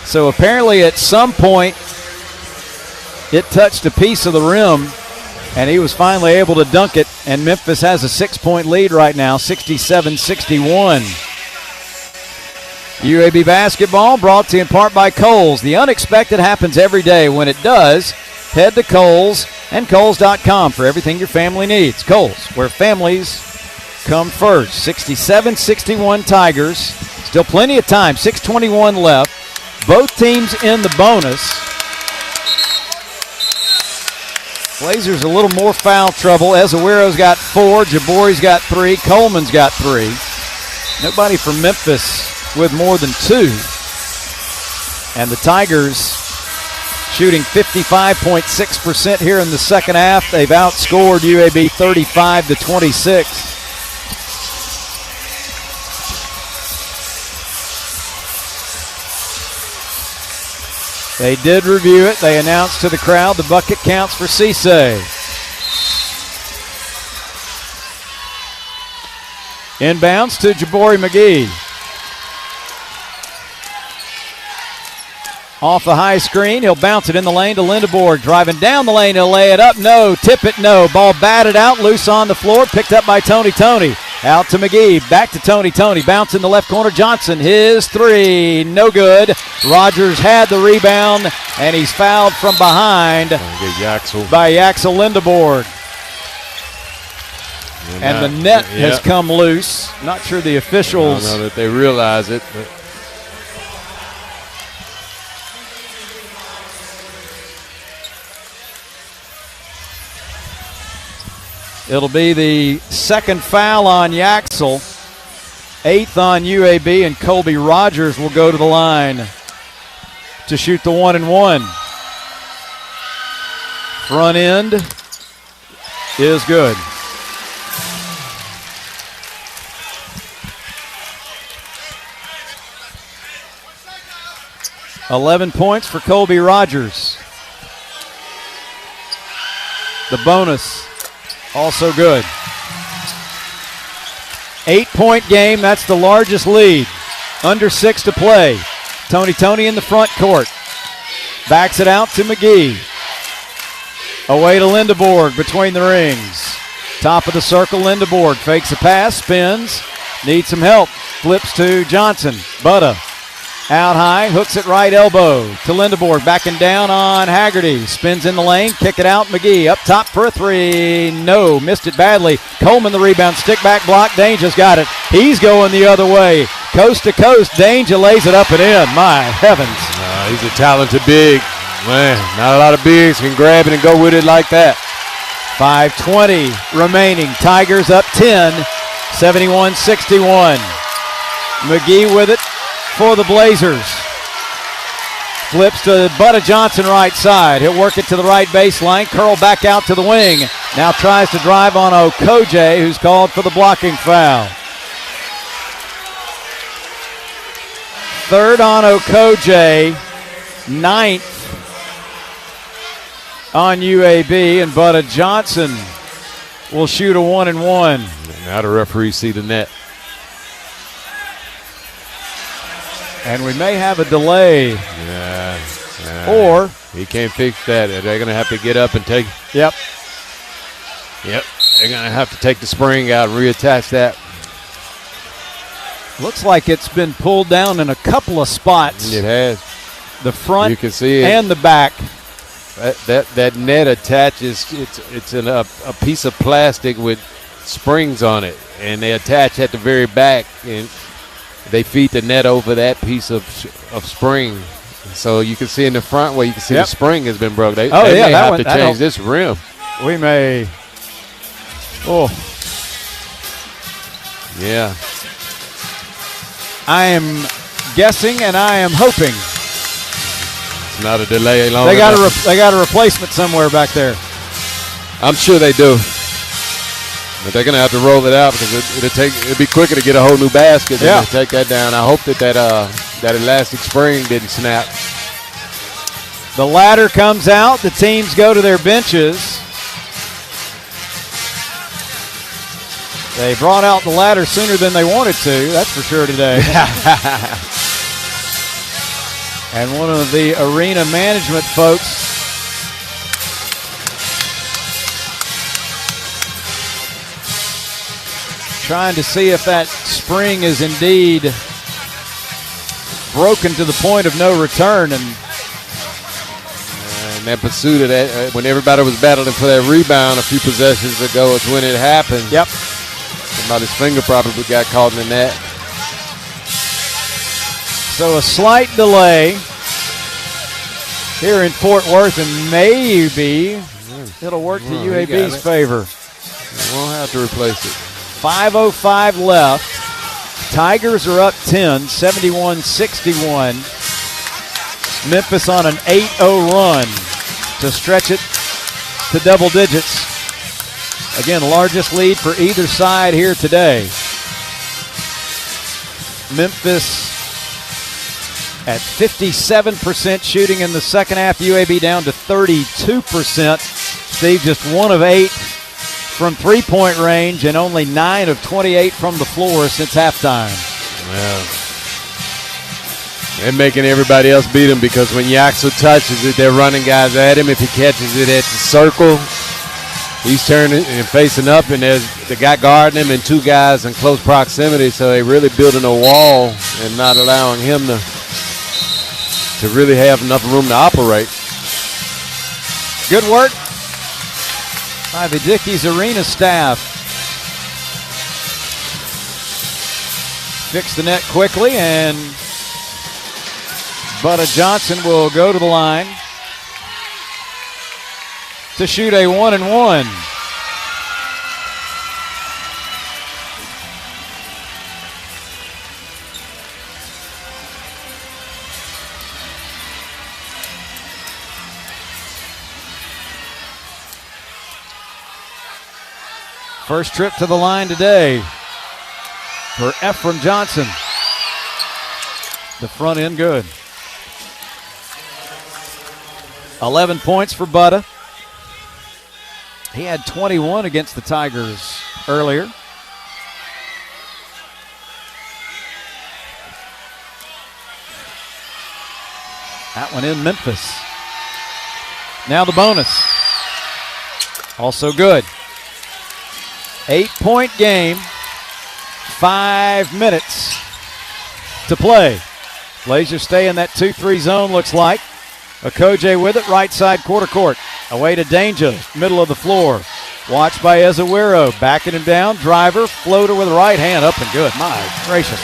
[SPEAKER 12] So apparently at some point it touched a piece of the rim, and he was finally able to dunk it, and Memphis has a 6-point lead right now, 67-61. UAB basketball brought to you in part by Kohl's. The unexpected happens every day. When it does, head to Kohl's and Kohl's.com for everything your family needs. Kohl's, where families come first. 67-61 Tigers. Still plenty of time. 6:21 left. Both teams in the bonus. Blazers a little more foul trouble. Ezawiro's got 4. Jabori's got 3. Coleman's got 3. Nobody from Memphis with more than 2. And the Tigers shooting 55.6% here in the second half. They've outscored UAB 35-26. They did review it. They announced to the crowd the bucket counts for Cisse. Inbounds to Jabari McGee. Off the high screen, he'll bounce it in the lane to Lindeborg. Driving down the lane, he'll lay it up. No, tip it, no. Ball batted out, loose on the floor, picked up by Tony. Out to McGee, back to Tony. Bounce in the left corner, Johnson. His 3, no good. Rogers had the rebound, and he's fouled from behind by Yaxel Lindeborg. And the net has come loose. Not sure the officials.
[SPEAKER 13] I don't know that they realize it.
[SPEAKER 12] It'll be the second foul on Yaxel, 8th on UAB, and Colby Rogers will go to the line to shoot the 1-and-1. Front end is good. $11 points for Colby Rogers. The bonus also good. 8-point game, that's the largest lead. Under 6 to play. Tony in the front court. Backs it out to McGee. Away to Lindeborg between the rings. Top of the circle, Lindeborg fakes a pass, spins, needs some help. Flips to Johnson. Butta out high, hooks it right elbow to Lindeborg, backing down on Haggerty. Spins in the lane, kick it out. McGee up top for a 3. No, missed it badly. Coleman the rebound, stick back block. Danger's got it. He's going the other way. Coast to coast, Danger lays it up and in. My heavens.
[SPEAKER 13] He's a talented big. Man, not a lot of bigs can grab it and go with it like that.
[SPEAKER 12] 5:20 remaining. Tigers up 10, 71-61. McGee with it for the Blazers. Flips to Butta Johnson right side. He'll work it to the right baseline. Curl back out to the wing. Now tries to drive on Okoje, who's called for the blocking foul. Third on Okoje. 9th on UAB, and Butta Johnson will shoot a 1-and-1.
[SPEAKER 13] Now the referee see the net.
[SPEAKER 12] And we may have a delay.
[SPEAKER 13] Yeah.
[SPEAKER 12] Or
[SPEAKER 13] he can't fix that. They're going to have to get up and take.
[SPEAKER 12] Yep.
[SPEAKER 13] They're going to have to take the spring out and reattach that.
[SPEAKER 12] Looks like it's been pulled down in a couple of spots.
[SPEAKER 13] It has.
[SPEAKER 12] The front,
[SPEAKER 13] you can see it,
[SPEAKER 12] and the back.
[SPEAKER 13] That net attaches. It's a piece of plastic with springs on it, and they attach at the very back, and they feed the net over that piece of spring. So you can see in the front where you can see the spring has been broke. They may have to change this rim.
[SPEAKER 12] We may. Oh.
[SPEAKER 13] Yeah.
[SPEAKER 12] I am guessing and I am hoping.
[SPEAKER 13] It's not a delay long
[SPEAKER 12] They got a replacement somewhere back there.
[SPEAKER 13] I'm sure they do. But they're going to have to roll it out because it'll be quicker to get a whole new basket than to take that down. I hope that elastic spring didn't snap.
[SPEAKER 12] The ladder comes out. The teams go to their benches. They brought out the ladder sooner than they wanted to. That's for sure today. And one of the arena management folks trying to see if that spring is indeed broken to the point of no return. And
[SPEAKER 13] that pursuit of that, when everybody was battling for that rebound a few possessions ago, is when it happened.
[SPEAKER 12] Yep.
[SPEAKER 13] Somebody's finger probably got caught in the net.
[SPEAKER 12] So a slight delay here in Fort Worth, and maybe it'll work to UAB's favor.
[SPEAKER 13] They won't have to replace it.
[SPEAKER 12] 5:05 left. Tigers are up 10, 71-61. Memphis on an 8-0 run to stretch it to double digits. Again, largest lead for either side here today. Memphis at 57% shooting in the second half. UAB down to 32%. Steve just 1 of 8 from three-point range and only 9 of 28 from the floor since halftime.
[SPEAKER 13] Well, they're making everybody else beat him because when Yaxel touches it, they're running guys at him. If he catches it at the circle, he's turning and facing up, and there's the guy guarding him and two guys in close proximity, so they're really building a wall and not allowing him to really have enough room to operate.
[SPEAKER 12] Good work by the Dickies Arena staff. Fix the net quickly, and Butta Johnson will go to the line to shoot a 1-and-1. First trip to the line today for Ephraim Johnson. The front end good. 11 points for Butta. He had 21 against the Tigers earlier. That one in Memphis. Now the bonus. Also good. 8-point game. 5 minutes to play. Blazers stay in that 2-3 zone, looks like. Okoje with it, right side quarter court. Away to Danger, middle of the floor. Watched by Ezewiro, backing him down. Driver, floater with the right hand, up and good. My gracious.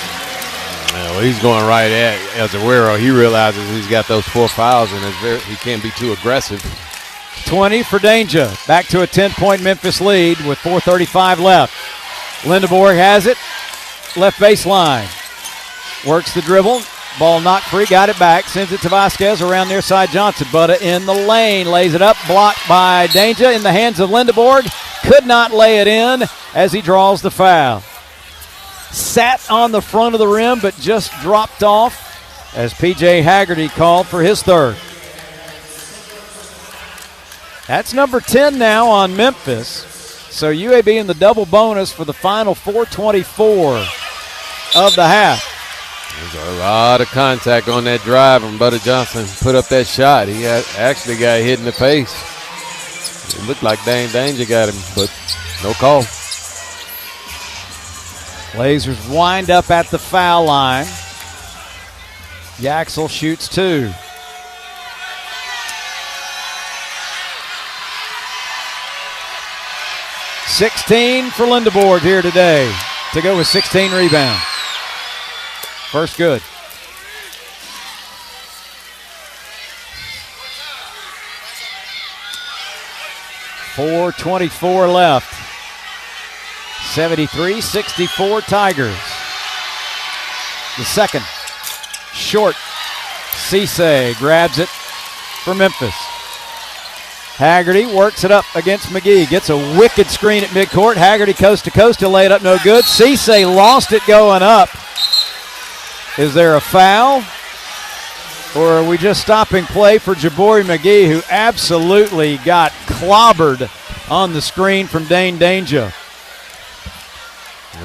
[SPEAKER 13] Well, he's going right at Ezewiro. He realizes he's got those 4 fouls, and he can't be too aggressive.
[SPEAKER 12] 20 for Danger. Back to a 10-point Memphis lead with 4:35 left. Lindeborg has it. Left baseline. Works the dribble. Ball knocked free, got it back, sends it to Vasquez around near side Johnson. Butta in the lane, lays it up, blocked by Danger in the hands of Lindeborg. Could not lay it in as he draws the foul. Sat on the front of the rim, but just dropped off as P.J. Haggerty called for his third. That's number 10 now on Memphis. So UAB in the double bonus for the final 4:24 of the half.
[SPEAKER 13] There's a lot of contact on that drive when Butta Johnson put up that shot. He actually got hit in the face. It looked like Dane Danger got him, but no call.
[SPEAKER 12] Blazers wind up at the foul line. Yaxel shoots 2. $16 for Lindeborg here today to go with 16 rebounds. First good. .424 left. 73-64 Tigers. The second. Short. Cisse grabs it for Memphis. Haggerty works it up against McGee. Gets a wicked screen at midcourt. Haggerty coast to coast to lay it up, no good. Cisse lost it going up. Is there a foul? Or are we just stopping play for Jabari McGee, who absolutely got clobbered on the screen from Dane Danger?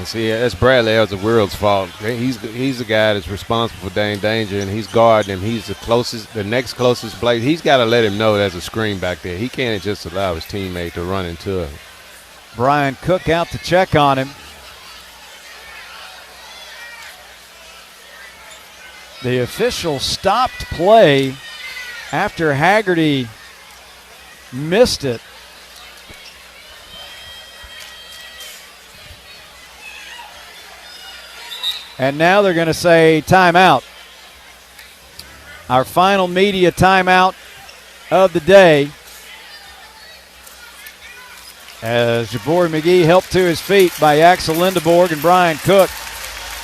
[SPEAKER 13] See, that's Bradley Elder-World's fault. He's the guy that's responsible for Dane Danger, and he's guarding him. He's the next closest player. He's got to let him know there's a screen back there. He can't just allow his teammate to run into it.
[SPEAKER 12] Brian Cook out to check on him. The official stopped play after Haggerty missed it. And now they're going to say timeout. Our final media timeout of the day. As Jabari McGee helped to his feet by Yaxel Lindeborg and Brian Cook.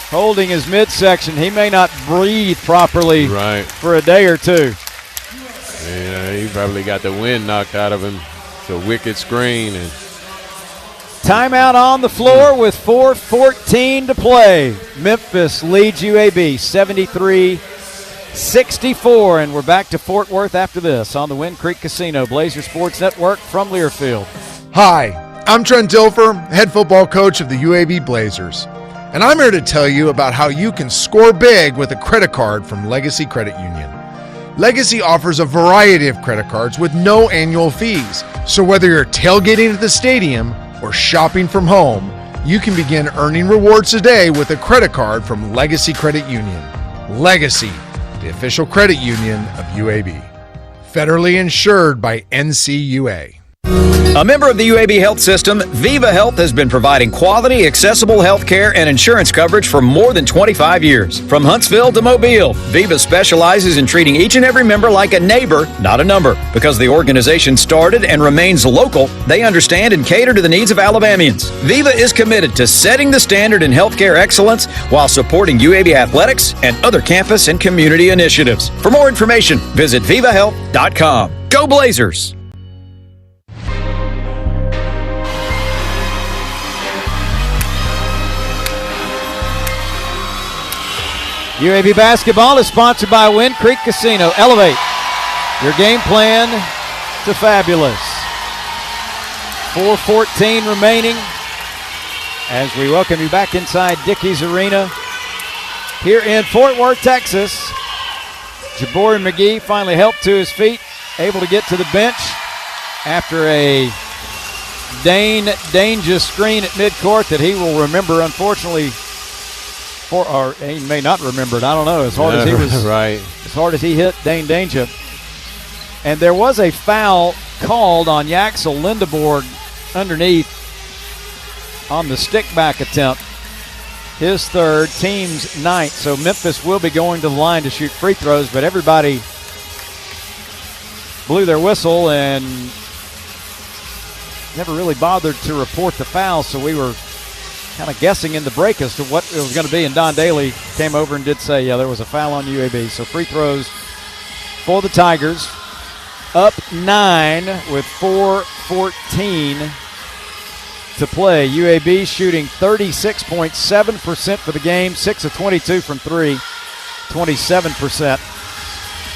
[SPEAKER 12] Holding his midsection. He may not breathe properly for a day or two.
[SPEAKER 13] Yeah, he probably got the wind knocked out of him. It's a wicked screen. And
[SPEAKER 12] timeout on the floor with 4:14 to play. Memphis leads UAB 73-64, and we're back to Fort Worth after this on the Wind Creek Casino Blazer Sports Network from Learfield.
[SPEAKER 8] Hi, I'm Trent Dilfer, head football coach of the UAB Blazers, and I'm here to tell you about how you can score big with a credit card from Legacy Credit Union. Legacy offers a variety of credit cards with no annual fees, so whether you're tailgating at the stadium or shopping from home, you can begin earning rewards today with a credit card from Legacy Credit Union. Legacy, the official credit union of UAB. Federally insured by NCUA.
[SPEAKER 5] A member of the UAB Health System, Viva Health has been providing quality, accessible health care and insurance coverage for more than 25 years. From Huntsville to Mobile, Viva specializes in treating each and every member like a neighbor, not a number. Because the organization started and remains local, they understand and cater to the needs of Alabamians. Viva is committed to setting the standard in healthcare excellence while supporting UAB athletics and other campus and community initiatives. For more information, visit vivahealth.com. Go Blazers!
[SPEAKER 12] UAB Basketball is sponsored by Wind Creek Casino. Elevate your game plan to fabulous. 4:14 remaining as we welcome you back inside Dickies Arena here in Fort Worth, Texas. Jabari McGee finally helped to his feet, able to get to the bench after a Dane Danger screen at midcourt that he will remember, unfortunately, or he may not remember it. I don't know. As hard as he was, as hard as he hit Dane Danger, and there was a foul called on Yaxel Lindeborg underneath on the stick-back attempt. His third, team's ninth. So Memphis will be going to the line to shoot free throws, but everybody blew their whistle and never really bothered to report the foul. So we were kind of guessing in the break as to what it was going to be, and Don Daly came over and did say, yeah, there was a foul on UAB. So free throws for the Tigers, up 9 with 4:14 to play. UAB shooting 36.7% for the game, 6 of 22 from 3, 27%.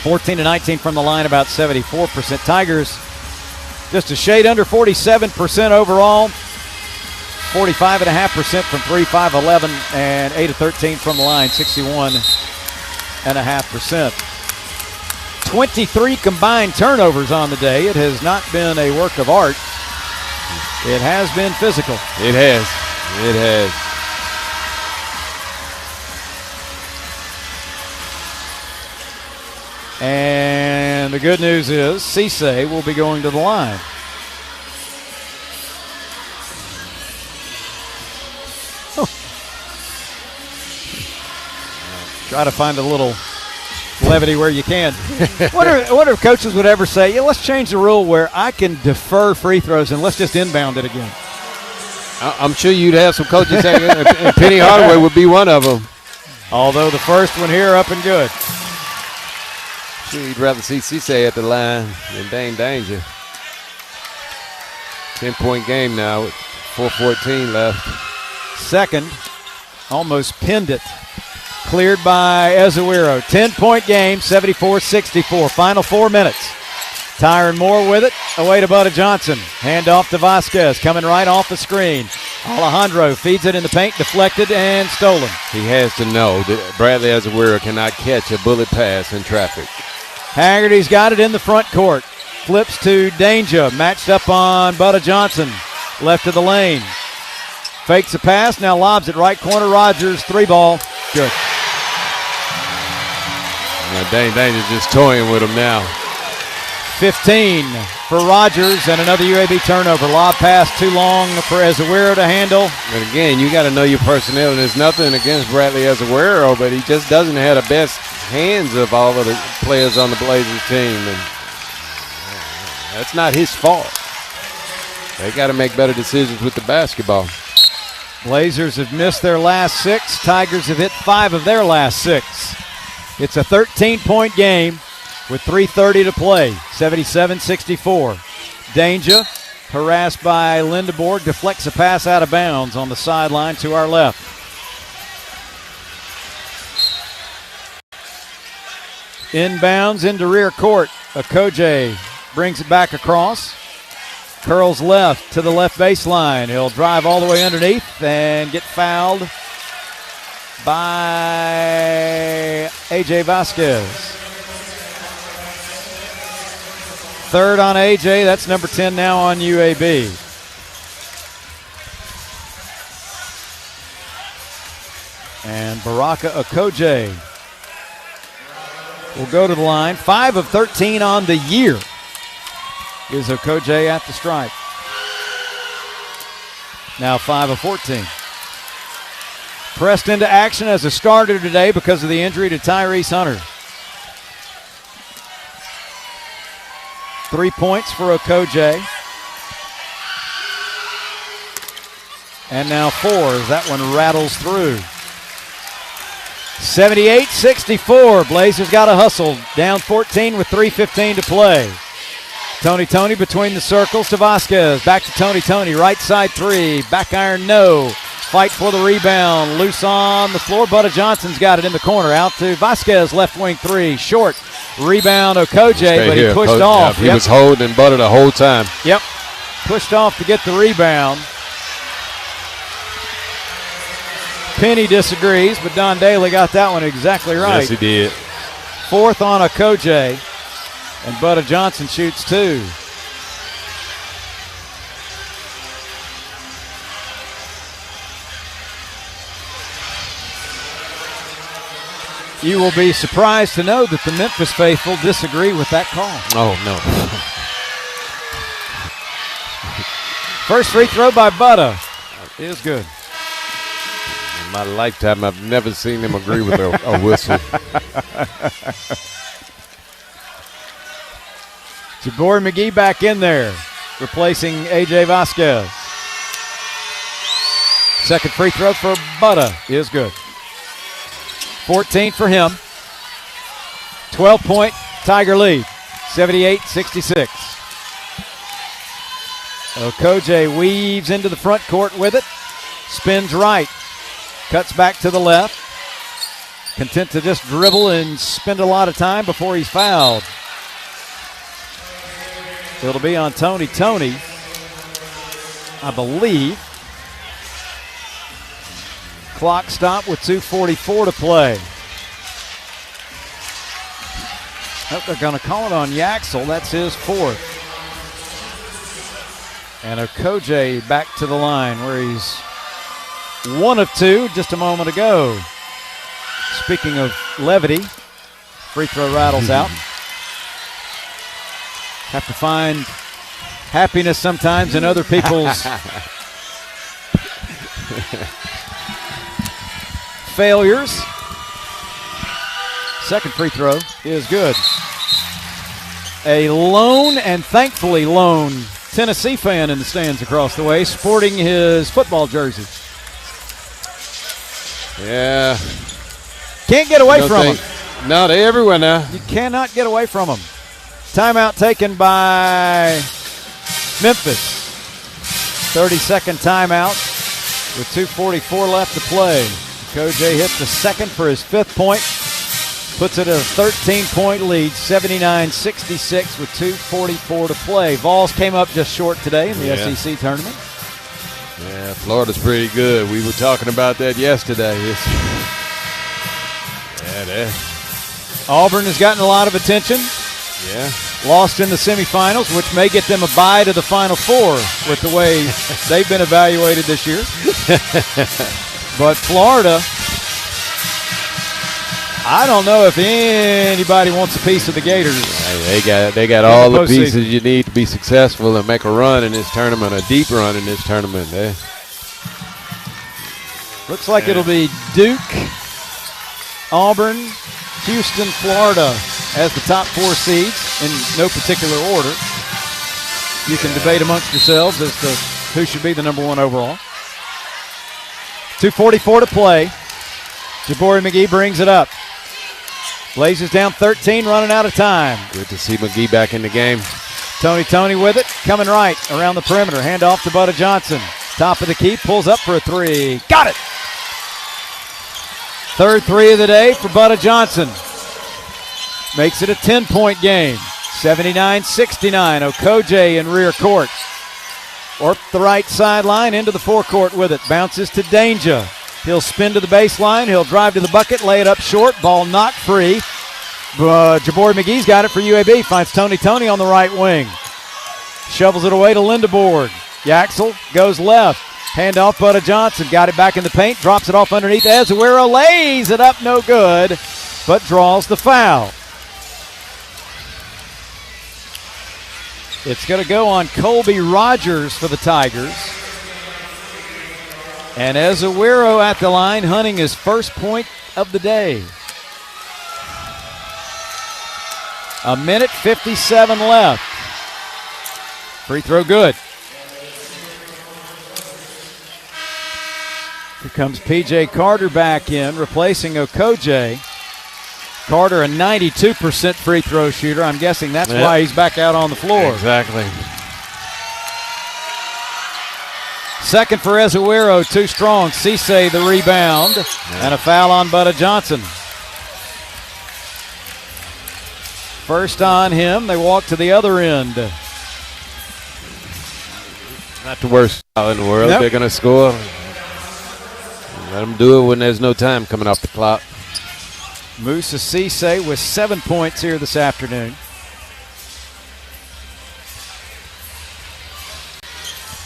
[SPEAKER 12] 14 to 19 from the line, about 74%. Tigers just a shade under 47% overall. 45.5% from 3, 5-11, and 8 of 13 from the line, 61.5%. 23 combined turnovers on the day. It has not been a work of art. It has been physical.
[SPEAKER 13] It has. It has.
[SPEAKER 12] And the good news is Cisse will be going to the line. Try to find a little levity where you can. Wonder if coaches would ever say, yeah, let's change the rule where I can defer free throws and let's just inbound it again.
[SPEAKER 13] I'm sure you'd have some coaches saying, and Penny Hardaway would be one of them.
[SPEAKER 12] Although the first one here up and good.
[SPEAKER 13] Sure, you'd rather see Cisse at the line than Dane Danger. 10-point game now with 4:14 left.
[SPEAKER 12] Second, almost pinned it. Cleared by Ezewiro. 10-point game, 74-64. Final 4 minutes. Tyron Moore with it. Away to Butta Johnson. Hand off to Vasquez. Coming right off the screen. Alejandro feeds it in the paint. Deflected and stolen.
[SPEAKER 13] He has to know that Bradley Ezewiro cannot catch a bullet pass in traffic.
[SPEAKER 12] Haggerty's got it in the front court. Flips to Danger. Matched up on Butta Johnson. Left of the lane. Fakes a pass. Now lobs it right corner. Rogers. 3-ball. Good.
[SPEAKER 13] Now Dane Danger's just toying with him now.
[SPEAKER 12] 15 for Rogers and another UAB turnover. Lob pass too long for Ezewiro to handle.
[SPEAKER 13] And again, you got to know your personnel, and there's nothing against Bradley Ezewiro, but he just doesn't have the best hands of all of the players on the Blazers team, and that's not his fault. They got to make better decisions with the basketball.
[SPEAKER 12] Blazers have missed their last 6. Tigers have hit 5 of their last 6. It's a 13-point game with 3:30 to play. 77-64. Danger, harassed by Lindeborg, deflects a pass out of bounds on the sideline to our left. Inbounds into rear court. Okoje brings it back across. Curls left to the left baseline. He'll drive all the way underneath and get fouled by A.J. Vasquez. Third on A.J. That's number 10 now on UAB. And Baraka Okoje will go to the line. 5 of 13 on the year is Okoje at the stripe. Now 5 of 14. Pressed into action as a starter today because of the injury to Tyrese Hunter. 3 points for Okoje. And now 4 as that one rattles through. 78-64. Blazers got to hustle. Down 14 with 3:15 to play. Tony between the circles to Vasquez. Back to Tony. Right side 3. Back iron, no. Fight for the rebound. Loose on the floor. Butta Johnson's got it in the corner. Out to Vasquez. Left wing 3. Short. Rebound Okoje, but he pushed off.
[SPEAKER 13] He was holding Butta the whole time.
[SPEAKER 12] Yep. Pushed off to get the rebound. Penny disagrees, but Don Daly got that one exactly right.
[SPEAKER 13] Yes, he did.
[SPEAKER 12] 4th on Okoje. And Butta Johnson shoots 2. You will be surprised to know that the Memphis faithful disagree with that call.
[SPEAKER 13] Oh, no.
[SPEAKER 12] First free throw by Butta is good.
[SPEAKER 13] In my lifetime, I've never seen him agree with a whistle.
[SPEAKER 12] Jabari McGee back in there, replacing A.J. Vasquez. Second free throw for Butta is good. 14 for him. 12-point Tiger lead, 78-66. Okoje weaves into the front court with it. Spins right. Cuts back to the left. Content to just dribble and spend a lot of time before he's fouled. It'll be on Tony, I believe. Clock stop with 2:44 to play. Oh, they're going to call it on Yaxel. That's his fourth. And Okoje back to the line where he's 1 of 2 just a moment ago. Speaking of levity, free throw rattles out. Have to find happiness sometimes in other people's failures. Second free throw is good. A lone and thankfully lone Tennessee fan in the stands across the way, sporting his football jersey.
[SPEAKER 13] Yeah.
[SPEAKER 12] Can't get away from them.
[SPEAKER 13] No, they're everywhere now.
[SPEAKER 12] You cannot get away from them. Timeout taken by Memphis. 30-second timeout with 2:44 left to play. Okoje hits the second for his 5th point. Puts it at a 13-point lead, 79-66 with 2:44 to play. Vols came up just short today in the SEC tournament.
[SPEAKER 13] Yeah, Florida's pretty good. We were talking about that yesterday.
[SPEAKER 12] Auburn has gotten a lot of attention.
[SPEAKER 13] Yeah.
[SPEAKER 12] Lost in the semifinals, which may get them a bye to the Final Four with the way they've been evaluated this year. But Florida, I don't know if anybody wants a piece of the Gators.
[SPEAKER 13] They got all the pieces you need to be successful and make a run in this tournament, a deep run in this tournament.
[SPEAKER 12] Looks like it'll be Duke, Auburn, Houston, Florida as the top 4 seeds in no particular order. You can debate amongst yourselves as to who should be the number 1 overall. 2:44 to play. Jabari McGee brings it up. Blazers down 13, running out of time.
[SPEAKER 13] Good to see McGee back in the game.
[SPEAKER 12] Tony with it, coming right around the perimeter. Hand off to Butta Johnson. Top of the key, pulls up for a 3. Got it! Third 3 of the day for Butta Johnson. Makes it a 10-point game. 79-69. Okoje in rear court. Or the right sideline into the forecourt with it. Bounces to Danger. He'll spin to the baseline. He'll drive to the bucket, lay it up short. Ball knocked free. Jabari McGee's got it for UAB. Finds Tony on the right wing. Shovels it away to Lindebord. Yaxel goes left. Hand off Butta Johnson. Got it back in the paint. Drops it off underneath. Azuero lays it up. No good. But draws the foul. It's going to go on Colby Rogers for the Tigers. And Azuero at the line, hunting his first point of the day. 1:57 left. Free throw good. Here comes P.J. Carter back in, replacing Okoje. Carter, a 92% free throw shooter. I'm guessing that's why he's back out on the floor.
[SPEAKER 13] Exactly.
[SPEAKER 12] Second for Azuero, too strong. Cisse the rebound, and a foul on Butta Johnson. First on him, they walk to the other end.
[SPEAKER 13] Not the worst foul in the world.
[SPEAKER 12] Nope.
[SPEAKER 13] They're going to score. Let them do it when there's no time coming off the clock.
[SPEAKER 12] Moussa Cisse with 7 points here this afternoon.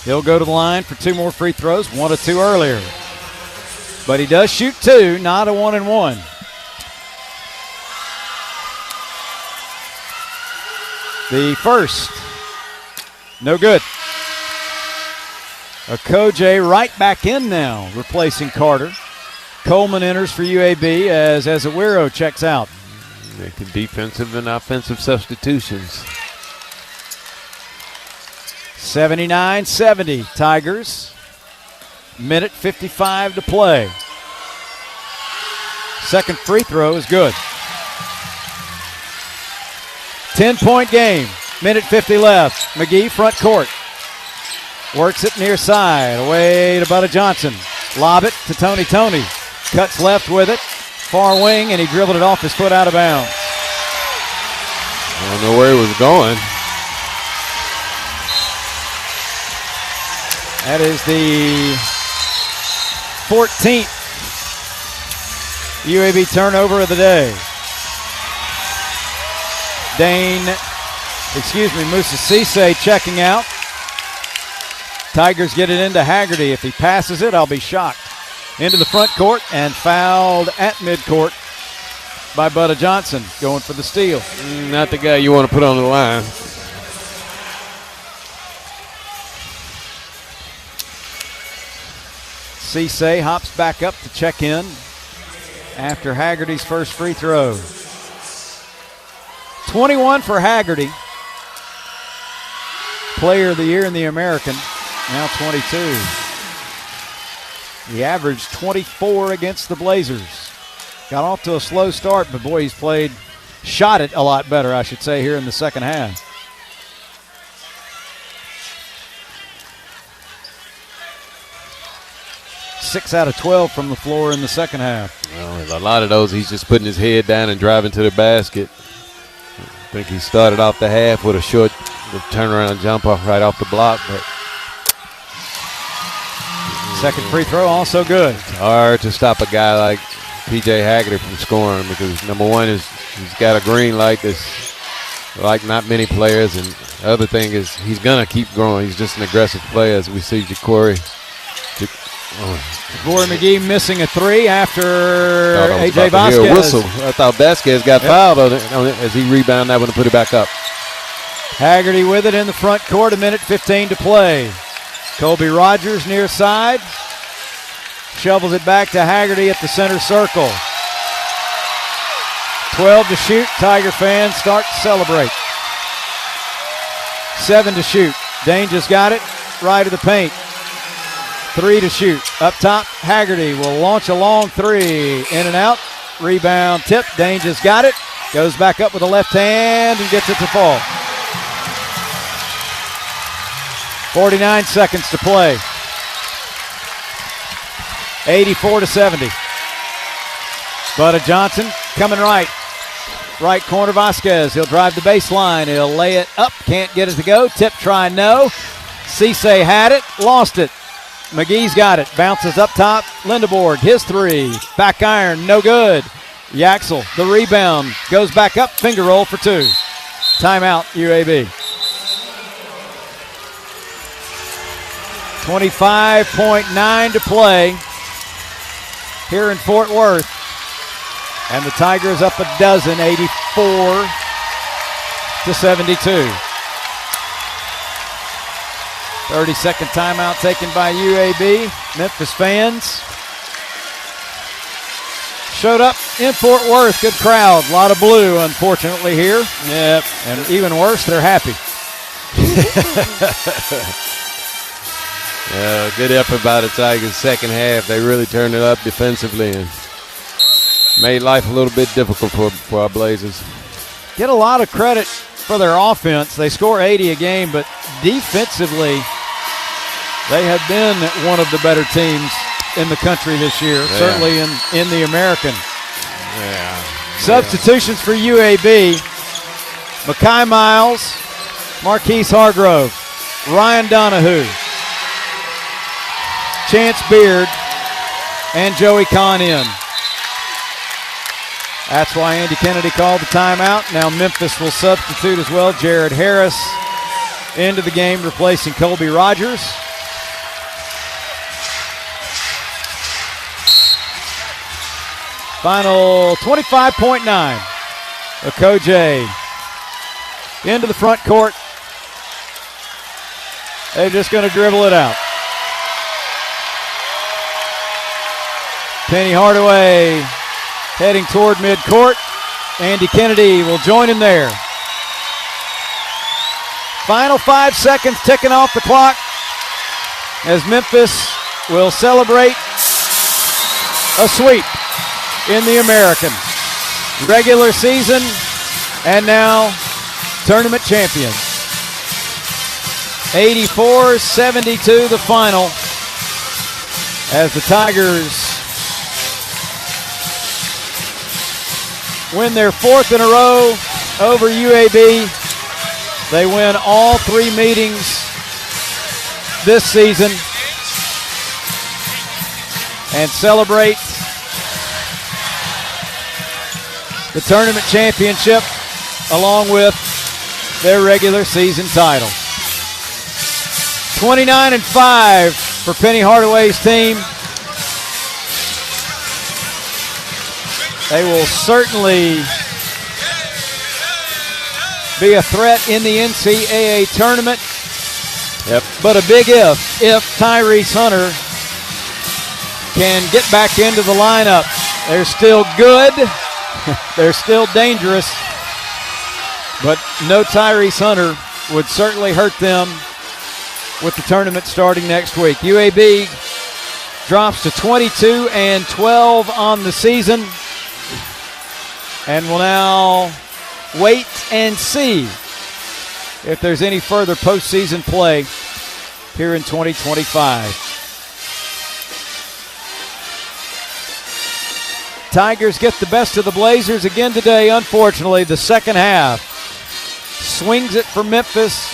[SPEAKER 12] He'll go to the line for 2 more free throws, 1 of 2 earlier. But he does shoot 2, not a 1-and-1. The first, no good. Okoje right back in now, replacing Carter. Coleman enters for UAB as Azuero checks out.
[SPEAKER 13] Making defensive and offensive substitutions.
[SPEAKER 12] 79-70, Tigers. Minute 55 to play. Second free throw is good. 10-point game. Minute 50 left. McGee front court. Works it near side. Away to Butta Johnson. Lob it to Tony. Cuts left with it. Far wing, and he dribbled it off his foot out of bounds.
[SPEAKER 13] I don't know where he was going.
[SPEAKER 12] That is the 14th UAB turnover of the day. Musa Cisse checking out. Tigers get it into Haggerty. If he passes it, I'll be shocked. Into the front court and fouled at midcourt by Butta Johnson, going for the steal.
[SPEAKER 13] Not the guy you want to put on the line.
[SPEAKER 12] Cisse hops back up to check in after Haggerty's first free throw. 21 for Haggerty. Player of the year in the American, now 22. He averaged 24 against the Blazers. Got off to a slow start, but boy, he's shot it a lot better, I should say, here in the second half. Six out of 12 from the floor in the second half.
[SPEAKER 13] Well, a lot of those, he's just putting his head down and driving to the basket. I think he started off the half with a short turnaround jumper right off the block, but
[SPEAKER 12] second free throw also good.
[SPEAKER 13] It's hard to stop a guy like P.J. Haggerty from scoring because, number one, is he's got a green light that's like not many players, and the other thing is he's going to keep growing. He's just an aggressive player, as we see Ja'Cory
[SPEAKER 12] McGee missing a three after A.J. Vasquez.
[SPEAKER 13] Whistle. I thought Vasquez got fouled on it as he rebounded that one and put it back up.
[SPEAKER 12] Haggerty with it in the front court, a minute 15 to play. Colby Rogers near side. Shovels it back to Haggerty at the center circle. 12 to shoot. Tiger fans start to celebrate. 7 to shoot. Danger's got it. Right of the paint. 3 to shoot. Up top, Haggerty will launch a long three. In and out. Rebound tip. Danger's got it. Goes back up with the left hand and gets it to fall. 49 seconds to play. 84-70. Butta Johnson coming right. Right corner, Vasquez. He'll drive the baseline. He'll lay it up. Can't get it to go. Tip try, no. Cisse had it. Lost it. McGee's got it. Bounces up top. Lindeborg, his three. Back iron, no good. Yaxel, the rebound. Goes back up. Finger roll for two. Timeout, UAB. 25.9 to play here in Fort Worth. And the Tigers up a dozen, 84-72. 30-second timeout taken by UAB. Memphis fans showed up in Fort Worth. Good crowd. A lot of blue, unfortunately, here.
[SPEAKER 13] Yep.
[SPEAKER 12] And even worse, they're happy.
[SPEAKER 13] Good effort by the Tigers second half. They really turned it up defensively and made life a little bit difficult for our Blazers.
[SPEAKER 12] Get a lot of credit for their offense. They score 80 a game, but defensively, they have been one of the better teams in the country this year, certainly in the American.
[SPEAKER 13] Yeah.
[SPEAKER 12] Substitutions for UAB. Mekhi Miles, Marquise Hargrove, Ryan Donahue, Chance Beard, and Joey Kahn in. That's why Andy Kennedy called the timeout. Now Memphis will substitute as well. Jared Harris into the game, replacing Colby Rogers. Final 25.9. Okoje into the front court. They're just going to dribble it out. Penny Hardaway heading toward midcourt. Andy Kennedy will join him there. Final 5 seconds ticking off the clock as Memphis will celebrate a sweep in the American. Regular season and now tournament champions. 84-72 the final as the Tigers win their fourth in a row over UAB. They win all 3 meetings this season and celebrate the tournament championship along with their regular season title. 29-5 for Penny Hardaway's team. They will certainly be a threat in the NCAA tournament.
[SPEAKER 13] Yep.
[SPEAKER 12] But a big if Tyrese Hunter can get back into the lineup. They're still good. They're still dangerous. But no Tyrese Hunter would certainly hurt them with the tournament starting next week. UAB drops to 22-12 on the season and will now wait and see if there's any further postseason play here in 2025. Tigers get the best of the Blazers again today. Unfortunately, the second half swings it for Memphis.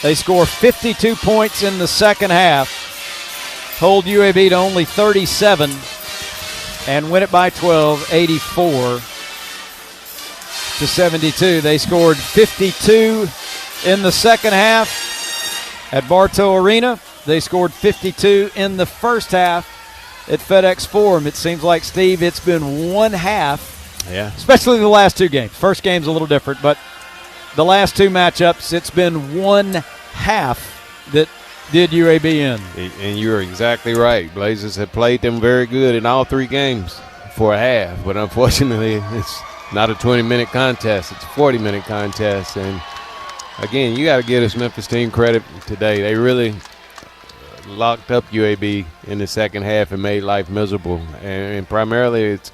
[SPEAKER 12] They score 52 points in the second half, hold UAB to only 37, and win it by 12, 84-72. They scored 52 in the second half at Bartow Arena. They scored 52 in the first half at FedEx Forum. It seems like, Steve, it's been one half, especially the last 2 games. First game's a little different, but the last 2 matchups, it's been one half that did UAB in.
[SPEAKER 13] And you're exactly right. Blazers have played them very good in all 3 games for a half, but unfortunately it's not a 20-minute contest. It's a 40-minute contest. And, again, you got to give this Memphis team credit today. They really locked up UAB in the second half and made life miserable. And primarily it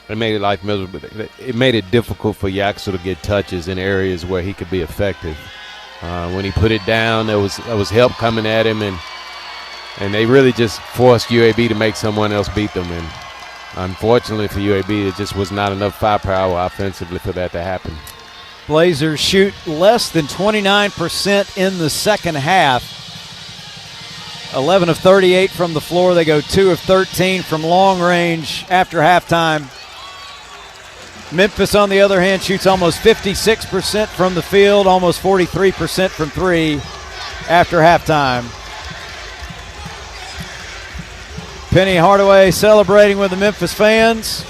[SPEAKER 13] made life miserable. It made it difficult for Yaxel to get touches in areas where he could be effective. When he put it down, there was help coming at him, and they really just forced UAB to make someone else beat them. And unfortunately for UAB, it just was not enough firepower offensively for that to happen.
[SPEAKER 12] Blazers shoot less than 29% in the second half. 11 of 38 from the floor. They go 2 of 13 from long range after halftime. Memphis, on the other hand, shoots almost 56% from the field, almost 43% from 3 after halftime. Penny Hardaway celebrating with the Memphis fans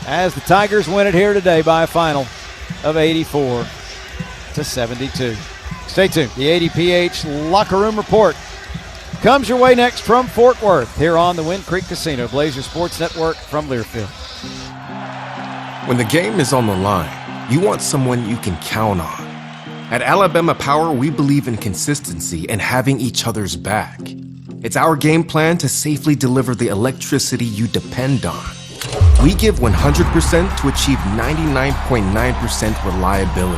[SPEAKER 12] as the Tigers win it here today by a final of 84-72. Stay tuned. The ADPH Locker Room Report comes your way next from Fort Worth here on the Wind Creek Casino Blazer Sports Network from Learfield.
[SPEAKER 9] When the game is on the line, you want someone you can count on. At Alabama Power, we believe in consistency and having each other's back. It's our game plan to safely deliver the electricity you depend on. We give 100% to achieve 99.9% reliability.